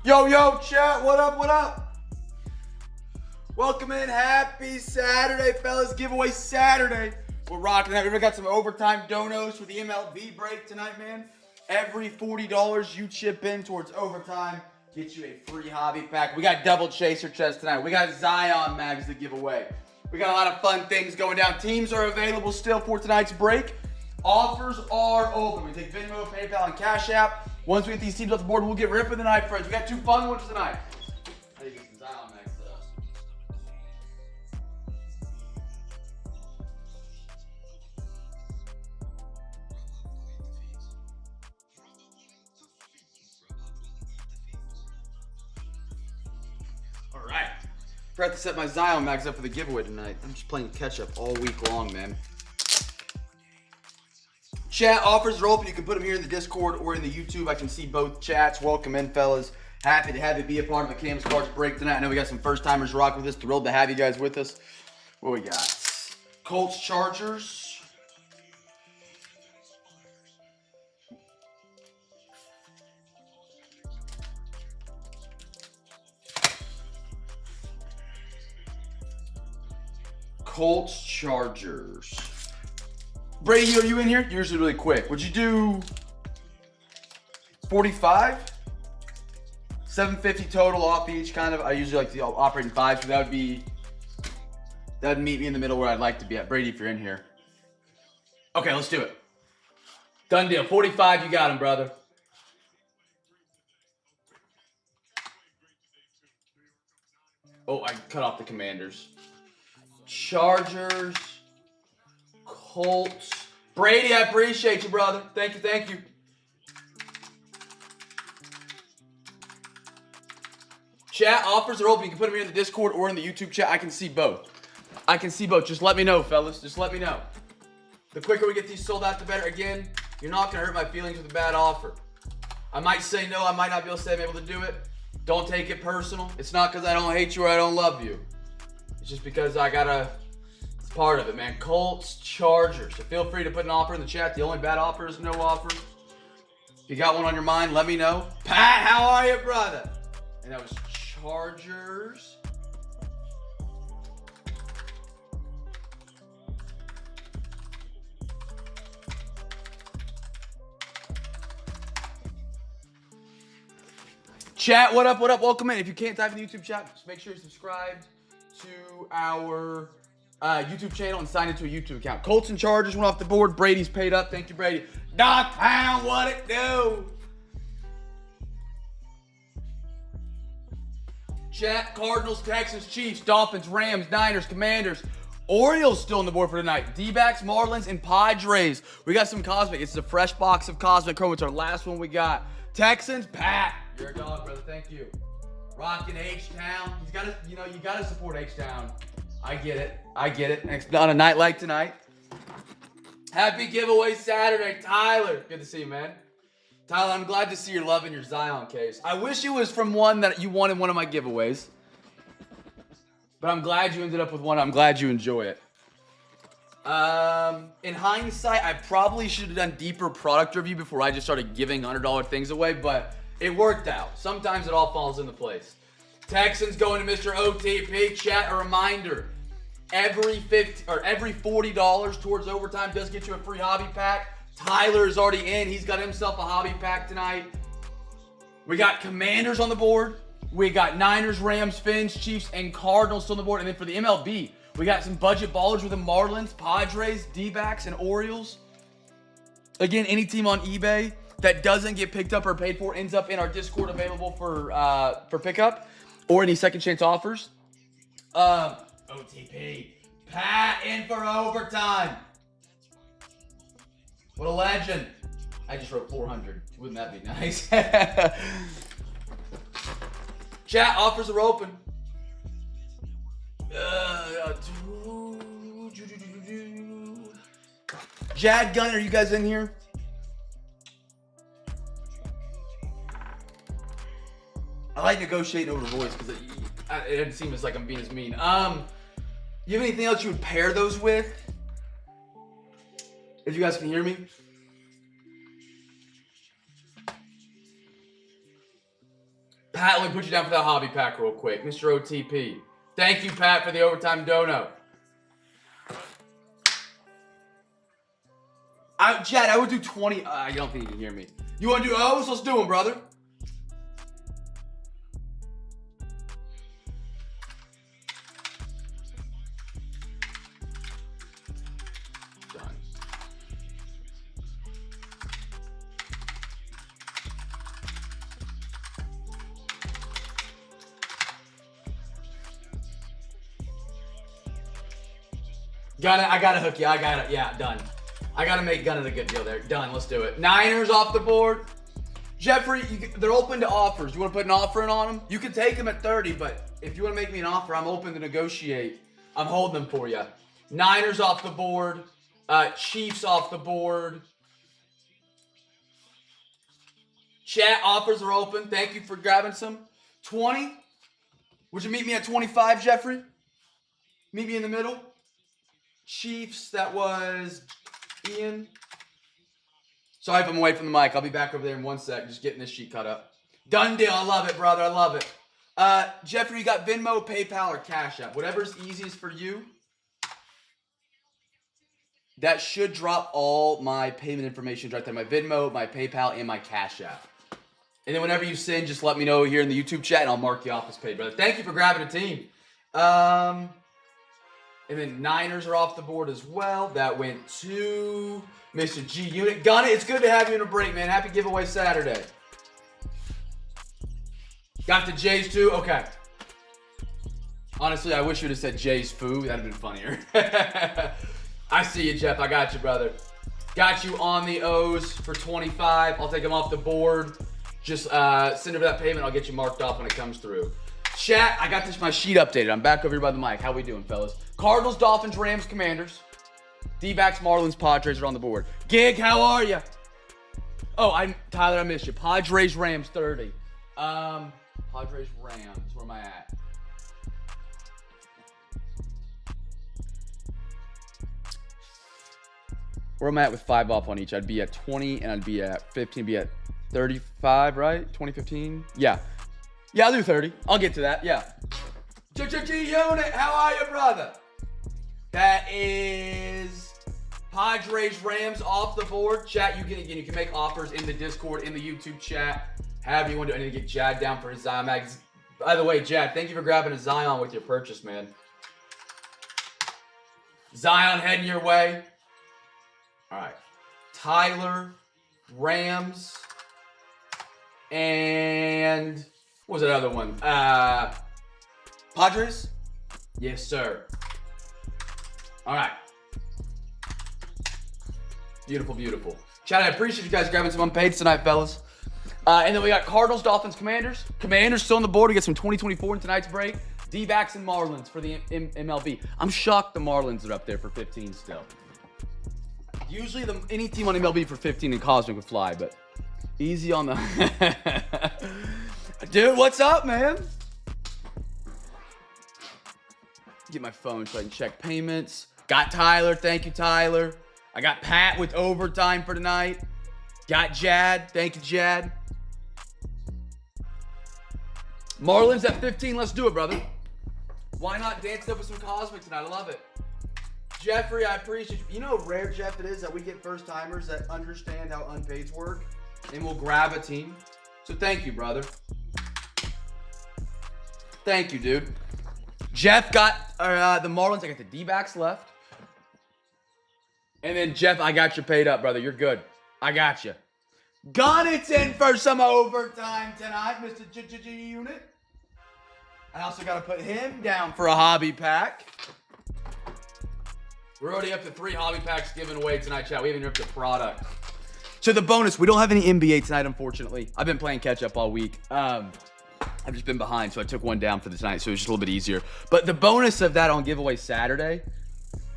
Yo, yo, chat, what up, what up? Welcome in, happy Saturday, fellas. Giveaway Saturday. We're rocking that. We got some overtime donos for the MLB break tonight, man. Every $40 you chip in towards overtime gets you a free hobby pack. We got double chaser chests tonight. We got Zion mags to give away. We got a lot of fun things going down. Teams are available still for tonight's break. Offers are open. We take Venmo, PayPal, and Cash App. Once we get these teams off the board, we'll get ripping tonight, friends. We got two fun ones tonight. I think it's some Zion mags to us. All right. Forgot to set my Zion mags up for the giveaway tonight. I'm just playing catch up all week long, man. Chat offers are open. You can put them here in the Discord or in the YouTube. I can see both chats. Welcome in, fellas. Happy to have you be a part of the Cam's Cards break tonight. I know we got some first timers rock with us. Thrilled to have you guys with us. What we got? Colts, Chargers. Colts, Chargers. Brady, are you in here? You're usually really quick. Would you do 45? 750 total off each, kind of. I usually like to operate in five, so that'd meet me in the middle where I'd like to be at. Brady, if you're in here. Okay, let's do it. Done deal. 45, you got him, brother. Oh, I cut off the Commanders. Chargers. Colts. Brady, I appreciate you, brother. Thank you, thank you. Chat offers are open. You can put them here in the Discord or in the YouTube chat. I can see both. I can see both. Just let me know, fellas. Just let me know. The quicker we get these sold out, the better. Again, you're not going to hurt my feelings with a bad offer. I might say no. I might not be able to say I'm able to do it. Don't take it personal. It's not because I don't hate you or I don't love you. It's just because I got to... part of it, man. Colts, Chargers. So feel free to put an offer in the chat. The only bad offer is no offer. If you got one on your mind, let me know. Pat, how are you, brother? And that was Chargers. Chat, what up, what up? Welcome in. If you can't type in the YouTube chat, just make sure you're subscribed to our YouTube channel and sign into a YouTube account. Colts and Chargers went off the board. Brady's paid up. Thank you, Brady. Doc Pound, what it do? Chat, Cardinals, Texans, Chiefs, Dolphins, Rams, Niners, Commanders. Orioles still on the board for tonight. D-backs, Marlins, and Padres. We got some Cosmic. It's a fresh box of Cosmic Chrome. It's our last one we got. Texans, Pat. You're a dog, brother. Thank you. Rockin' H-Town. He's got to, you got to support H-Town. I get it. I get it. And on a night like tonight. Happy giveaway Saturday, Tyler. Good to see you, man. Tyler, I'm glad to see you're loving your Zion case. I wish it was from one that you wanted one of my giveaways. But I'm glad you ended up with one. I'm glad you enjoy it. In hindsight, I probably should have done deeper product review before I just started giving $100 things away, but it worked out. Sometimes it all falls into place. Texans going to Mr. OTP. Chat, a reminder. Every $40 towards overtime does get you a free hobby pack. Tyler is already in. He's got himself a hobby pack tonight. We got Commanders on the board. We got Niners, Rams, Finns, Chiefs, and Cardinals still on the board. And then for the MLB, we got some budget ballers with the Marlins, Padres, D-backs, and Orioles. Again, any team on eBay that doesn't get picked up or paid for ends up in our Discord available for pickup or any second chance offers. OTP. Pat in for overtime. What a legend. I just wrote 400. Wouldn't that be nice? Chat, offers are open. Jad Gunn, are you guys in here? I like negotiating over voice because it doesn't seem as like I'm being as mean. You have anything else you would pair those with? If you guys can hear me. Pat, let me put you down for that hobby pack real quick. Mr. OTP. Thank you, Pat, for the overtime dono. Chad, I would do 20. I don't think you can hear me. You want to do O's? Let's do them, brother. Done. I gotta hook you. Yeah, done. I gotta make Gunna a good deal there. Done, let's do it. Niners off the board. Jeffrey, they're open to offers. You wanna put an offer in on them? You can take them at 30, but if you wanna make me an offer, I'm open to negotiate. I'm holding them for you. Niners off the board. Chiefs off the board. Chat offers are open. Thank you for grabbing some. 20? Would you meet me at 25, Jeffrey? Meet me in the middle. Chiefs, that was Ian. Sorry if I'm away from the mic. I'll be back over there in 1 sec. Just getting this sheet cut up. Done deal. I love it, brother. I love it. Jeffrey, you got Venmo, PayPal, or Cash App. Whatever's easiest for you. That should drop all my payment information right there. My Venmo, my PayPal, and my Cash App. And then whenever you send, just let me know here in the YouTube chat, and I'll mark you off as paid, brother. Thank you for grabbing a team. And then Niners are off the board as well. That went to Mr. G Unit. Gunna, it's good to have you in a break, man. Happy giveaway Saturday. Got the J's too? Okay. Honestly, I wish you would have said J's Foo. That would have been funnier. I see you, Jeff. I got you, brother. Got you on the O's for 25. I'll take them off the board. Just send over that payment. I'll get you marked off when it comes through. Chat, I got my sheet updated. I'm back over here by the mic. How we doing, fellas? Cardinals, Dolphins, Rams, Commanders. D-backs, Marlins, Padres are on the board. Gig, how are you? Oh, Tyler, I missed you. Padres, Rams, 30. Padres, Rams. Where am I at? Where am I at with 5 off on each? I'd be at 20 and I'd be at 15, be at 35, right? 2015? Yeah. Yeah, I'll do 30. I'll get to that. Yeah. Unit, how are you, brother? That is Padres, Rams off the board. Chat, you can make offers in the Discord, in the YouTube chat. However you want to do. I need to get Jad down for his Zion mags. By the way, Jad, thank you for grabbing a Zion with your purchase, man. Zion heading your way. All right. Tyler, Rams, and what was that other one? Padres? Yes, sir. All right. Beautiful, beautiful. Chad, I appreciate you guys grabbing some unpaid tonight, fellas. And then we got Cardinals, Dolphins, Commanders. Commanders still on the board. We get some 2024 in tonight's break. D-backs and Marlins for the MLB. I'm shocked the Marlins are up there for 15 still. Usually any team on MLB for 15 in Cosmic would fly, but easy on the... Dude, what's up, man? Get my phone so I can check payments. Got Tyler. Thank you, Tyler. I got Pat with overtime for tonight. Got Jad. Thank you, Jad. Marlins at 15. Let's do it, brother. Why not dance up with some Cosmic tonight? I love it. Jeffrey, I appreciate you. You know how rare, Jeff, it is that we get first-timers that understand how unpaids work and will grab a team. So thank you, brother. Thank you, dude. Jeff got the Marlins. I got the D-backs left. And then, Jeff, I got you paid up, brother. You're good. I got you. Gun it's in for some overtime tonight, Mr. Unit. I also got to put him down for a hobby pack. We're already up to 3 hobby packs given away tonight, chat. We haven't ripped a product. So the bonus, we don't have any NBA tonight, unfortunately. I've been playing catch up all week. I've just been behind, so I took one down for the tonight, so it was just a little bit easier. But the bonus of that on giveaway Saturday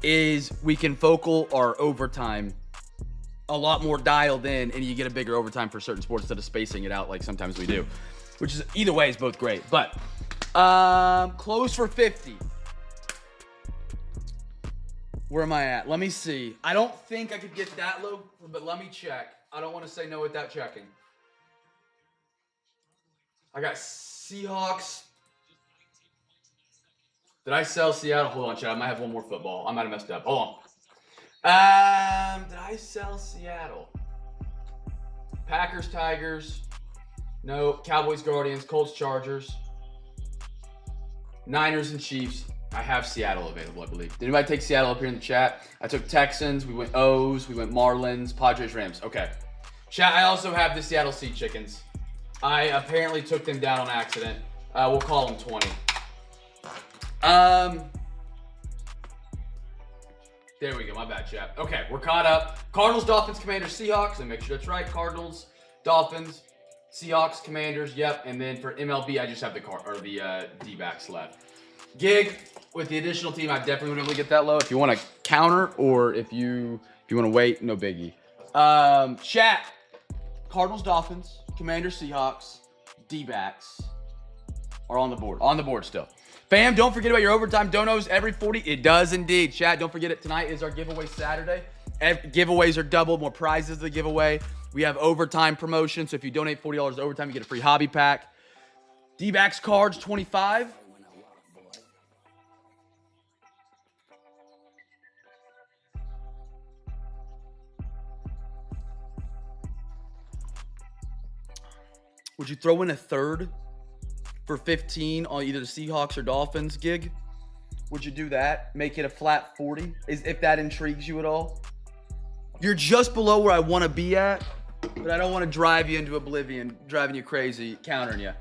is we can focal our overtime a lot more dialed in, and you get a bigger overtime for certain sports instead of spacing it out like sometimes we do. Which is, either way, is both great. But, close for 50. Where am I at? Let me see. I don't think I could get that low, but let me check. I don't want to say no without checking. I got Seahawks. Did I sell Seattle? Hold on, chat. I might have one more football. I might have messed up. Hold on. Did I sell Seattle? Packers, Tigers. No. Cowboys, Guardians. Colts, Chargers. Niners and Chiefs. I have Seattle available, I believe. Did anybody take Seattle up here in the chat? I took Texans. We went O's. We went Marlins. Padres, Rams. Okay. Chat, I also have the Seattle Sea Chickens. I apparently took them down on accident. We'll call them 20. There we go. My bad, chat. Okay, we're caught up. Cardinals, Dolphins, Commanders, Seahawks. And make sure that's right. Cardinals, Dolphins, Seahawks, Commanders. Yep. And then for MLB, I just have the D-backs left. Gig with the additional team, I definitely would be able to get that low. If you want to counter or if you want to wait, no biggie. Chat. Cardinals, Dolphins, Commanders, Seahawks, D-backs are on the board. On the board still. Fam, don't forget about your overtime donos every 40. It does indeed. Chat, don't forget it. Tonight is our giveaway Saturday. Giveaways are doubled. More prizes to give away. We have overtime promotion. So if you donate $40 overtime, you get a free hobby pack. D-backs cards, 25. Would you throw in a third for 15 on either the Seahawks or Dolphins gig? Would you do that? Make it a flat 40? If that intrigues you at all? You're just below where I want to be at, but I don't want to drive you into oblivion, driving you crazy, countering you.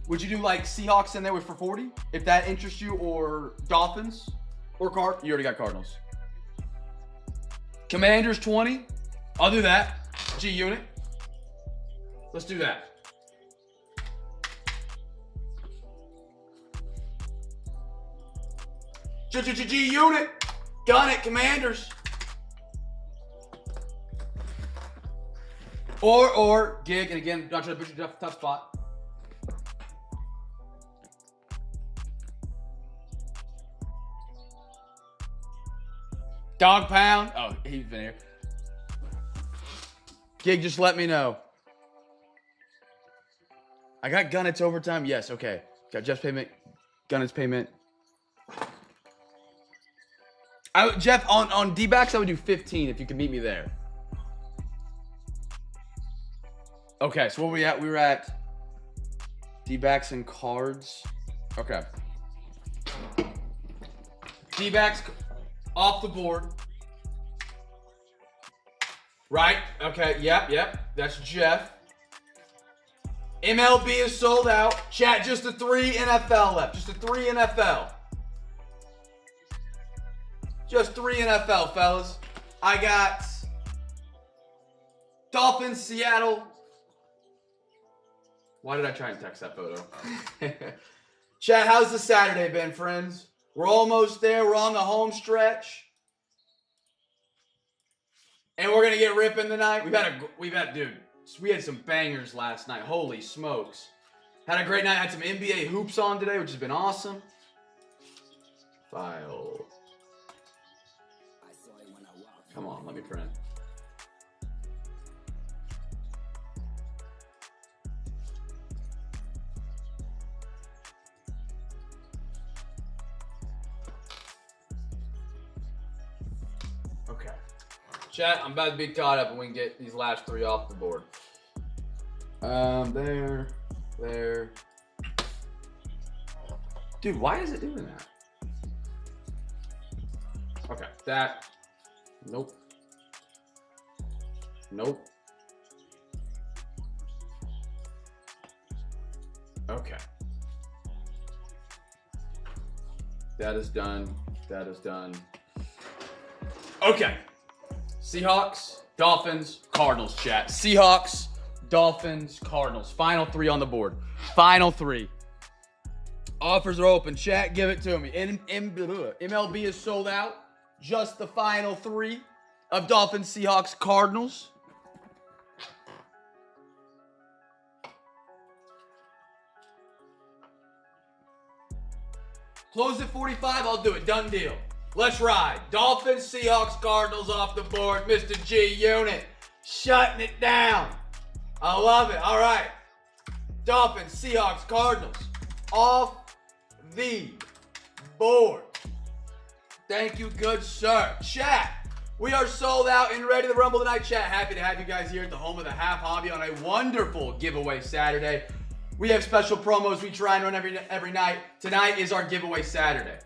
Would you do like Seahawks in there for 40? If that interests you, or Dolphins? Or you already got Cardinals. Commanders 20? I'll do that. G-Unit. Let's do that. G-Unit. Gun it, Commanders. Or gig, and again, not trying to push you to a tough spot. Dog pound. Oh, he's been here. Gig, just let me know. I got Gunnit's overtime. Yes, okay. Got Jeff's payment. Gunnit's payment. Jeff, on D-backs, I would do 15 if you could meet me there. Okay, so what were we at? We were at D-backs and cards. Okay. D-backs off the board. Right? Okay, yep. That's Jeff. MLB is sold out. Chat, just the 3 NFL left. Just the 3 NFL. Just 3 NFL, fellas. I got Dolphins, Seattle. Why did I try and text that photo? Chat, how's the Saturday been, friends? We're almost there. We're on the home stretch. And we're going to get ripping tonight. We had some bangers last night. Holy smokes. Had a great night. Had some NBA hoops on today, which has been awesome. File. Come on, let me print. Okay. Chat, I'm about to be caught up and we can get these last 3 off the board. There. Dude, why is it doing that? Okay, that. Nope. Okay. That is done. Okay. Seahawks, Dolphins, Cardinals, chat. Seahawks, Dolphins, Cardinals. Final 3 on the board. Final 3. Offers are open. Chat, give it to me. MLB is sold out. Just the final 3 of Dolphins, Seahawks, Cardinals. Close at 45, I'll do it. Done deal. Let's ride. Dolphins, Seahawks, Cardinals off the board. Mr. G Unit shutting it down. I love it. All right. Dolphins, Seahawks, Cardinals. Off the board. Thank you, good sir. Chat, we are sold out and ready to rumble tonight. Chat, happy to have you guys here at the home of the Half Hobby on a wonderful giveaway Saturday. We have special promos we try and run every night. Tonight is our giveaway Saturday.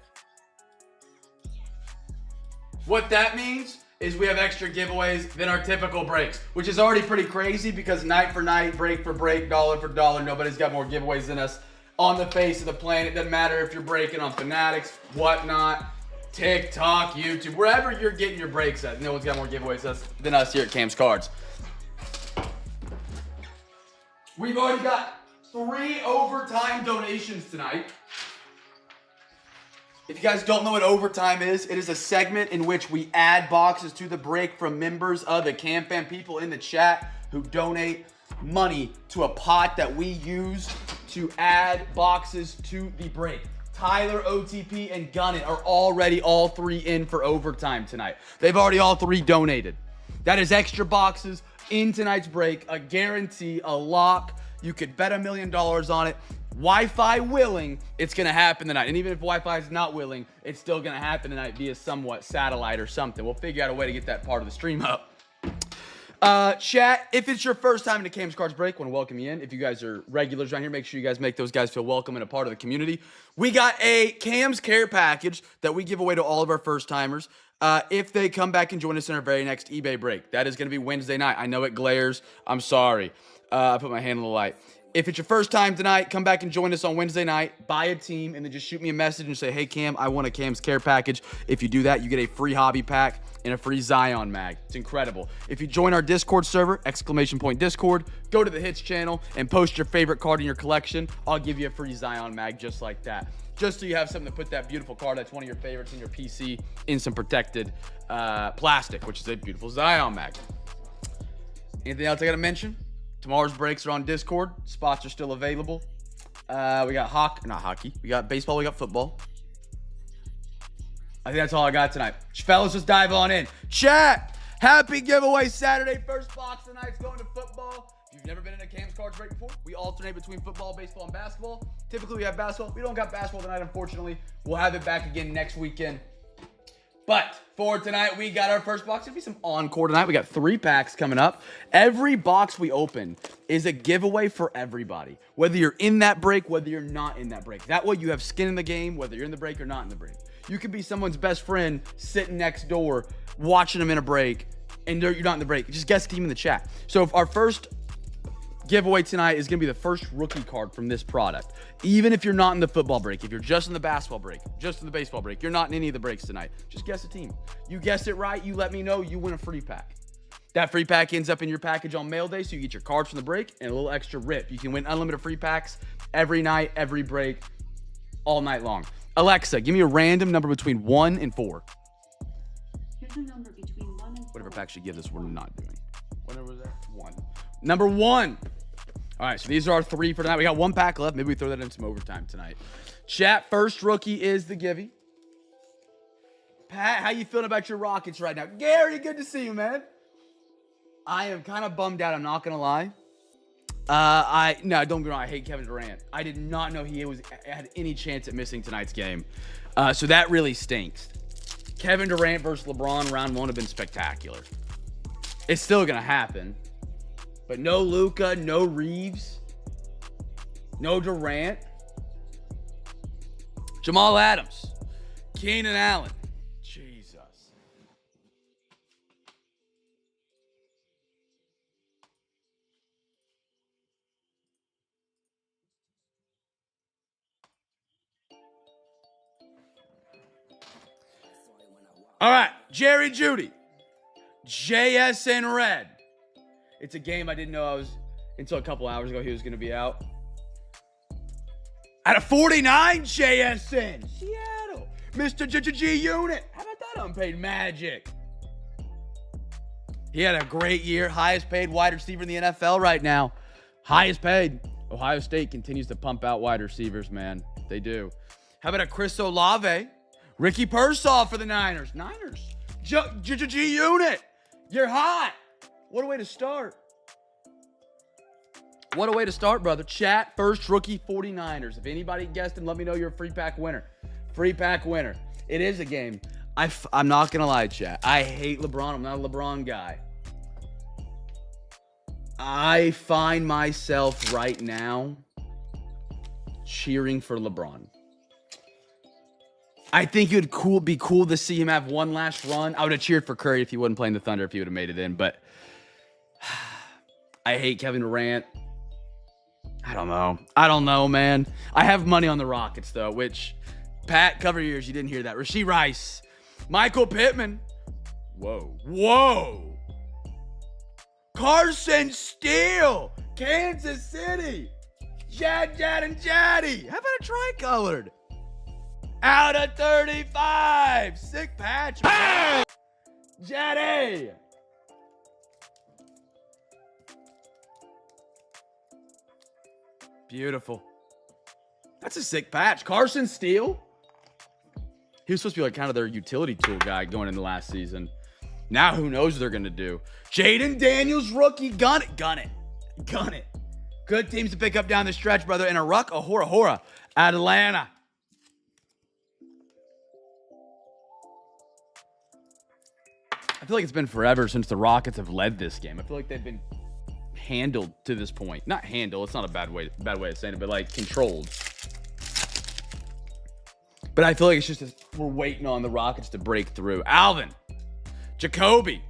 What that means is we have extra giveaways than our typical breaks, which is already pretty crazy because night for night, break for break, dollar for dollar, nobody's got more giveaways than us on the face of the planet. Doesn't matter if you're breaking on Fanatics, whatnot, TikTok, YouTube, wherever you're getting your breaks at. No one's got more giveaways than us here at Cam's Cards. We've already got 3 overtime donations tonight. If you guys don't know what overtime is, it is a segment in which we add boxes to the break from members of the CamFam people in the chat who donate money to a pot that we use to add boxes to the break. Tyler, OTP, and Gunnet are already all 3 in for overtime tonight. They've already all 3 donated. That is extra boxes in tonight's break, a guarantee, a lock. You could bet $1 million on it. Wi-Fi willing, it's going to happen tonight. And even if Wi-Fi is not willing, it's still going to happen tonight via somewhat satellite or something. We'll figure out a way to get that part of the stream up. Chat, if it's your first time in the Cam's Cards Break, I want to welcome you in. If you guys are regulars around here, make sure you guys make those guys feel welcome and a part of the community. We got a Cam's Care package that we give away to all of our first timers if they come back and join us in our very next eBay break. That is going to be Wednesday night. I know it glares. I'm sorry. I put my hand on the light. If it's your first time tonight, come back and join us on Wednesday night. Buy a team, and then just shoot me a message and say, hey, Cam, I want a Cam's Care package. If you do that, you get a free hobby pack and a free Zion mag. It's incredible. If you join our Discord server, !Discord, go to the Hits channel and post your favorite card in your collection. I'll give you a free Zion mag just like that. Just so you have something to put that beautiful card that's one of your favorites in your PC in some protected plastic, which is a beautiful Zion mag. Anything else I got to mention? Tomorrow's breaks are on Discord. Spots are still available. We got not hockey. We got baseball. We got football. I think that's all I got tonight. Fellas, just dive on in. Chat! Happy giveaway Saturday. First box tonight's going to football. If you've never been in a Cam's Cards Break before, we alternate between football, baseball, and basketball. Typically, we have basketball. We don't got basketball tonight, unfortunately. We'll have it back again next weekend. But for tonight, we got our first box. There'll be some encore tonight. We got 3 packs coming up. Every box we open is a giveaway for everybody. Whether you're in that break, whether you're not in that break. That way you have skin in the game, whether you're in the break or not in the break. You could be someone's best friend sitting next door, watching them in a break, and you're not in the break. Just guess the team in the chat. So if our first giveaway tonight is going to be the first rookie card from this product. Even if you're not in the football break, if you're just in the basketball break, just in the baseball break, you're not in any of the breaks tonight, just guess a team. You guess it right, you let me know, you win a free pack. That free pack ends up in your package on mail day, so you get your cards from the break and a little extra rip. You can win unlimited free packs every night, every break, all night long. Alexa, give me a random number between 1 and 4. Here's a number between 1 and 4. Whatever packs you give this, we're not doing. What number was that? 1. Number 1. All right, so these are our 3 for tonight. We got 1 pack left. Maybe we throw that in some overtime tonight. Chat, first rookie is the Givey. Pat, how you feeling about your Rockets right now? Gary, good to see you, man. I am kind of bummed out. I'm not going to lie. No, don't get me wrong. I hate Kevin Durant. I did not know he had any chance at missing tonight's game. So that really stinks. Kevin Durant versus LeBron round 1 would have been spectacular. It's still going to happen. But no Luka, no Reeves, no Durant. Jamal Adams, Keenan Allen. Jesus. All right, Jerry Jeudy, JSN Red. It's a game I didn't know until a couple hours ago he was going to be out. At a 49, JSN. Seattle. Mr. G Unit. How about that unpaid magic? He had a great year. Highest paid wide receiver in the NFL right now. Highest paid. Ohio State continues to pump out wide receivers, man. They do. How about a Chris Olave? Ricky Pearsall for the Niners. G Unit. You're hot. What a way to start. What a way to start, brother. Chat, first rookie 49ers. If anybody guessed him, let me know you're a free pack winner. Free pack winner. It is a game. I'm not going to lie, chat. I hate LeBron. I'm not a LeBron guy. I find myself right now cheering for LeBron. I think it would be cool to see him have one last run. I would have cheered for Curry if he wasn't playing the Thunder, if he would have made it in. But I hate Kevin Durant. I don't know, man. I have money on the Rockets, though, which, Pat, cover your ears. You didn't hear that. Rasheed Rice. Michael Pittman. Whoa. Carson Steele. Kansas City. Jad, and Jaddy. How about a tricolored? Out of 35. Sick patch. Hey! Jaddy. Beautiful. That's a sick patch. Carson Steele. He was supposed to be like kind of their utility tool guy going into last season. Now who knows what they're going to do. Jaden Daniels, rookie. Gun it. Good teams to pick up down the stretch, brother. And a hora. Atlanta. I feel like it's been forever since the Rockets have led this game. I feel like they've been handled to this point. Not handle, it's not a bad way of saying it, but like controlled. But I feel like it's just we're waiting on the Rockets to break through. Alvin, Jacoby,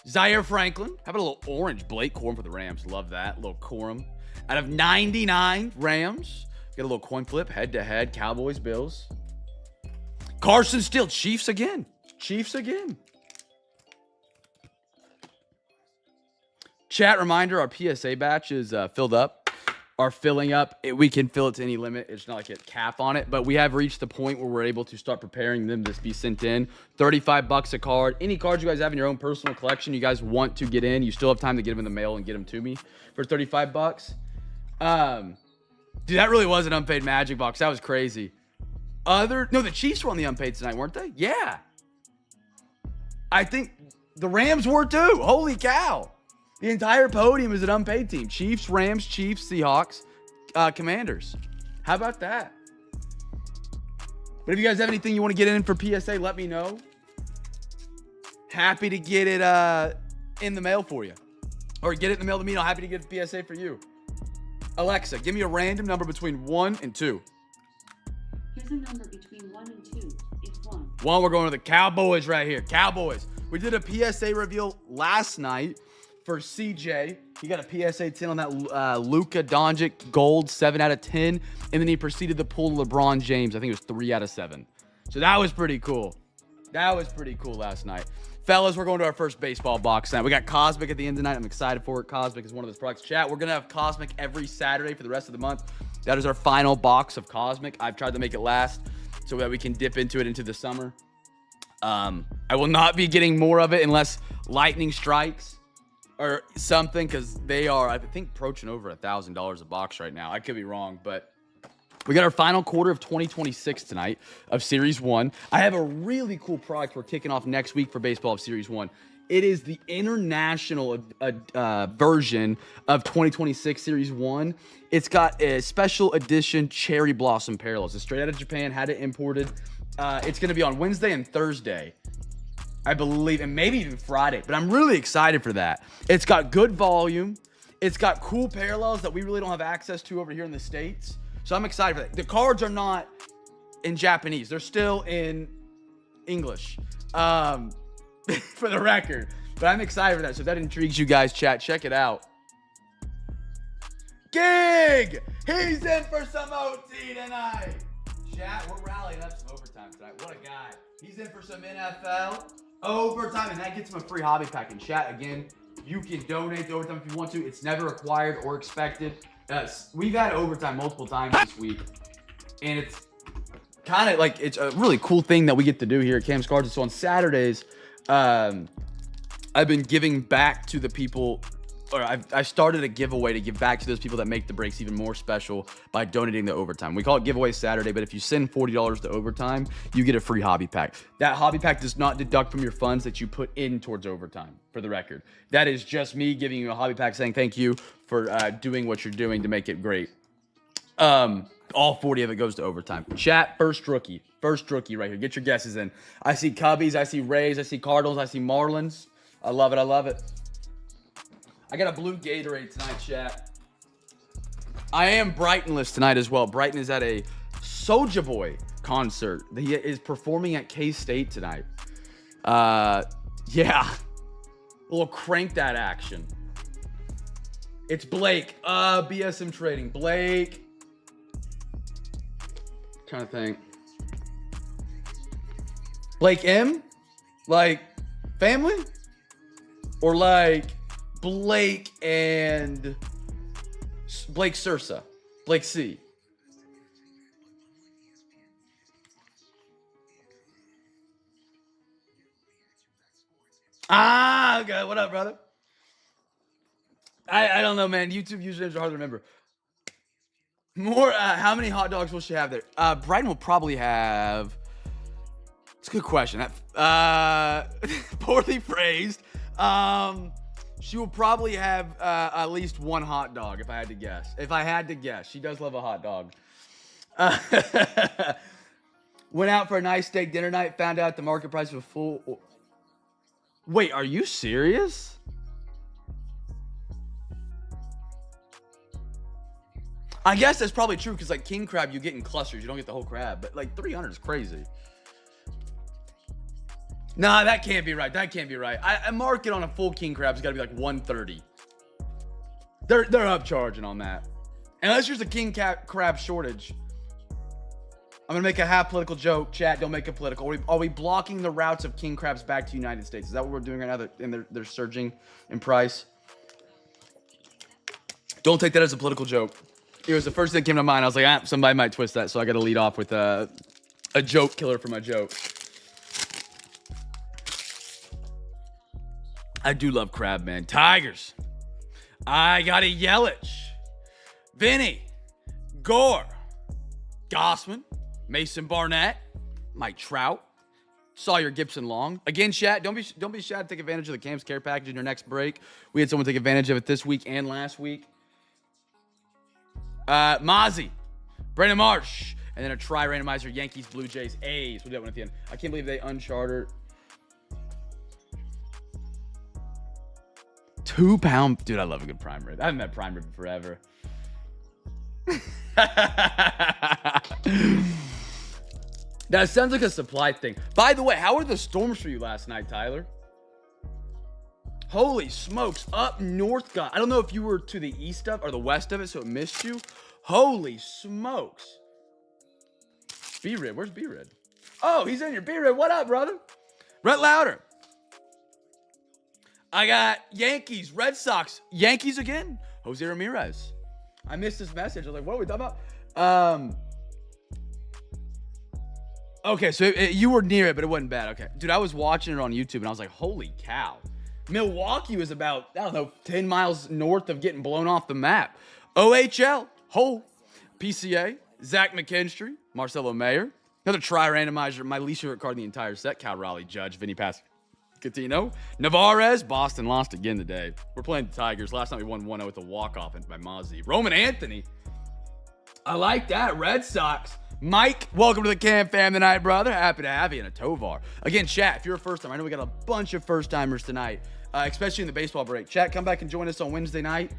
Zaire Franklin. How about a little orange Blake Corum for the Rams? Love that. A little Corum. Out of 99 Rams. Get a little coin flip. Head to head. Cowboys, Bills. Carson Steele. Chiefs again. Chat reminder, our PSA batch is filled up. Are filling up. We can fill it to any limit. It's not like a cap on it, but we have reached the point where we're able to start preparing them to be sent in. $35 a card. Any cards you guys have in your own personal collection you guys want to get in, you still have time to get them in the mail and get them to me for $35. Dude, that really was an unpaid Magic box. That was crazy. The Chiefs were on the unpaid tonight, weren't they? Yeah. I think the Rams were too. Holy cow. The entire podium is an unpaid team. Chiefs, Rams, Chiefs, Seahawks, Commanders. How about that? But if you guys have anything you want to get in for PSA, let me know. Happy to get it in the mail for you. Or get it in the mail to me. I'm happy to get a PSA for you. Alexa, give me a random number between 1 and 2. Here's a number between 1 and 2. It's 1. 1, we're going to the Cowboys right here. Cowboys. We did a PSA reveal last night for CJ. He got a PSA 10 on that Luka Doncic gold, 7 out of 10. And then he proceeded to pull LeBron James. I think it was 3 out of 7. So that was pretty cool. Last night. Fellas, we're going to our first baseball box tonight. We got Cosmic at the end of the night. I'm excited for it. Cosmic is one of those products. Chat, we're going to have Cosmic every Saturday for the rest of the month. That is our final box of Cosmic. I've tried to make it last so that we can dip into it into the summer. I will not be getting more of it unless lightning strikes or something, because they are, I think, approaching over $1,000 a box right now. I could be wrong, but we got our final quarter of 2026 tonight of Series 1. I have a really cool product we're kicking off next week for baseball of Series 1. It is the international version of 2026 Series 1. It's got a special edition cherry blossom parallels. It's straight out of Japan, had it imported. It's going to be on Wednesday and Thursday, I believe, and maybe even Friday. But I'm really excited for that. It's got good volume. It's got cool parallels that we really don't have access to over here in the States. So I'm excited for that. The cards are not in Japanese. They're still in English, for the record. But I'm excited for that. So if that intrigues you guys, chat, check it out. Gig! He's in for some OT tonight. Chat, we're rallying up some overtime tonight. What a guy. He's in for some NFL overtime, and that gets him a free hobby pack. And chat, again, you can donate to overtime if you want to. It's never required or expected. We've had overtime multiple times this week, and it's kind of like, it's a really cool thing that we get to do here at Cam's Cards. And so on Saturdays, I've been giving back to the people I started a giveaway to give back to those people that make the breaks even more special by donating the overtime. We call it giveaway Saturday, but if you send $40 to overtime, you get a free hobby pack. That hobby pack does not deduct from your funds that you put in towards overtime, for the record. That is just me giving you a hobby pack saying thank you for doing what you're doing to make it great. All 40 of it goes to overtime. Chat, first rookie right here. Get your guesses in. I see Cubbies, I see Rays, I see Cardinals, I see Marlins. I love it, I love it. I got a blue Gatorade tonight, chat. I am Brightonless tonight as well. Brighton is at a Soulja Boy concert. He is performing at K-State tonight. Yeah. A little crank that action. It's Blake. BSM Trading. Blake. Trying to think. Blake M? Like family? Or like Blake and Blake Sursa? Blake C. Okay. What up, brother? I don't know, man. YouTube usernames are hard to remember. More, how many hot dogs will she have there? Brighton will probably have... It's a good question. Poorly phrased. She will probably have at least one hot dog, if I had to guess. She does love a hot dog. Went out for a nice steak dinner night, found out the market price was full. Wait, are you serious? I guess that's probably true, because like king crab, you get in clusters. You don't get the whole crab. But like 300 is crazy. Nah, that can't be right. I market on a full king crab's got to be like 130. They're upcharging on that. Unless there's a king crab shortage. I'm going to make a half political joke. Chat, don't make it political. Are we blocking the routes of king crabs back to the United States? Is that what we're doing right now? And they're surging in price? Don't take that as a political joke. It was the first thing that came to mind. I was like, somebody might twist that, so I got to lead off with a joke killer for my joke. I do love crab, man. Tigers. I got a Yelich. Vinny. Gore. Gossman. Mason Barnett. Mike Trout. Sawyer Gibson Long. Again, chat, don't be shy to take advantage of the Cam's Care Package in your next break. We had someone take advantage of it this week and last week. Mozzie. Brandon Marsh. And then a tri-randomizer, Yankees, Blue Jays, A's. We'll do that one at the end. I can't believe they unchartered. 2 pound. Dude, I love a good prime rib. I haven't had prime rib in forever. That sounds like a supply thing. By the way, how were the storms for you last night, Tyler? Holy smokes. Up north, God. I don't know if you were to the east of or the west of it, so it missed you. Holy smokes. B-Rid. Where's B-Rid? Oh, he's in your B-Rid. What up, brother? Rhett Louder. I got Yankees, Red Sox. Yankees again? Jose Ramirez. I missed this message. I was like, what are we talking about? Okay, so you were near it, but it wasn't bad. Okay. Dude, I was watching it on YouTube, and I was like, holy cow. Milwaukee was about, I don't know, 10 miles north of getting blown off the map. OHL, PCA, Zach McKinstry, Marcelo Mayer. Another tri-randomizer, my least favorite card in the entire set. Cal Raleigh, Judge, Vinny Pasquantino. Navarez, Boston lost again today. We're playing the Tigers. Last night we won 1-0 with a walk-off by Mozzie. Roman Anthony. I like that. Red Sox. Mike, welcome to the Cam Fam tonight, brother. Happy to have you in a Tovar. Again, chat, if you're a first-timer, I know we got a bunch of first-timers tonight, especially in the baseball break. Chat, come back and join us on Wednesday night,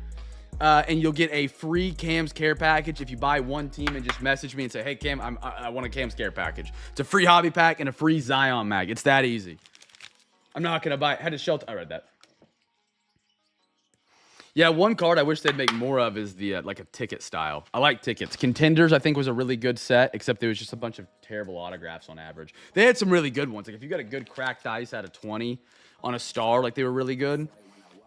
and you'll get a free Cam's Care package if you buy one team and just message me and say, hey, Cam, I want a Cam's Care package. It's a free hobby pack and a free Zion mag. It's that easy. I'm not going to buy it. Head to shelter. I read that. Yeah, one card I wish they'd make more of is the like a ticket style. I like tickets. Contenders, I think, was a really good set, except there was just a bunch of terrible autographs on average. They had some really good ones. Like if you got a good cracked ice out of 20 on a star, like they were really good.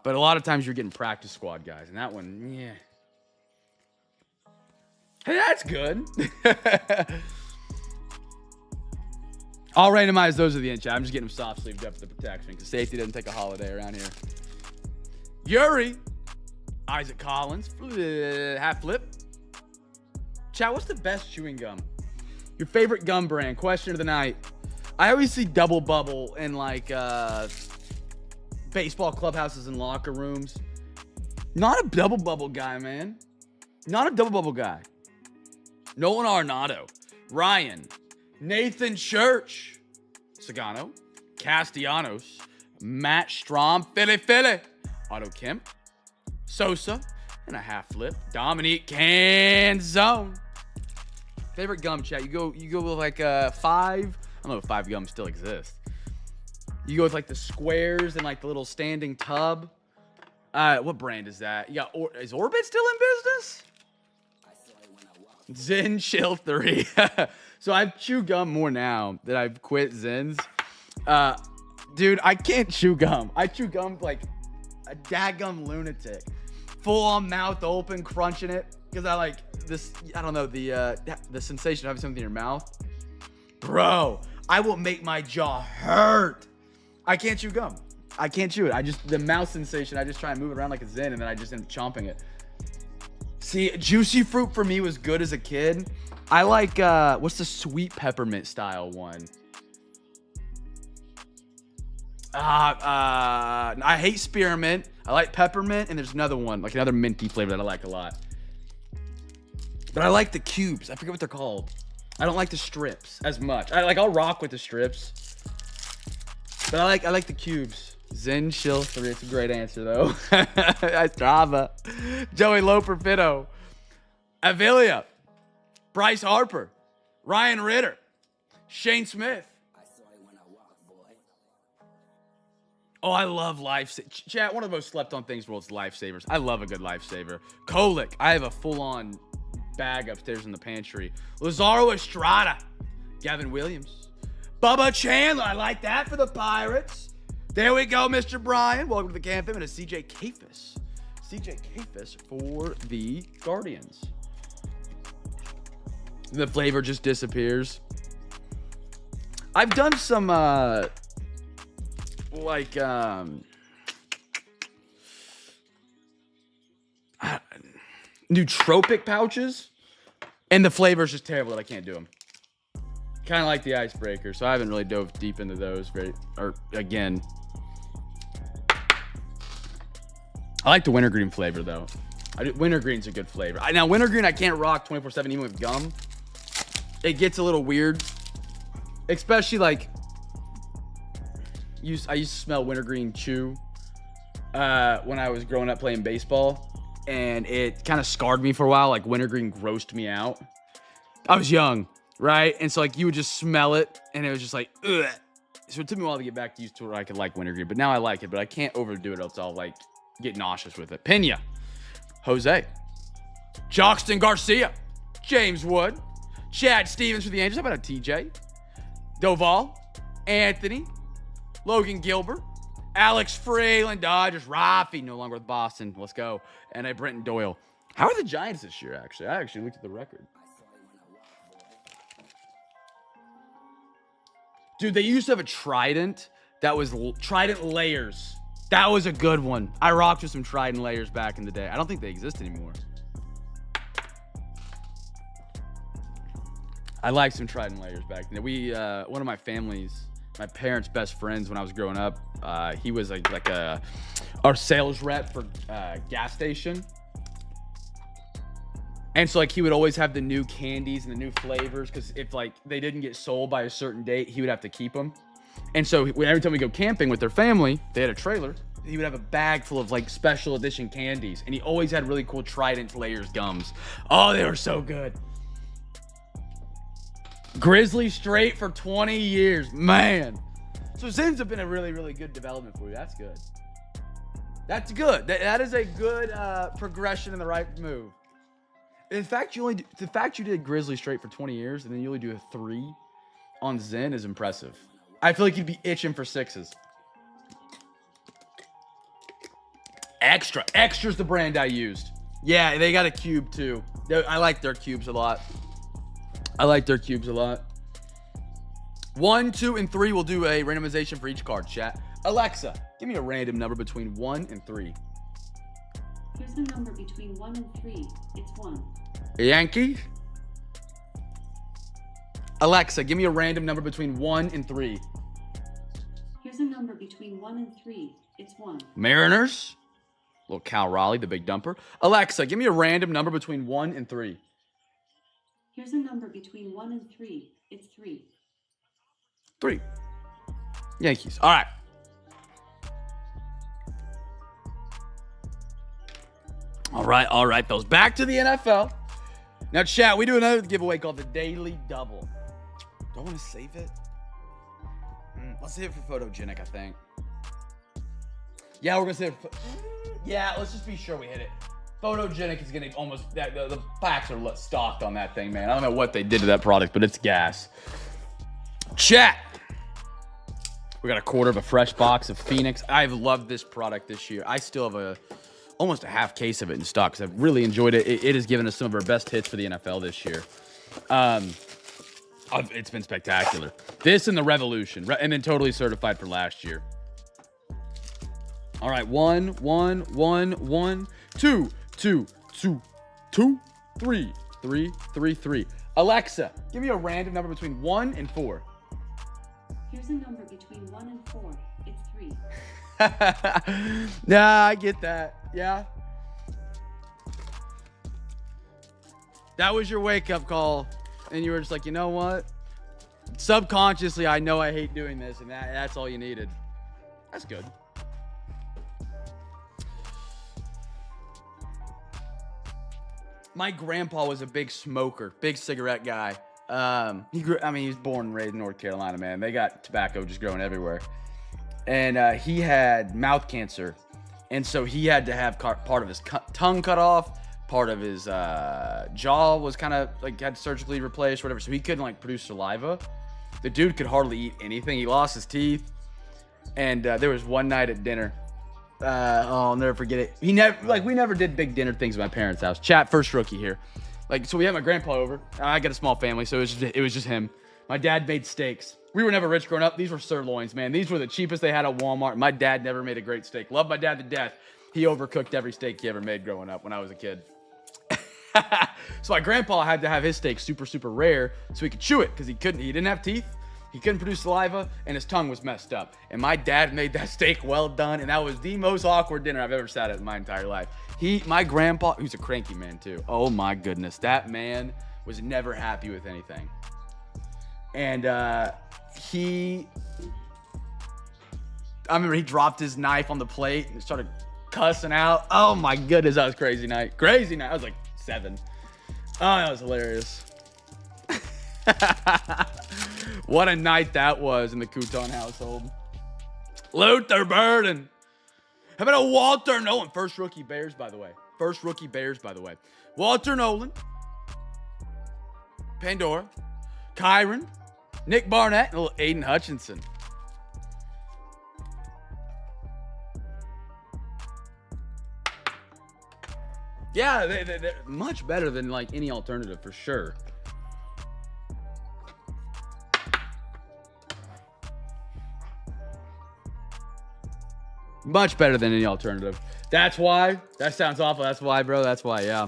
But a lot of times you're getting practice squad guys, and that one, yeah. Hey, that's good. I'll randomize those at the end, chat. I'm just getting them soft sleeved up for the protection because safety doesn't take a holiday around here. Yuri. Isaac Collins. Half flip. Chat, what's the best chewing gum? Your favorite gum brand? Question of the night. I always see Double Bubble in like baseball clubhouses and locker rooms. Not a Double Bubble guy, man. Not a Double Bubble guy. Nolan Arenado. Ryan. Nathan Church. Sagano. Castellanos. Matt Strom. Philly. Otto Kemp. Sosa. And a half flip. Dominique Canzone. Favorite gum, chat. You go with like 5. I don't know if 5 gums still exist. You go with like the squares and like the little standing tub. What brand is that? You got is Orbit still in business? Zen Chill 3. So I chew gum more now that I've quit Zens. Dude, I can't chew gum. I chew gum like a daggum lunatic. Full on mouth open, crunching it. Because I like this, I don't know, the sensation of having something in your mouth. Bro, I will make my jaw hurt. I can't chew gum. I can't chew it. The mouth sensation, I just try and move it around like a Zen and then I just end up chomping it. See, juicy fruit for me was good as a kid. I like, what's the sweet peppermint style one? I hate spearmint. I like peppermint, and there's another one, like another minty flavor that I like a lot. But I like the cubes. I forget what they're called. I don't like the strips as much. I'll rock with the strips. But I like the cubes. Zen Chill 3. It's a great answer though. That's drama. Joey Loper Fitto. Avilia. Bryce Harper. Ryan Ritter. Shane Smith. Oh, I love lifesavers. Chat, one of the most slept on things in the world is lifesavers. I love a good lifesaver. Kolick. I have a full-on bag upstairs in the pantry. Lazaro Estrada. Gavin Williams. Bubba Chandler. I like that for the Pirates. There we go, Mr. Brian. Welcome to the CamFam and a CJ Kafis. CJ Kafis for the Guardians. The flavor just disappears. I've done some, nootropic pouches, and the flavor is just terrible that I can't do them. Kind of like the icebreaker, so I haven't really dove deep into those again. I like the wintergreen flavor though. Wintergreen's a good flavor. Now wintergreen I can't rock 24/7 even with gum. It gets a little weird, especially like I used to smell wintergreen chew when I was growing up playing baseball, and it kind of scarred me for a while. Like wintergreen grossed me out. I was young, right? And so like you would just smell it, and it was just like, ugh. So it took me a while to get back used to where I could like wintergreen, but now I like it, but I can't overdo it else I'll like get nauseous with it. Pena, Jose, Joxton Garcia, James Wood, Chad Stevens for the Angels. How about a TJ? Doval, Anthony, Logan Gilbert, Alex Freeland, Dodgers, Rafi, no longer with Boston. Let's go. And a Brenton Doyle. How are the Giants this year, actually? I actually looked at the record. Dude, they used to have a Trident that was Trident Layers. That was a good one. I rocked with some Trident Layers back in the day. I don't think they exist anymore. I liked some Trident Layers back then. One of my parents' best friends when I was growing up, he was like our sales rep for gas station. And so like he would always have the new candies and the new flavors, because if like they didn't get sold by a certain date, he would have to keep them. And so every time we go camping with their family, they had a trailer, he would have a bag full of like special edition candies, and he always had really cool Trident Layers gums. Oh, they were so good. Grizzly straight for 20 years, man. So Zins have been a really, really good development for you. That's good. That's good. That is a good progression in the right move. In fact, the fact you did Grizzly straight for 20 years and then you only do a 3 on Zen is impressive. I feel like you'd be itching for 6s. Extra's the brand I used. Yeah, they got a cube too. I like their cubes a lot. 1, 2, and 3 will do a randomization for each card, chat. Alexa, give me a random number between 1 and 3. Here's a number between 1 and 3. It's 1. Yankees. Alexa, give me a random number between 1 and 3. Here's a number between 1 and 3. It's 1. Mariners. Little Cal Raleigh, the big dumper. Alexa, give me a random number between 1 and 3. Here's a number between 1 and 3. It's 3. 3. Yankees. All right. All right, fellas. Back to the NFL. Now, chat, we do another giveaway called the Daily Double. Do I want to save it? Let's save it for Photogenic, I think. Yeah, we're going to save it for... Yeah, let's just be sure we hit it. Photogenic is going to almost... The packs are stocked on that thing, man. I don't know what they did to that product, but it's gas. Chat. We got a quarter of a fresh box of Phoenix. I've loved this product this year. I still have almost a half case of it in stock because I've really enjoyed it. It has given us some of our best hits for the NFL this year. It's been spectacular. This and the Revolution, and then totally certified for last year. All right, 1, 1, 1, 1, 2, 2, 2, 2, 3, 3, 3, 3. Alexa, give me a random number between 1 and 4. Here's a number between 1 and 4. It's 3. Nah, I get that. Yeah. That was your wake-up call. And you were just like, you know what? Subconsciously, I know I hate doing this, and that's all you needed. That's good. My grandpa was a big smoker, big cigarette guy. He was born and raised in North Carolina, man. They got tobacco just growing everywhere. And he had mouth cancer. And so he had to have part of his tongue cut off. Part of his jaw was kind of like had surgically replaced, whatever. So he couldn't like produce saliva. The dude could hardly eat anything. He lost his teeth. And there was one night at dinner. I'll never forget it. We never did big dinner things at my parents' house. Chat, first rookie here. So we had my grandpa over. I got a small family, so it was just him. My dad made steaks. We were never rich growing up. These were sirloins, man. These were the cheapest they had at Walmart. My dad never made a great steak. Loved my dad to death. He overcooked every steak he ever made growing up when I was a kid. So my grandpa had to have his steak super, super rare so he could chew it because he didn't have teeth. He couldn't produce saliva, and his tongue was messed up. And my dad made that steak well done, and that was the most awkward dinner I've ever sat at in my entire life. My grandpa, who's a cranky man too. Oh my goodness, that man was never happy with anything. And I remember he dropped his knife on the plate and started cussing out. Oh my goodness, that was crazy night. Crazy night. I was like 7. Oh, that was hilarious. What a night that was in the Couton household. Luther Burden. How about a Walter Nolan? First rookie Bears, by the way. Walter Nolan. Pandora. Kyron. Nick Barnett. And little Aiden Hutchinson. Yeah, they're much better than like any alternative for sure. Much better than any alternative. That's why. That sounds awful. That's why, bro. That's why, yeah.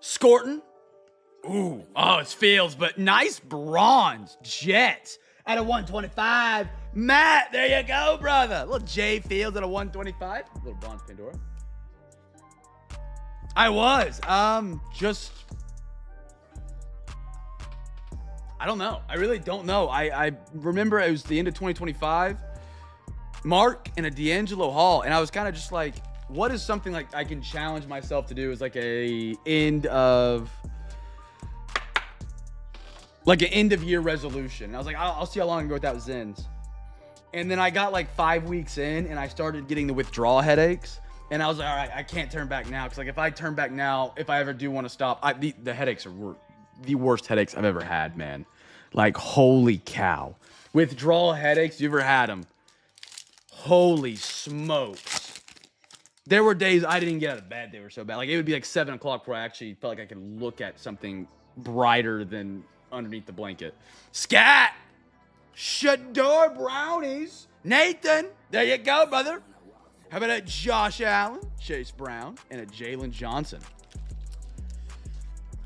Scorton. Ooh. Oh, it's Fields, but nice bronze. Jets at a 125. Matt, there you go, brother. Little Jay Fields at a 125. Little bronze Pandora. I was. I don't know. I really don't know. I remember it was the end of 2025. Mark and a D'Angelo Hall. And I was kind of just like, what is something like I can challenge myself to do as like an end of year resolution. And I was like, I'll see how long I can go without Zens. And then I got like 5 weeks in and I started getting the withdrawal headaches. And I was like, all right, I can't turn back now. Because like if I turn back now, if I ever do want to stop, the headaches are the worst headaches I've ever had, man. Like, holy cow. Withdrawal headaches, you ever had them? Holy smokes. There were days I didn't get out of bed. They were so bad. Like, it would be like 7 o'clock before I actually felt like I could look at something brighter than underneath the blanket. Scat! Shador Brownies. Nathan, there you go, brother. How about a Josh Allen, Chase Brown, and a Jalen Johnson?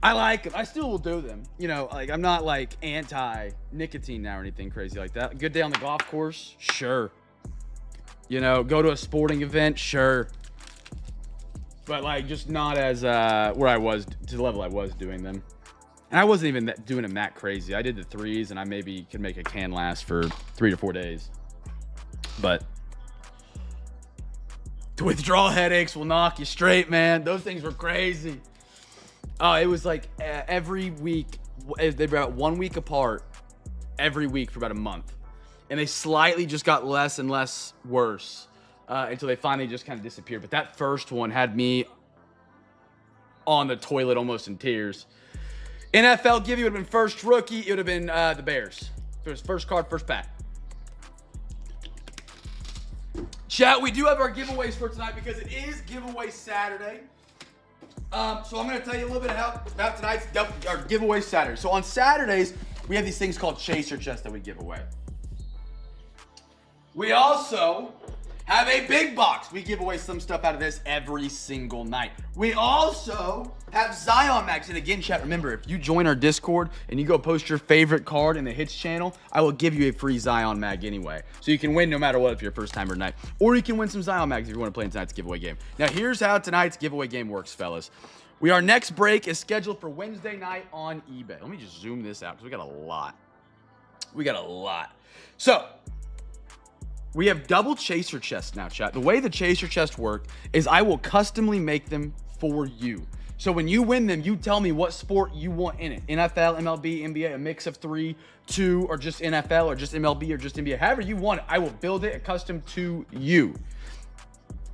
I like them. I still will do them. You know, like I'm not like anti-nicotine now or anything crazy like that. Good day on the golf course? Sure. You know, go to a sporting event? Sure. But like just not as where I was, to the level I was doing them. And I wasn't even doing them that crazy. I did the 3s and I maybe could make a can last for 3 to 4 days. But the withdrawal headaches will knock you straight, man. Those things were crazy. Oh, it was like every week, they were about 1 week apart every week for about a month. And they slightly just got less and less worse until they finally just kind of disappeared. But that first one had me on the toilet almost in tears. NFL give you would have been first rookie. It would have been the Bears. It was first card, first pack. Chat, we do have our giveaways for tonight because it is giveaway Saturday. So I'm going to tell you a little bit about tonight's our giveaway Saturday. So on Saturdays, we have these things called chaser chests that we give away. We also have a big box. We give away some stuff out of this every single night. We also have Zion Max. And again, chat, remember, if you join our Discord and you go post your favorite card in the Hits channel, I will give you a free Zion Mag anyway. So you can win no matter what if you're first time or night. Or you can win some Zion Mags if you want to play in tonight's giveaway game. Now, here's how tonight's giveaway game works, fellas. Our next break is scheduled for Wednesday night on eBay. Let me just zoom this out because we got a lot. So, we have double chaser chests now, chat. The way the chaser chests work is I will customly make them for you. So when you win them, you tell me what sport you want in it. NFL, MLB, NBA, a mix of 3, 2, or just NFL, or just MLB, or just NBA. However you want it, I will build it custom to you.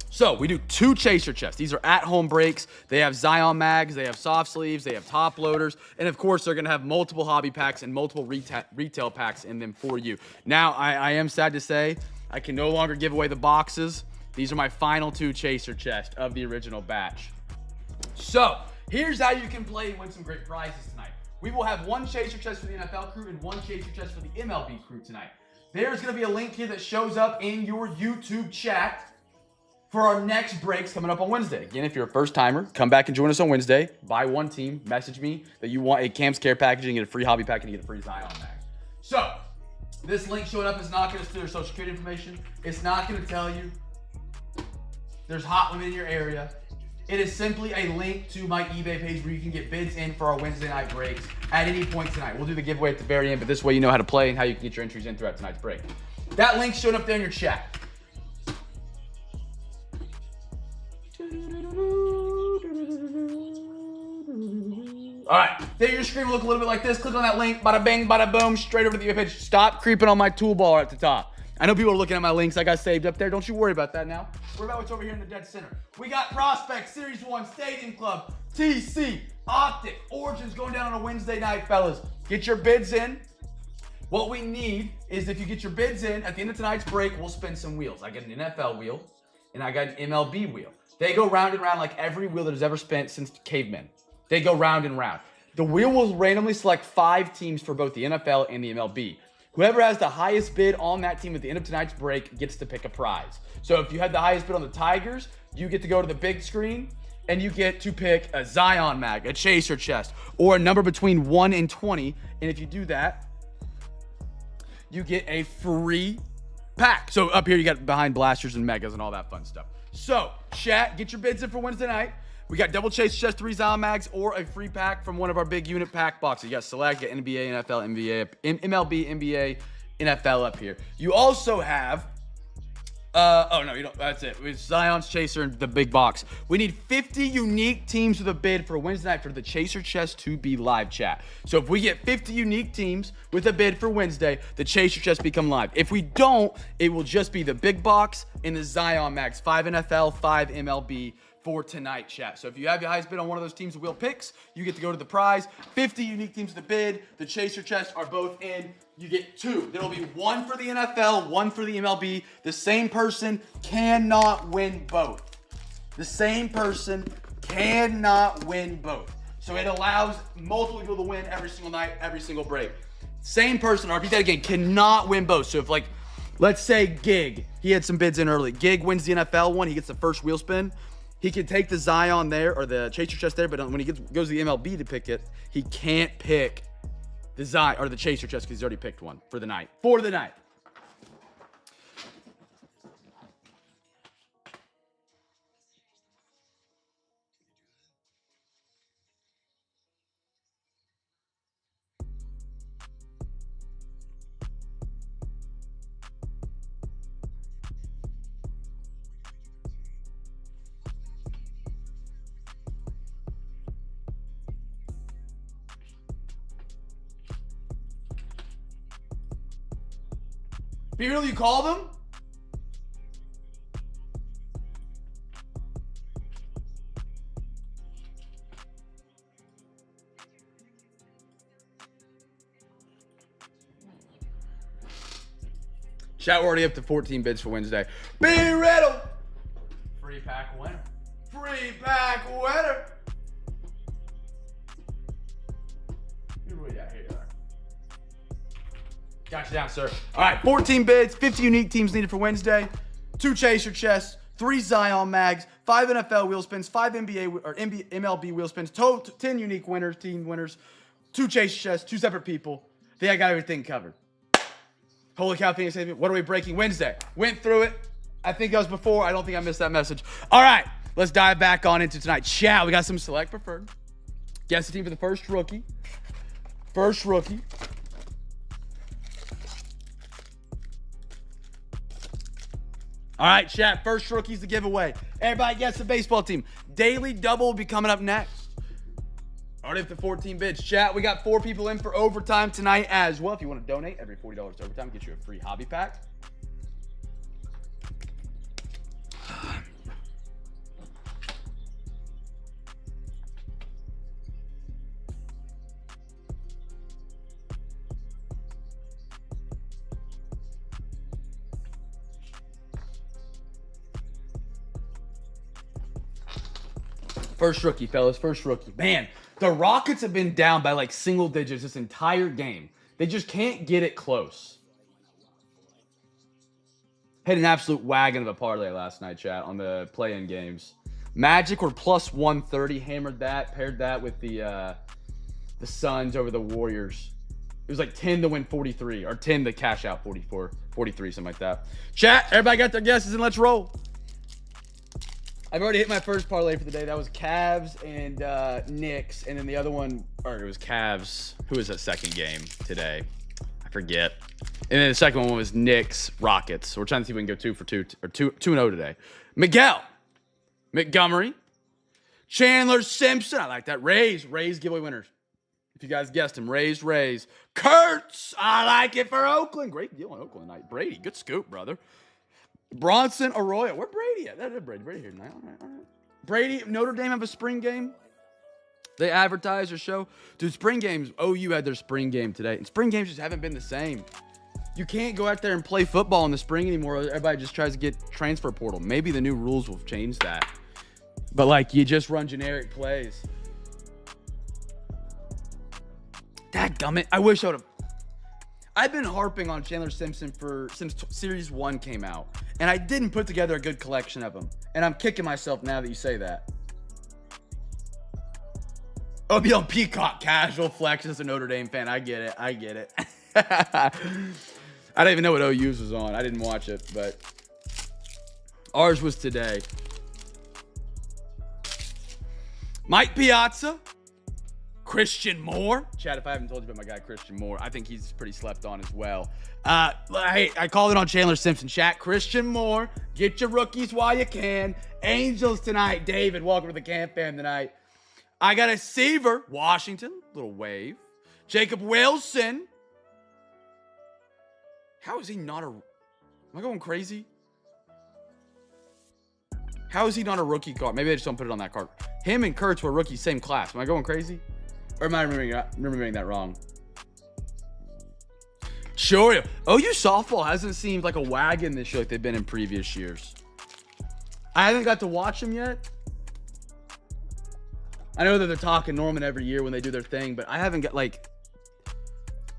So we do 2 chaser chests. These are at-home breaks. They have Zion Mags, they have soft sleeves, they have top loaders, and of course they're gonna have multiple hobby packs and multiple retail packs in them for you. Now, I am sad to say, I can no longer give away the boxes. These are my final 2 chaser chests of the original batch. So, here's how you can play and win some great prizes tonight. We will have 1 chaser chest for the NFL crew and 1 chaser chest for the MLB crew tonight. There's going to be a link here that shows up in your YouTube chat for our next breaks coming up on Wednesday. Again, if you're a first timer, come back and join us on Wednesday. Buy 1 team, message me that you want a Cam's Care package and get a free hobby pack and you get a free Zion Mag. So, this link showing up is not going to steal your social security information. It's not going to tell you there's hot women in your area. It is simply a link to my eBay page where you can get bids in for our Wednesday night breaks at any point tonight. We'll do the giveaway at the very end, but this way you know how to play and how you can get your entries in throughout tonight's break. That link's showing up there in your chat. All right, there your screen will look a little bit like this. Click on that link, bada bing, bada boom, straight over to the eBay page. Stop creeping on my toolbar at the top. I know people are looking at my links I got saved up there. Don't you worry about that now. Worry about what's over here in the dead center. We got Prospect, Series 1, Stadium Club, TC, Optic, Origins going down on a Wednesday night, fellas. Get your bids in. What we need is if you get your bids in, at the end of tonight's break, we'll spin some wheels. I got an NFL wheel, and I got an MLB wheel. They go round and round like every wheel that has ever spent since cavemen. They go round and round. The wheel will randomly select 5 teams for both the NFL and the MLB. Whoever has the highest bid on that team at the end of tonight's break gets to pick a prize. So if you had the highest bid on the Tigers, you get to go to the big screen and you get to pick a Zion Mag, a chaser chest, or a number between 1 and 20. And if you do that, you get a free pack. So up here you got behind blasters and megas and all that fun stuff. So chat, get your bids in for Wednesday night. We got double chase chest, 3 Zion Mags, or a free pack from one of our big unit pack boxes. You got select, you got NBA, NFL, MLB, NBA, NFL up here. You also have, oh no, you don't, that's it. It's Zion's Chaser and the big box. We need 50 unique teams with a bid for Wednesday night for the Chaser Chest to be live, chat. So if we get 50 unique teams with a bid for Wednesday, the Chaser Chest become live. If we don't, it will just be the big box and the Zion Mags, 5 NFL, 5 MLB, for tonight, chat. So if you have your highest bid on one of those teams that Will picks, you get to go to the prize. 50 unique teams to bid. The chaser chests are both in. You get 2. There will be 1 for the NFL, 1 for the MLB. The same person cannot win both. The same person cannot win both. So it allows multiple people to win every single night, every single break. Same person, I'll repeat that again, cannot win both. So if like Let's say Gig. He had some bids in early. Gig wins the NFL one. He gets the first wheel spin. He can take the Zion there or the Chaser Chest there, but when he goes to the MLB to pick it, he can't pick the Zion or the Chaser Chest because he's already picked one for the night. For the night. Beardle, you called him? Chat, we're already up to 14 bids for Wednesday. Be Riddle! Free pack winner. Free pack winner! Got you down, sir. All right, 14 bids, 50 unique teams needed for Wednesday. 2 Chaser Chests, 3 Zion Mags, 5 NFL wheel spins, 5 MLB wheel spins, 10 unique winners, team winners, 2 Chaser Chests, 2 separate people. I think I got everything covered. Holy cow, Phoenix, what are we breaking Wednesday? Went through it. I think that was before. I don't think I missed that message. All right, let's dive back on into tonight. Chat, we got some select preferred. Guess the team for the first rookie. First rookie. All right, chat, first rookie's the giveaway. Everybody guess the baseball team. Daily double will be coming up next. Already up to 14 bids. Chat, we got 4 people in for overtime tonight as well. If you want to donate, every $40 to overtime gets you a free hobby pack. First rookie, fellas. First rookie. Man, the Rockets have been down by like single digits this entire game. They just can't get it close. Had an absolute wagon of a parlay last night, chat, on the play-in games. Magic were plus 130. Hammered that. Paired that with the Suns over the Warriors. It was like 10 to win 43. Or 10 to cash out 44. 43, something like that. Chat, everybody got their guesses and let's roll. I've already hit my first parlay for the day. That was Cavs and Knicks. And then the other one, or it was Cavs. Who was that second game today? I forget. And then the second one was Knicks, Rockets. So we're trying to see if we can go 2 for 2 or 2-0 today. Miguel, Montgomery, Chandler Simpson. I like that. Rays giveaway winners. If you guys guessed him, Rays. Kurtz, I like it for Oakland. Great deal on Oakland tonight. Brady, good scoop, brother. Bronson Arroyo. Where Brady at? That is Brady here tonight. All right. Brady, Notre Dame have a spring game. They advertise or show. Dude, spring games, OU had their spring game today. And spring games just haven't been the same. You can't go out there and play football in the spring anymore. Everybody just tries to get transfer portal. Maybe the new rules will change that. But, like, you just run generic plays. Dadgummit. I wish I would have. I've been harping on Chandler Simpson since Series 1 came out. And I didn't put together a good collection of them. And I'm kicking myself now that you say that. Oh, be on Peacock casual flex as a Notre Dame fan. I get it. I don't even know what OU's was on. I didn't watch it, but ours was today. Mike Piazza. Christian Moore. Chad, if I haven't told you about my guy Christian Moore, I think he's pretty slept on as well. I called it on Chandler Simpson. Chat, Christian Moore. Get your rookies while you can. Angels tonight. David, welcome to the CamFam tonight. I got a Seaver. Washington. Little wave. Jacob Wilson. How is he not a... Am I going crazy? How is he not a rookie card? Maybe I just don't put it on that card. Him and Kurtz were rookies, same class. Am I going crazy? Or am I remembering that wrong? Sure. OU softball hasn't seemed like a wagon this year like they've been in previous years. I haven't got to watch them yet. I know that they're talking Norman every year when they do their thing, but I haven't got, like...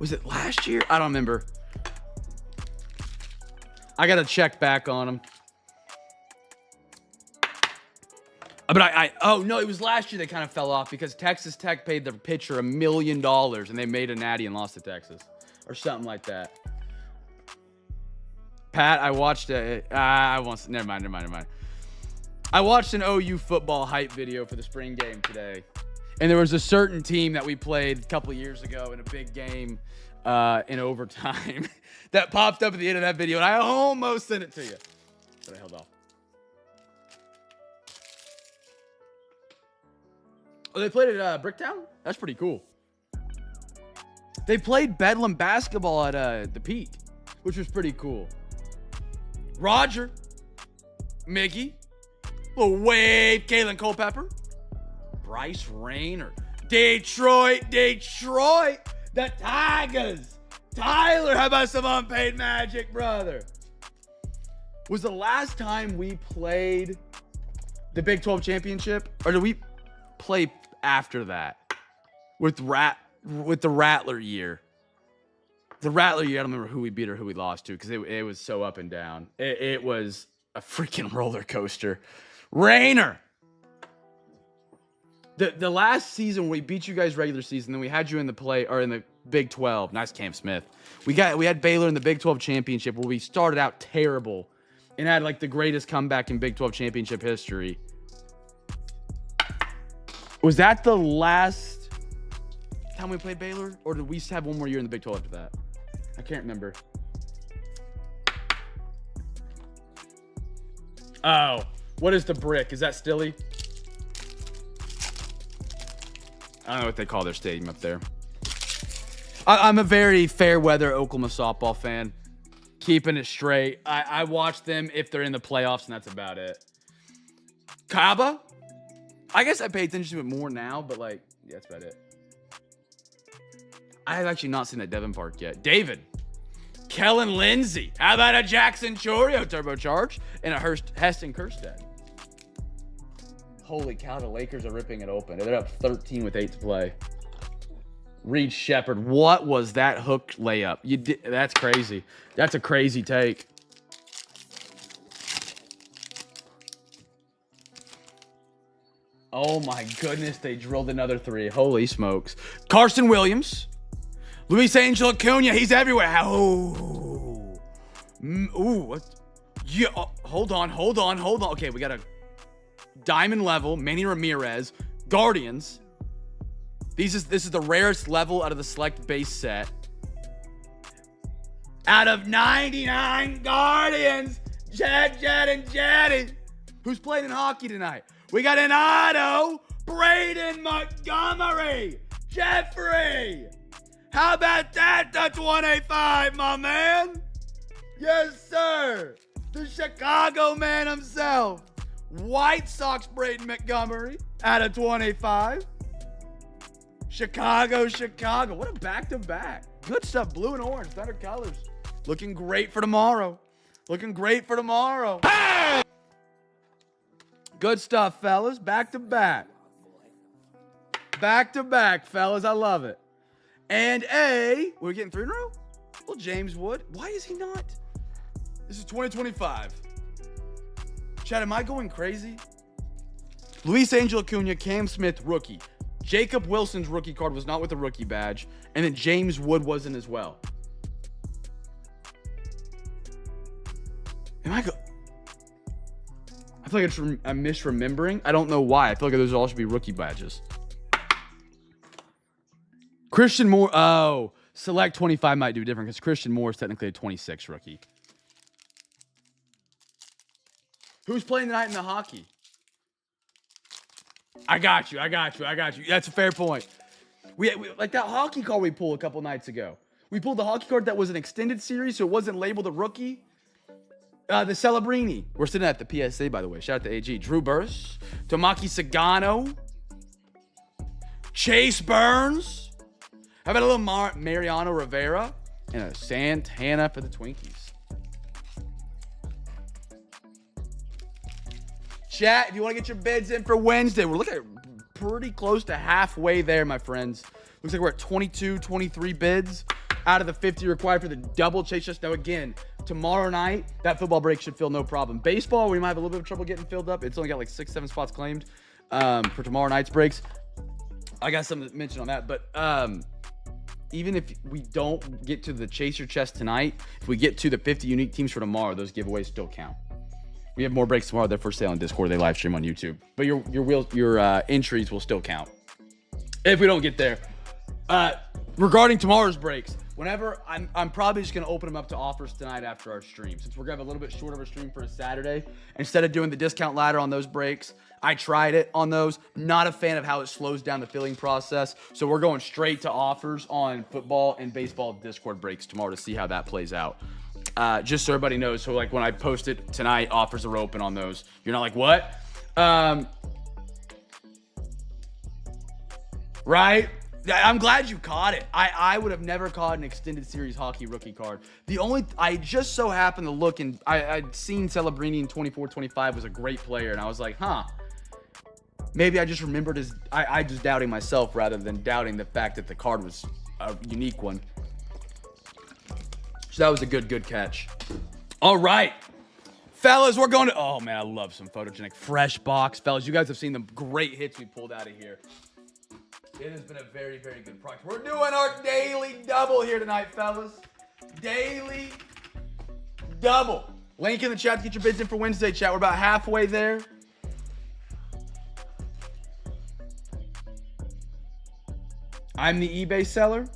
Was it last year? I don't remember. I got to check back on them. But oh no, it was last year they kind of fell off because Texas Tech paid their pitcher $1 million and they made a natty and lost to Texas or something like that. Pat, I watched never mind. I watched an OU football hype video for the spring game today. And there was a certain team that we played a couple of years ago in a big game in overtime that popped up at the end of that video, and I almost sent it to you, but I held off. Oh, they played at Bricktown? That's pretty cool. They played Bedlam basketball at the Peak, which was pretty cool. Roger, Mickey, little wave, Kalen Culpepper, Bryce Rayner, Detroit, the Tigers. Tyler, how about some unpaid magic, brother? Was the last time we played the Big 12 championship, or did we play after that with the Rattler year? The Rattler year, I don't remember who we beat or who we lost to because it was so up and down. It was a freaking roller coaster. Rayner. The last season we beat you guys regular season, then we had you in the Big 12. Nice Cam Smith. We had Baylor in the Big 12 championship where we started out terrible and had like the greatest comeback in Big 12 championship history. Was that the last time we played Baylor, or did we have one more year in the Big 12 after that? I can't remember. Oh, what is the brick? Is that Stilly? I don't know what they call their stadium up there. I'm a very fair weather Oklahoma softball fan. Keeping it straight. I watch them if they're in the playoffs, and that's about it. Kaba? I guess I pay attention to it more now, but yeah, that's about it. I have actually not seen that Devon Park yet. David. Kellen Lindsay. How about a Jackson Chorio turbocharge and a Heston Kerstead? Holy cow, the Lakers are ripping it open. They're up 13 with 8 to play. Reed Shepard, what was that hook layup? That's crazy. That's a crazy take. Oh my goodness, they drilled another 3. Holy smokes. Carson Williams. Luis Angel Acuna, he's everywhere. Oh. What? Yeah, hold on. Okay, we got a diamond level, Manny Ramirez, Guardians. This is the rarest level out of the select base set. Out of 99 Guardians, Jed and Jetty. Who's playing in hockey tonight? We got an auto, Braden Montgomery, Jeffrey. How about that? That's 185, my man. Yes, sir. The Chicago man himself. White Sox Braden Montgomery out of 25. Chicago. What a back-to-back. Good stuff. Blue and orange. Thunder colors. Looking great for tomorrow. Hey! Good stuff, fellas. Back-to-back. Back-to-back, fellas. I love it. And we're getting 3 in a row? Well, James Wood. Why is he not? This is 2025. Chad, am I going crazy? Luis Angel Acuna, Cam Smith, rookie. Jacob Wilson's rookie card was not with a rookie badge. And then James Wood wasn't as well. I feel like I'm misremembering. I don't know why. I feel like those all should be rookie badges. Christian Moore. Oh, select 25 might do different because Christian Moore is technically a 26 rookie. Who's playing tonight in the hockey? I got you. That's a fair point. We like that hockey card we pulled a couple nights ago. We pulled the hockey card that was an extended series, so it wasn't labeled a rookie. The Celebrini. We're sitting at the PSA, by the way. Shout out to AG. Drew Burris. Tomaki Sagano. Chase Burns. How about a little Mariano Rivera? And a Santana for the Twinkies. Chat, if you want to get your bids in for Wednesday, we're looking at pretty close to halfway there, my friends. Looks like we're at 22, 23 bids out of the 50 required for the double chase. Just now, again, tomorrow night, that football break should fill no problem. Baseball, we might have a little bit of trouble getting filled up. It's only got like 6-7 spots claimed for tomorrow night's breaks. I got something to mention on that, but even if we don't get to the Chase Your Chest tonight, if we get to the 50 unique teams for tomorrow, those giveaways still count. We have more breaks tomorrow. They're for sale on Discord. They live stream on YouTube, but your entries will still count if we don't get there. Regarding tomorrow's breaks, whenever I'm probably just gonna open them up to offers tonight after our stream, since we're gonna have a little bit short of a stream for a Saturday. Instead of doing the discount ladder on those breaks, I tried it on those. Not a fan of how it slows down the filling process, so we're going straight to offers on football and baseball Discord breaks tomorrow to see how that plays out. Just so everybody knows. So like when I post it tonight, offers are open on those. You're not like, what? Right? I'm glad you caught it. I would have never caught an extended series hockey rookie card. I just so happened to look, and I'd seen Celebrini in 24-25 was a great player, and I was like, maybe I just remembered I just doubting myself rather than doubting the fact that the card was a unique one. So that was a good catch. All right. Fellas, we're going to... Oh, man, I love some photogenic fresh box. Fellas, you guys have seen the great hits we pulled out of here. It has been a very, very good product. We're doing our daily double here tonight, fellas. Daily double. Link in the chat to get your bids in for Wednesday, chat. We're about halfway there. I'm the eBay seller.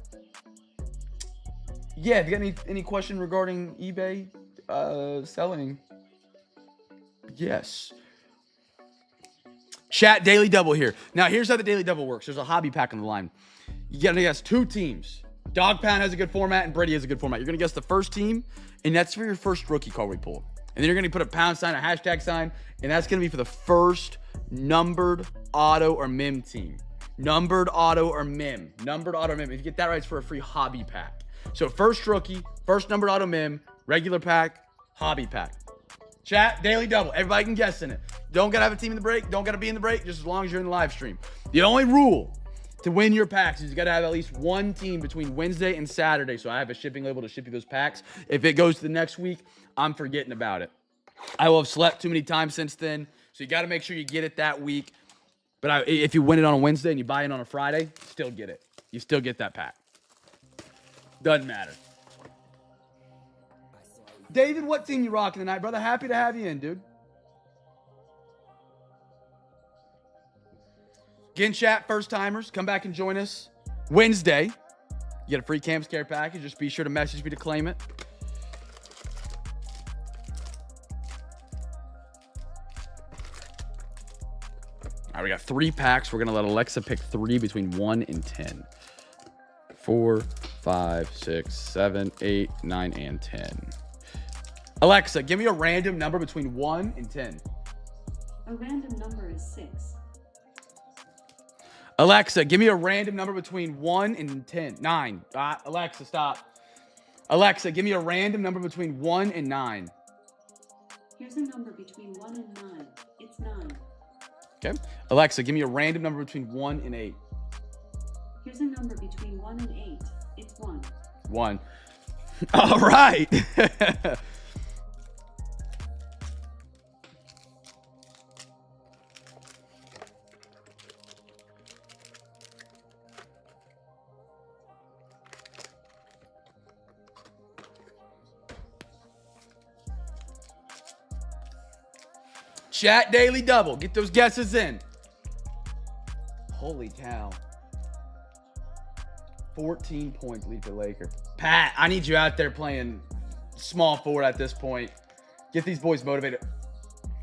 Yeah, if you got any question regarding eBay selling, yes. Chat, daily double here. Now, here's how the daily double works. There's a hobby pack on the line. You got to guess 2 teams. Dog Pound has a good format, and Brady has a good format. You're going to guess the first team, and that's for your first rookie card we pull. And then you're going to put a pound sign, a hashtag sign, and that's going to be for the first numbered auto or mem team. Numbered auto or mem. Numbered auto or mem. If you get that right, it's for a free hobby pack. So first rookie, first numbered auto mem, regular pack, hobby pack. Chat, daily double. Everybody can guess in it. Don't got to have a team in the break. Don't got to be in the break, just as long as you're in the live stream. The only rule to win your packs is you got to have at least one team between Wednesday and Saturday. So I have a shipping label to ship you those packs. If it goes to the next week, I'm forgetting about it. I will have slept too many times since then. So you got to make sure you get it that week. But if you win it on a Wednesday and you buy it on a Friday, still get it. You still get that pack. Doesn't matter. David, what team you rocking tonight, brother? Happy to have you in, dude. Again, chat, first timers, come back and join us Wednesday. You get a free Cam Scare package. Just be sure to message me to claim it. All right, we got 3 packs. We're going to let Alexa pick 3 between 1 and 10. 4, 5, 6, 7, 8, 9, and 10. Alexa, give me a random number between 1 and 10. A random number is 6. Alexa, give me a random number between 1 and 10. 9. Alexa, stop. Alexa, give me a random number between 1 and 9. Here's a number between 1 and 9. It's 9. Okay. Alexa, give me a random number between 1 and 8. Here's a number between 1 and 8. It's 1. 1. All right. Chat daily double. Get those guesses in. Holy cow. 14 points lead for Laker. Pat, I need you out there playing small forward at this point. Get these boys motivated.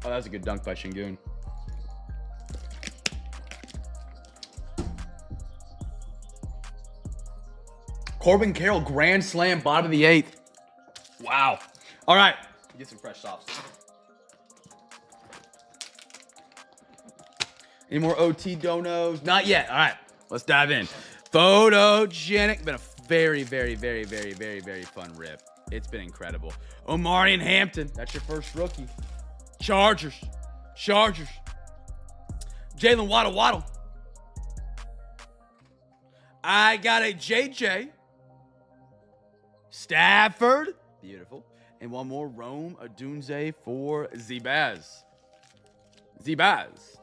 Oh, that was a good dunk by Şengün. Corbin Carroll, grand slam, bottom of the 8th. Wow. All right. Get some fresh softs. Any more OT donos? Not yet. All right. Let's dive in. Photogenic. Been a very, very, very, very, very, very fun rip. It's been incredible. Omarion Hampton. That's your first rookie. Chargers. Jalen Waddle. I got a JJ. Stafford. Beautiful. And one more Rome Odunze for Zbaz. Zbaz.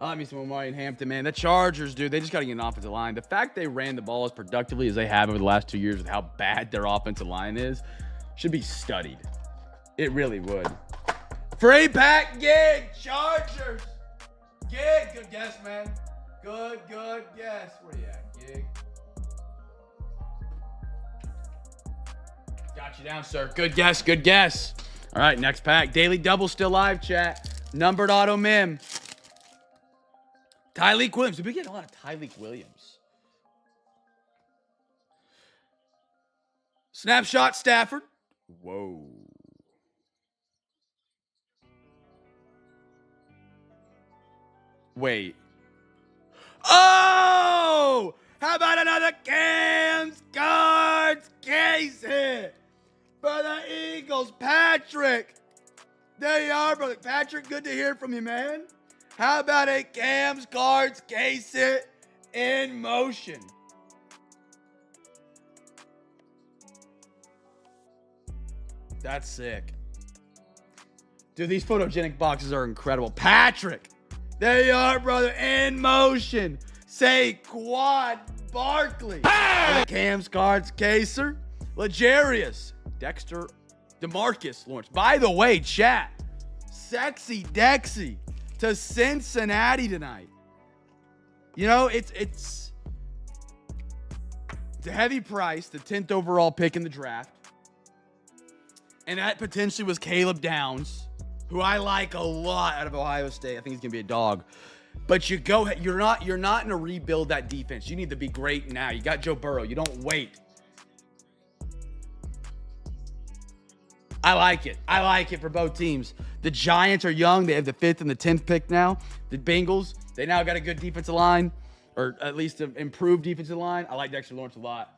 I mean, some Omari and Hampton, man. The Chargers, dude, they just got to get an offensive line. The fact they ran the ball as productively as they have over the last 2 years with how bad their offensive line is should be studied. It really would. Free pack gig, Chargers. Gig, good guess, man. Good guess. Where you at, gig? Got you down, sir. Good guess. All right, next pack. Daily double still live, chat. Numbered auto mem. Tyleek Williams. Did we get a lot of Tyleek Williams? Snapshot Stafford. Whoa. Wait. Oh! How about another Cam's Cards case hit for the Eagles? Patrick. There you are, brother. Patrick, good to hear from you, man. How about a Cam's Cards case hit in motion? That's sick. Dude, these photogenic boxes are incredible. Patrick, there you are, brother. In motion. Saquon Barkley. Hey! Cam's Cards caser. Legarius. Dexter. DeMarcus Lawrence. By the way, chat. Sexy Dexy to Cincinnati tonight. You know, it's a heavy price, the 10th overall pick in the draft. And that potentially was Caleb Downs, who I like a lot out of Ohio State. I think he's gonna be a dog. But you're not in a rebuild that defense. You need to be great now. You got Joe Burrow. You don't wait. I like it for both teams. The Giants are young. They have the 5th and the 10th pick now. The Bengals, they now got a good defensive line, or at least an improved defensive line. I like Dexter Lawrence a lot.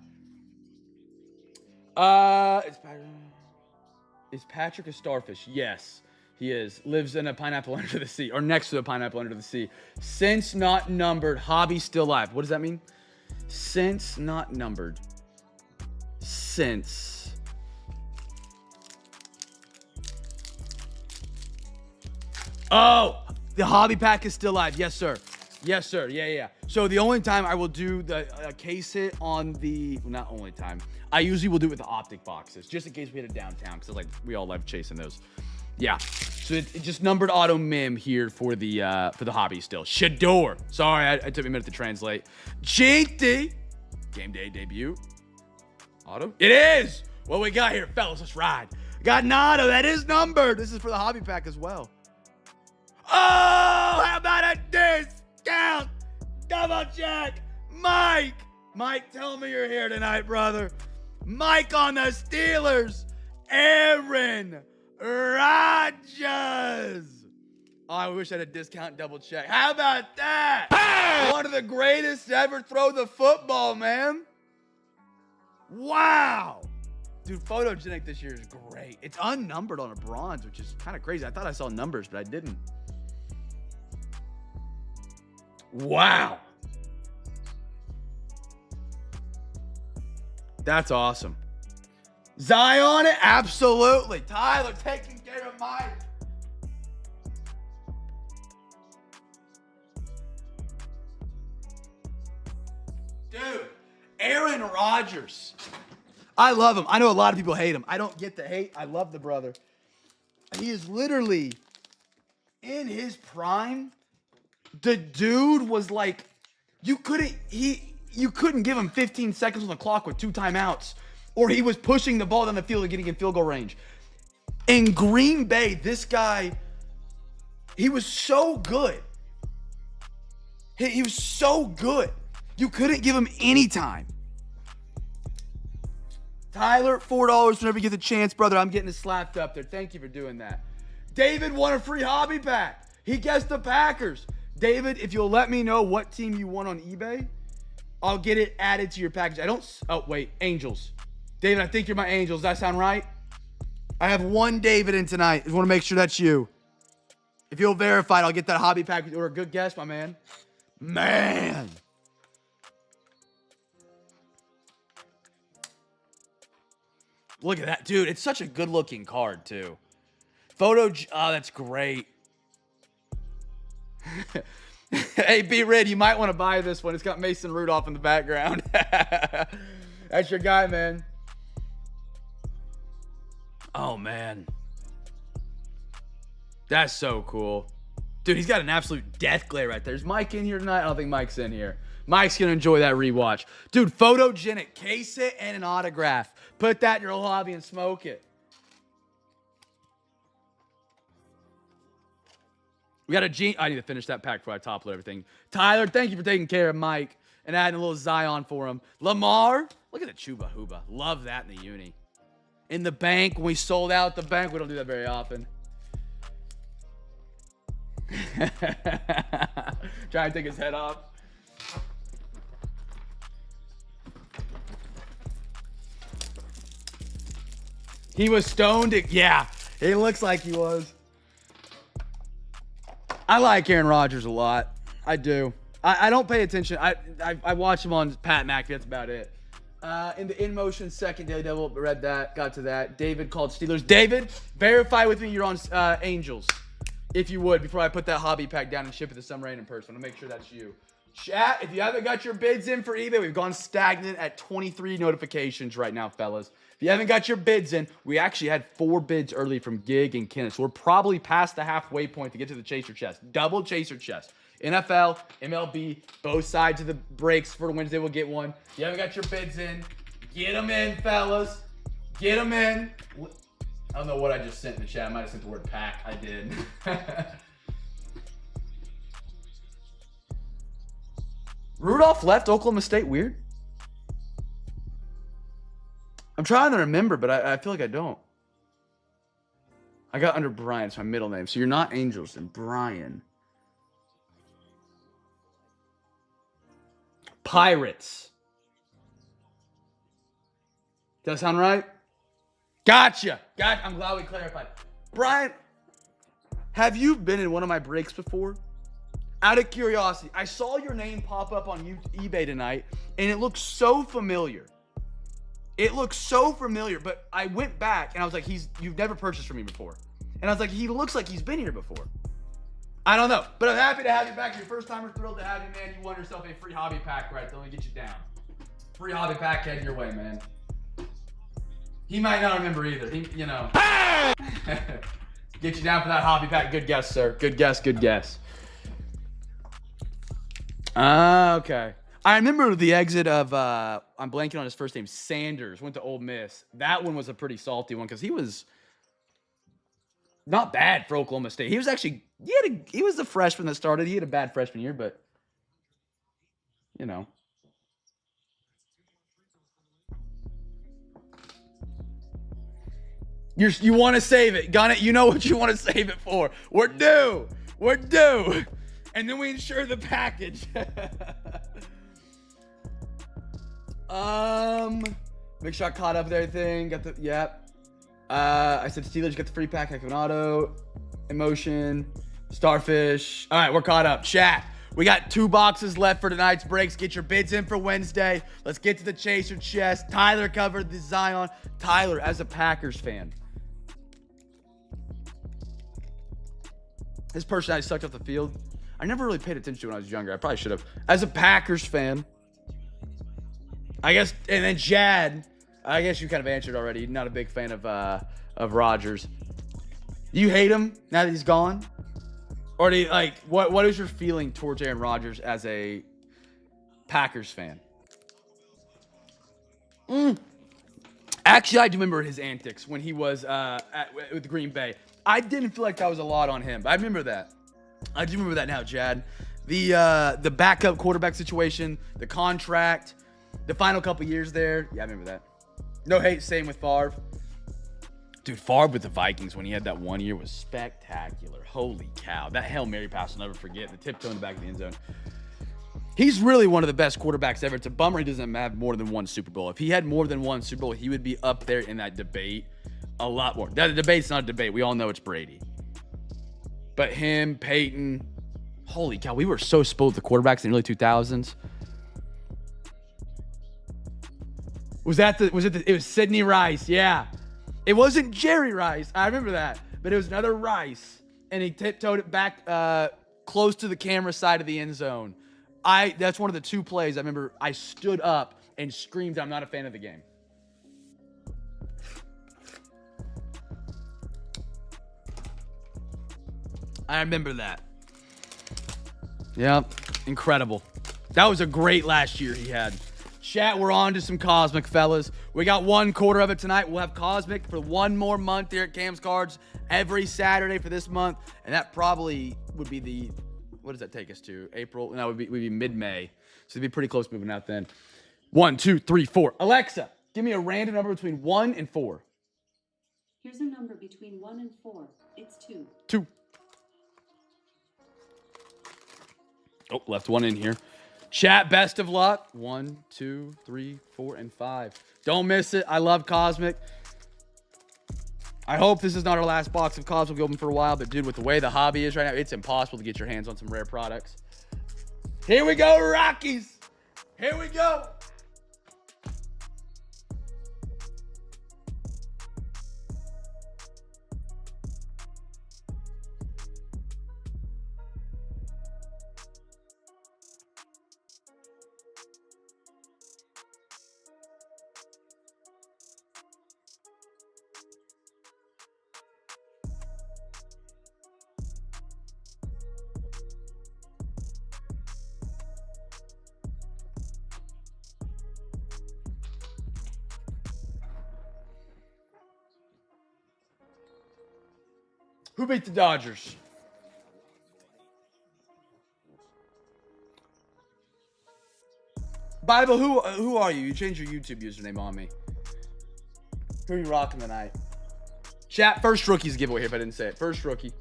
Is Patrick a starfish? Yes, he is. Lives in a pineapple under the sea, or next to a pineapple under the sea. Since not numbered, hobby still live. What does that mean? Since not numbered. Since. Oh, the hobby pack is still live. Yes, sir. Yes, sir. Yeah. So the only time I will do the case hit on the, well, not only time, I usually will do it with the Optic boxes, just in case we hit it downtown, because like we all love chasing those. Yeah. So it just numbered auto mem here for the hobby still. Shador. Sorry, it took me a minute to translate. GT. Game day debut. Auto. It is. What we got here, fellas? Let's ride. Got an auto. That is numbered. This is for the hobby pack as well. Oh, how about a discount? Double check. Mike, tell me you're here tonight, brother. Mike on the Steelers. Aaron Rodgers. Oh, I wish I had a discount double check. How about that? Hey! One of the greatest to ever throw the football, man. Wow. Dude, photogenic this year is great. It's unnumbered on a bronze, which is kind of crazy. I thought I saw numbers, but I didn't. Wow. That's awesome. Zion, absolutely. Tyler taking care of Mike. Dude, Aaron Rodgers. I love him. I know a lot of people hate him. I don't get the hate. I love the brother. He is literally in his prime. The dude was like, you couldn't give him 15 seconds on the clock with 2 timeouts, or he was pushing the ball down the field and getting in field goal range. In Green Bay, this guy, he was so good. He was so good. You couldn't give him any time. Tyler, $4 whenever you get the chance, brother. I'm getting it slapped up there. Thank you for doing that. David won a free hobby pack. He guessed the Packers. David, if you'll let me know what team you won on eBay, I'll get it added to your package. Oh, wait, Angels. David, I think you're my Angels. Does that sound right? I have one David in tonight. I want to make sure that's you. If you'll verify it, I'll get that hobby package. Or a good guess, my man. Man. Look at that, dude. It's such a good-looking card, too. Oh, that's great. Hey, B-Rid, you might want to buy this one. It's got Mason Rudolph in the background. That's your guy, man. Oh, man. That's so cool. Dude, he's got an absolute death glare right there. Is Mike in here tonight? I don't think Mike's in here. Mike's going to enjoy that rewatch. Dude, photogenic. Case it and an autograph. Put that in your hobby and smoke it. We got a Gene. I need to finish that pack before I topple everything. Tyler, thank you for taking care of Mike and adding a little Zion for him. Lamar, look at the Chuba Huba. Love that in the uni. In the bank, when we sold out the bank, we don't do that very often. Trying to take his head off. He was stoned. Yeah, it looks like he was. I like Aaron Rodgers a lot. I do. I don't pay attention. I watch him on Pat McAfee. That's about it. In the In Motion second, Daily Devil, read that. Got to that. David called Steelers. David, verify with me you're on Angels. If you would, before I put that hobby pack down and ship it to some random person. I'll make sure that's you. Chat, if you haven't got your bids in for eBay, we've gone stagnant at 23 notifications right now, fellas. If you haven't got your bids in, we actually had 4 bids early from Gig and Kenneth. So we're probably past the halfway point to get to the chaser chest. Double chaser chest. NFL, MLB, both sides of the breaks for Wednesday. We'll get one. If you haven't got your bids in, get them in, fellas. Get them in. I don't know what I just sent in the chat. I might have sent the word pack. I did. Rudolph left Oklahoma State. Weird. I'm trying to remember, but I feel like I don't. I got under Brian. It's my middle name. So you're not Angels and Brian. Pirates. Does that sound right? Gotcha. I'm glad we clarified. Brian, have you been in one of my breaks before? Out of curiosity, I saw your name pop up on eBay tonight, and it looks so familiar. It looks so familiar, but I went back, and I was like, you've never purchased from me before. And I was like, he looks like he's been here before. I don't know, but I'm happy to have you back. Your first timer, thrilled to have you, man. You won yourself a free hobby pack, right? Let me get you down. Free hobby pack heading your way, man. He might not remember either. Get you down for that hobby pack. Good guess, sir. Good guess. Okay. I remember the exit of, I'm blanking on his first name, Sanders, went to Ole Miss. That one was a pretty salty one because he was not bad for Oklahoma State. He was actually, he was the freshman that started. He had a bad freshman year, but, you know. You want to save it. Gun it. You know what you want to save it for. We're due. And then we insure the package. Make sure I caught up with everything. Got the, yep. I said Steelers get the free pack. Heck of an auto. Emotion. Starfish. All right, we're caught up. Chat. We got 2 boxes left for tonight's breaks. Get your bids in for Wednesday. Let's get to the chaser chest. Tyler covered the Zion. Tyler, as a Packers fan, his personality sucked off the field. I never really paid attention to it when I was younger. I probably should have. As a Packers fan, I guess, and then Jad, I guess you kind of answered already. Not a big fan of Rodgers. You hate him now that he's gone? Or do you, like, what is your feeling towards Aaron Rodgers as a Packers fan? Actually, I do remember his antics when he was with Green Bay. I didn't feel like that was a lot on him, but I remember that. I do remember that now, Jad. The backup quarterback situation, the contract, the final couple years there. Yeah, I remember that. No hate, same with Favre. Dude, Favre with the Vikings when he had that 1 year was spectacular. Holy cow. That Hail Mary pass I'll never forget. The tiptoe in the back of the end zone. He's really one of the best quarterbacks ever. It's a bummer he doesn't have more than 1 Super Bowl. If he had more than 1 Super Bowl, he would be up there in that debate a lot more. That debate's not a debate. We all know it's Brady. But him, Peyton, holy cow, we were so spoiled with the quarterbacks in the early 2000s. It was Sidney Rice. Yeah. It wasn't Jerry Rice. I remember that. But it was another Rice. And he tiptoed it back close to the camera side of the end zone. That's one of the 2 plays I remember I stood up and screamed, I'm not a fan of the game. I remember that. Yep. Incredible. That was a great last year he had. Chat, we're on to some Cosmic, fellas. We got 1 quarter of it tonight. We'll have Cosmic for 1 more month here at Cam's Cards every Saturday for this month. And that probably would be what does that take us to? April? No, we'd be mid-May. So it'd be pretty close moving out then. 1, 2, 3, 4. Alexa, give me a random number between 1 and 4. Here's a number between 1 and 4. It's 2. 2. Oh, left 1 in here. Chat, best of luck. 1, 2, 3, 4, and 5. Don't miss it. I love Cosmic. I hope this is not our last box of Cosmic. We'll be open for a while, but dude, with the way the hobby is right now, it's impossible to get your hands on some rare products. Here we go, Rockies. Here we go. Who beat the Dodgers? Bible, who are you? You changed your YouTube username on me. Who are you rocking tonight? Chat, first rookie's giveaway here if I didn't say it. First rookie.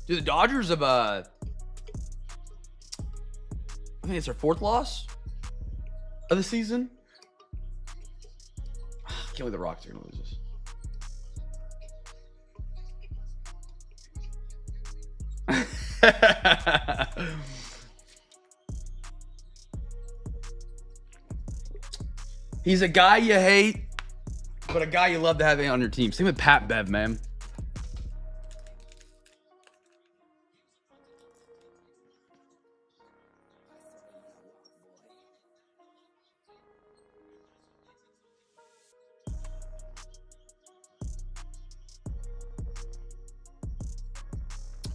Dude, the Dodgers have I think it's their 4th loss of the season. I can't believe the Rockets are gonna lose this. He's a guy you hate, but a guy you love to have on your team. Same with Pat Bev, man.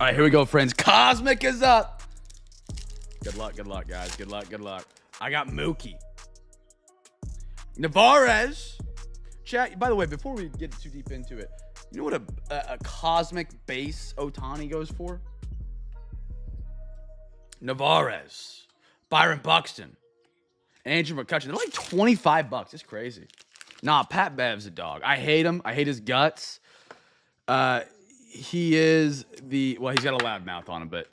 All right, here we go, friends. Cosmic is up. Good luck, guys. Good luck. I got Mookie. Navarez. Chat, by the way, before we get too deep into it, you know what a Cosmic base Ohtani goes for? Navarez. Byron Buxton. Andrew McCutcheon. They're like $25. It's crazy. Nah, Pat Bev's a dog. I hate him. I hate his guts. He is he's got a loud mouth on him, but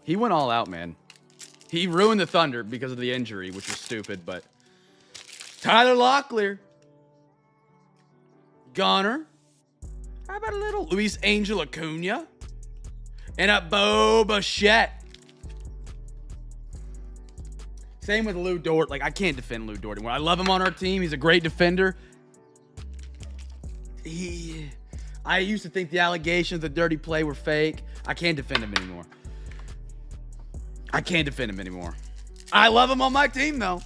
he went all out, man. He ruined the Thunder because of the injury, which was stupid, but Tyler Locklear. Gunner. How about a little Luis Angel Acuna? And a Bo Bichette. Same with Lou Dort. Like, I can't defend Lou Dort anymore. I love him on our team. He's a great defender. I used to think the allegations, the dirty play were fake. I can't defend him anymore. I love him on my team, though.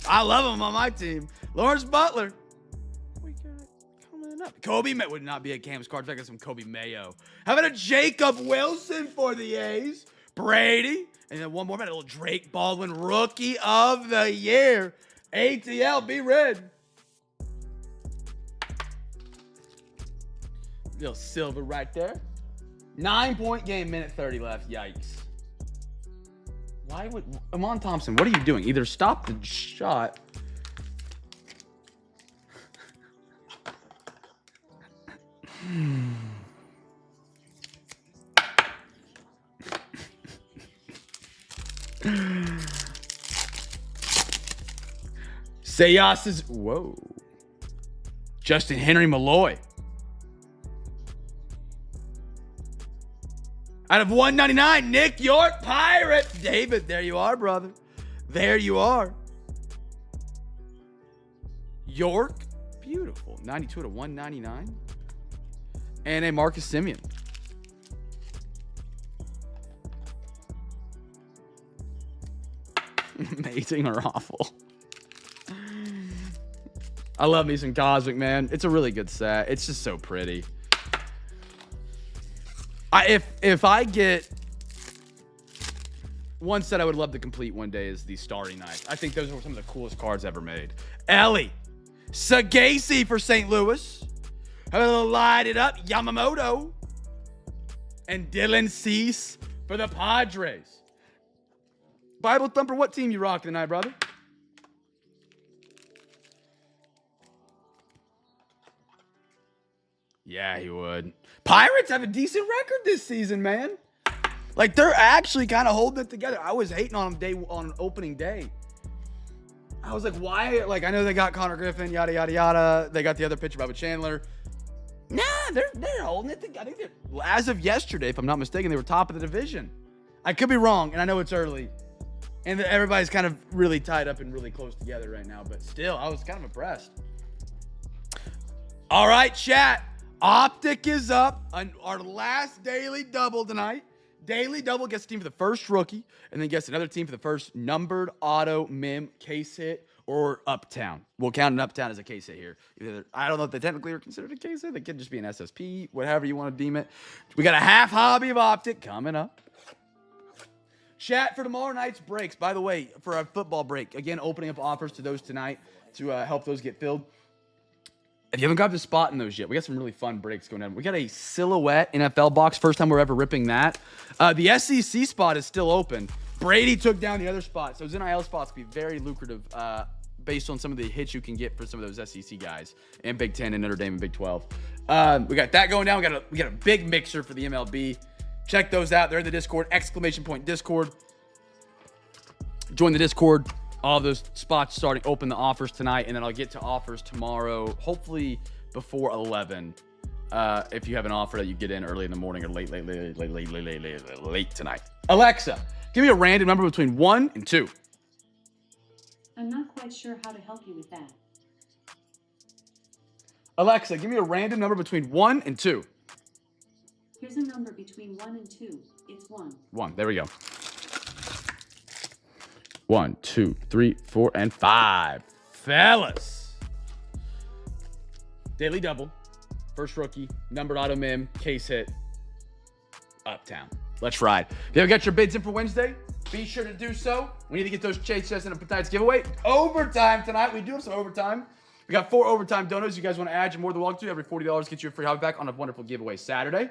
Lawrence Butler. We got coming up. Kobe May would not be a Cam's Cards. I got some Kobe Mayo. How about a Jacob Wilson for the A's? Brady. And then one more, a little Drake Baldwin, Rookie of the Year. ATL, be red. Little silver right there. 9-point game, minute 30 left. Yikes. Why would Amon Thompson? What are you doing? Either stop the shot. Sayas is whoa. Justin Henry Malloy. Out of 199, Nick York, Pirate. David, there you are, brother. There you are. York, beautiful. 92 to 199. And a Marcus Simeon. Amazing or awful? I love me some Cosmic, man. It's a really good set. It's just so pretty. If I get one set I would love to complete one day is the Starry Night. I think those are some of the coolest cards ever made. Ellie. Sagasi for St. Louis. Light it up. Yamamoto. And Dylan Cease for the Padres. Bible Thumper, what team you rocking tonight, brother? Yeah, he would. Pirates have a decent record this season, man. Like, they're actually kind of holding it together. I was hating on them on opening day. I was like, why? Like, I know they got Connor Griffin, yada, yada, yada. They got the other pitcher, Bobby Chandler. Nah, they're holding it together. I think as of yesterday, if I'm not mistaken, they were top of the division. I could be wrong, and I know it's early. And everybody's kind of really tied up and really close together right now. But still, I was kind of impressed. All right, chat. Optic is up on our last daily double tonight. Daily double gets a team for the first rookie, and then gets another team for the first numbered auto mim case hit or Uptown. We'll count an Uptown as a case hit here. I don't know if they technically are considered a case hit. They could just be an SSP, whatever you want to deem it. We got a half hobby of Optic coming up. Chat for tomorrow night's breaks. By the way, for our football break, again, opening up offers to those tonight to help those get filled. If you haven't grabbed a spot in those yet, we got some really fun breaks going on. We got a silhouette NFL box. First time we're ever ripping that. The SEC spot is still open. Brady took down the other spot. So those NIL spots can be very lucrative based on some of the hits you can get for some of those SEC guys. And Big 10 and Notre Dame and Big 12. We got that going down. We got a big mixer for the MLB. Check those out. They're in the Discord. ! Discord. Join the Discord. All of those spots starting open the offers tonight, and then I'll get to offers tomorrow, hopefully before 11. If you have an offer that you get in early in the morning or late tonight. Alexa, give me a random number between 1 and 2. I'm not quite sure how to help you with that. Alexa, give me a random number between 1 and 2. Here's a number between 1 and 2. It's 1. 1. There we go. 1, 2, 3, 4, and 5. Fellas. Daily double. First rookie. Numbered auto mim. Case hit. Uptown. Let's ride. If you haven't got your bids in for Wednesday, be sure to do so. We need to get those Chase Chess and Appetites giveaway. Overtime tonight. We do have some overtime. We got 4 overtime donuts. You guys want to add, you're more than welcome to. Every $40 gets you a free hobby back on a wonderful giveaway Saturday.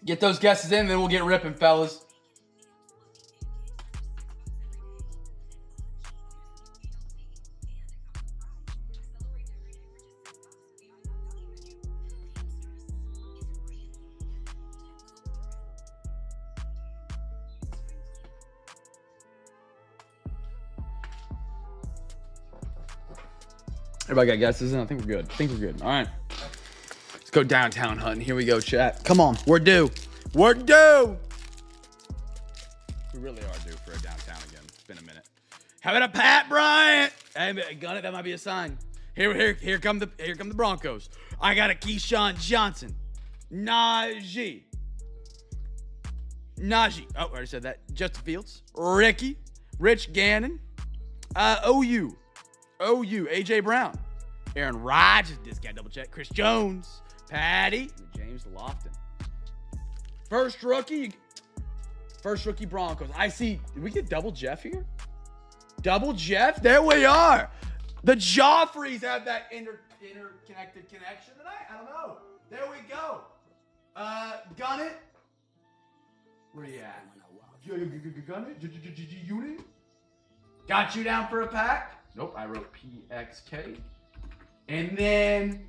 Get those guesses in, then we'll get ripping, fellas. Everybody got guesses in? I think we're good. All right. Let's go downtown hunting. Here we go, chat. Come on. We're due. We really are due for a downtown again. It's been a minute. How about a Pat Bryant? Hey, gun it. That might be a sign. Here come the Broncos. I got a Keyshawn Johnson. Najee. Oh, I already said that. Justin Fields. Ricky. Rich Gannon. OU. AJ Brown. Aaron Rodgers. This guy double check. Chris Jones. Patty. And James Lofton. First rookie Broncos. I see. Did we get double Jeff here? Double Jeff? There we are. The Joffreys have that interconnected connection tonight. I don't know. There we go. Gun it. Where you at? Gun it? Unit? Got you down for a pack? Nope, I wrote PXK. And then,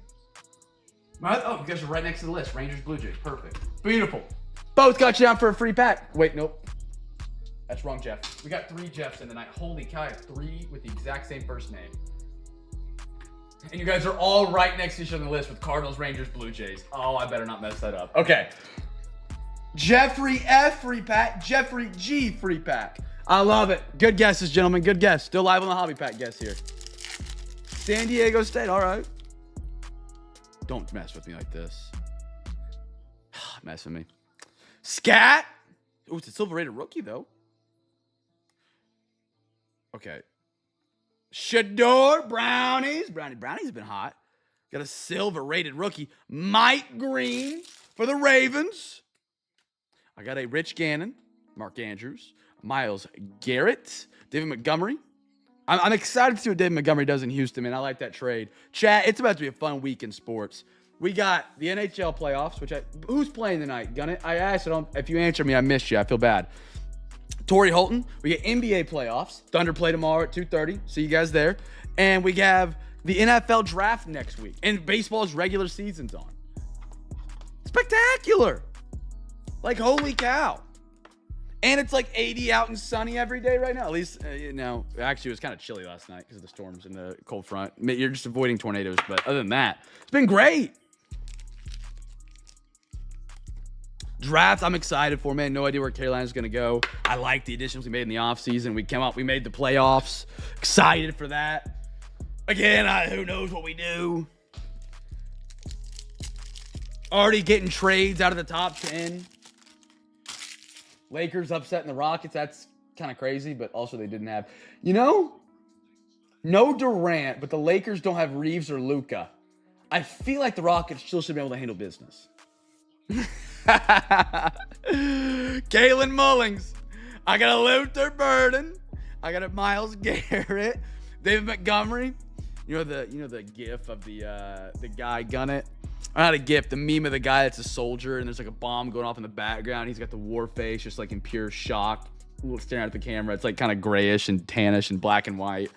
you guys are right next to the list. Rangers, Blue Jays, perfect. Beautiful. Both got you down for a free pack. Wait, nope. That's wrong, Jeff. We got 3 Jeffs in the night. Holy cow, I have 3 with the exact same first name. And you guys are all right next to each other on the list with Cardinals, Rangers, Blue Jays. Oh, I better not mess that up. Okay. Jeffrey F. free pack. Jeffrey G. free pack. I love it. Good guesses, gentlemen. Good guess. Still live on the hobby pack guess here. San Diego State. All right. Don't mess with me like this. Mess with me. Scat. Oh, it's a silver rated rookie, though. Okay. Shador Brownies. Brownies been hot. Got a silver rated rookie. Mike Green for the Ravens. I got a Rich Gannon, Mark Andrews, Myles Garrett, David Montgomery. I'm excited to see what David Montgomery does in Houston, man. I like that trade. Chat, it's about to be a fun week in sports. We got the NHL playoffs, who's playing tonight? Gun it. I asked it. If you answer me, I missed you. I feel bad. Torrey Holton. We get NBA playoffs. Thunder play tomorrow at 2:30. See you guys there. And we have the NFL draft next week. And baseball's regular season's on. Spectacular. Like, holy cow. And it's like 80 out and sunny every day right now. At least, actually, it was kind of chilly last night because of the storms and the cold front. You're just avoiding tornadoes. But other than that, it's been great. Draft, I'm excited for, man. No idea where Carolina's going to go. I like the additions we made in the offseason. We made the playoffs. Excited for that. Again, who knows what we do. Already getting trades out of the top 10. Lakers upsetting the Rockets. That's kind of crazy, but also they didn't have. No Durant, but the Lakers don't have Reeves or Luka. I feel like the Rockets still should be able to handle business. Kalen Mullings. I got a Luther Burden. I got a Myles Garrett. David Montgomery. You know the gif of the guy gun it. Not a gif, the meme of the guy that's a soldier and there's like a bomb going off in the background. He's got the war face, just like in pure shock, staring at the camera. It's like kind of grayish and tannish and black and white.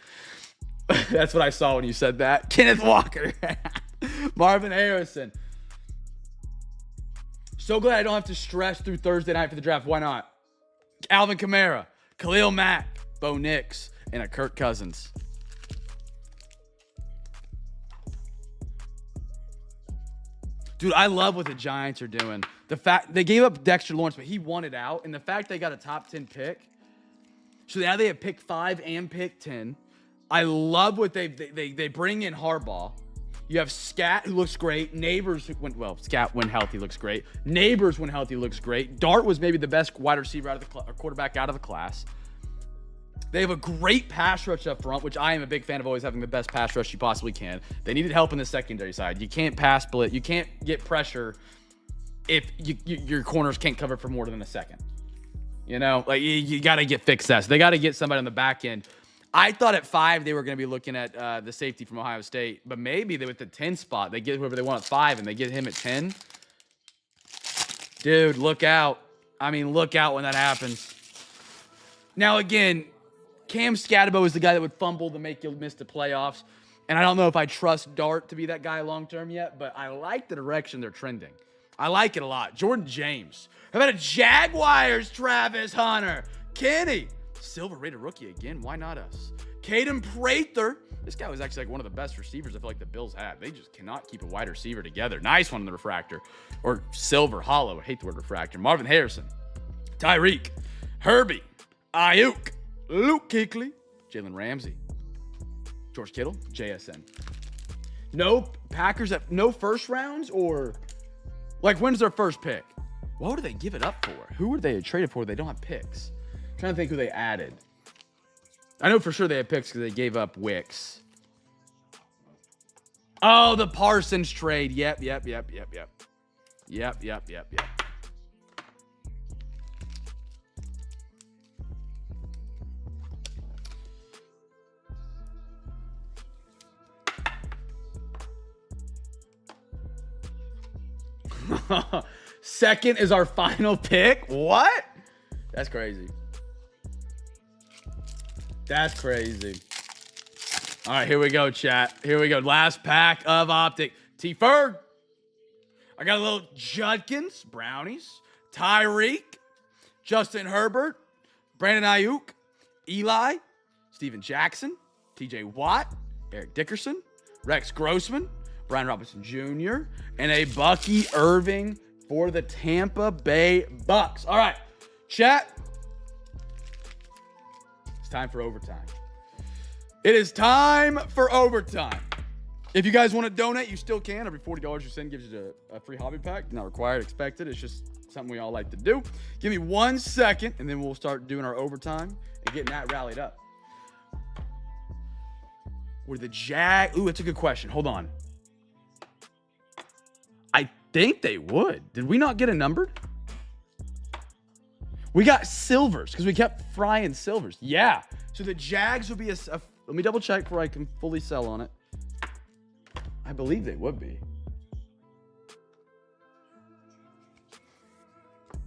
That's what I saw when you said that. Kenneth Walker. Marvin Harrison. So glad I don't have to stress through Thursday night for the draft. Why not? Alvin Kamara, Khalil Mack, Bo Nix, and a Kirk Cousins. Dude, I love what the Giants are doing. The fact they gave up Dexter Lawrence, but he wanted out, and the fact they got a top 10 pick. So now they have pick 5 and pick 10. I love what they bring in Harbaugh. You have Scat, who looks great. Neighbors, Scat when healthy looks great. Neighbors when healthy looks great. Dart was maybe the best wide receiver out of the quarterback out of the class. They have a great pass rush up front, which I am a big fan of always having the best pass rush you possibly can. They needed help in the secondary side. You can't pass split. You can't get pressure if your corners can't cover for more than a second. You got to get fixed that. So they got to get somebody on the back end. I thought at 5 they were going to be looking at the safety from Ohio State, but maybe they with the 10 spot, they get whoever they want at 5 and they get him at 10. Dude, look out. Look out when that happens. Now, again, Cam Scatterbo is the guy that would fumble to make you miss the playoffs. And I don't know if I trust Dart to be that guy long-term yet, but I like the direction they're trending. I like it a lot. Jordan James. How about a Jaguars, Travis Hunter? Kenny. Silver-rated rookie again. Why not us? Caden Prather. This guy was actually like one of the best receivers I feel like the Bills have. They just cannot keep a wide receiver together. Nice one in the refractor. Or silver, hollow. I hate the word refractor. Marvin Harrison. Tyreek. Herbie. Ayuk. Luke Kuechly, Jalen Ramsey, George Kittle, JSN. No Packers at no first rounds or when's their first pick? What would they give it up for? Who would they have traded for? They don't have picks. I'm trying to think who they added. I know for sure they had picks because they gave up Wicks. Oh, the Parsons trade. Yep. Second is our final pick. What? That's crazy. That's crazy. All right, here we go, chat. Here we go. Last pack of Optic. T-Ferg. I got a little Judkins, Brownies, Tyreek, Justin Herbert, Brandon Ayuk, Eli, Steven Jackson, TJ Watt, Eric Dickerson, Rex Grossman, Brian Robinson Jr., and a Bucky Irving for the Tampa Bay Bucks. All right, chat. It's time for overtime. It is time for overtime. If you guys want to donate, you still can. Every $40 you send gives you a free hobby pack. Not required, expected. It's just something we all like to do. Give me 1 second, and then we'll start doing our overtime and getting that rallied up. Were the Ooh, that's a good question. Hold on. I think they would. Did we not get a numbered? We got silvers because we kept frying silvers. Yeah. So the Jags would be let me double check before I can fully sell on it. I believe they would be.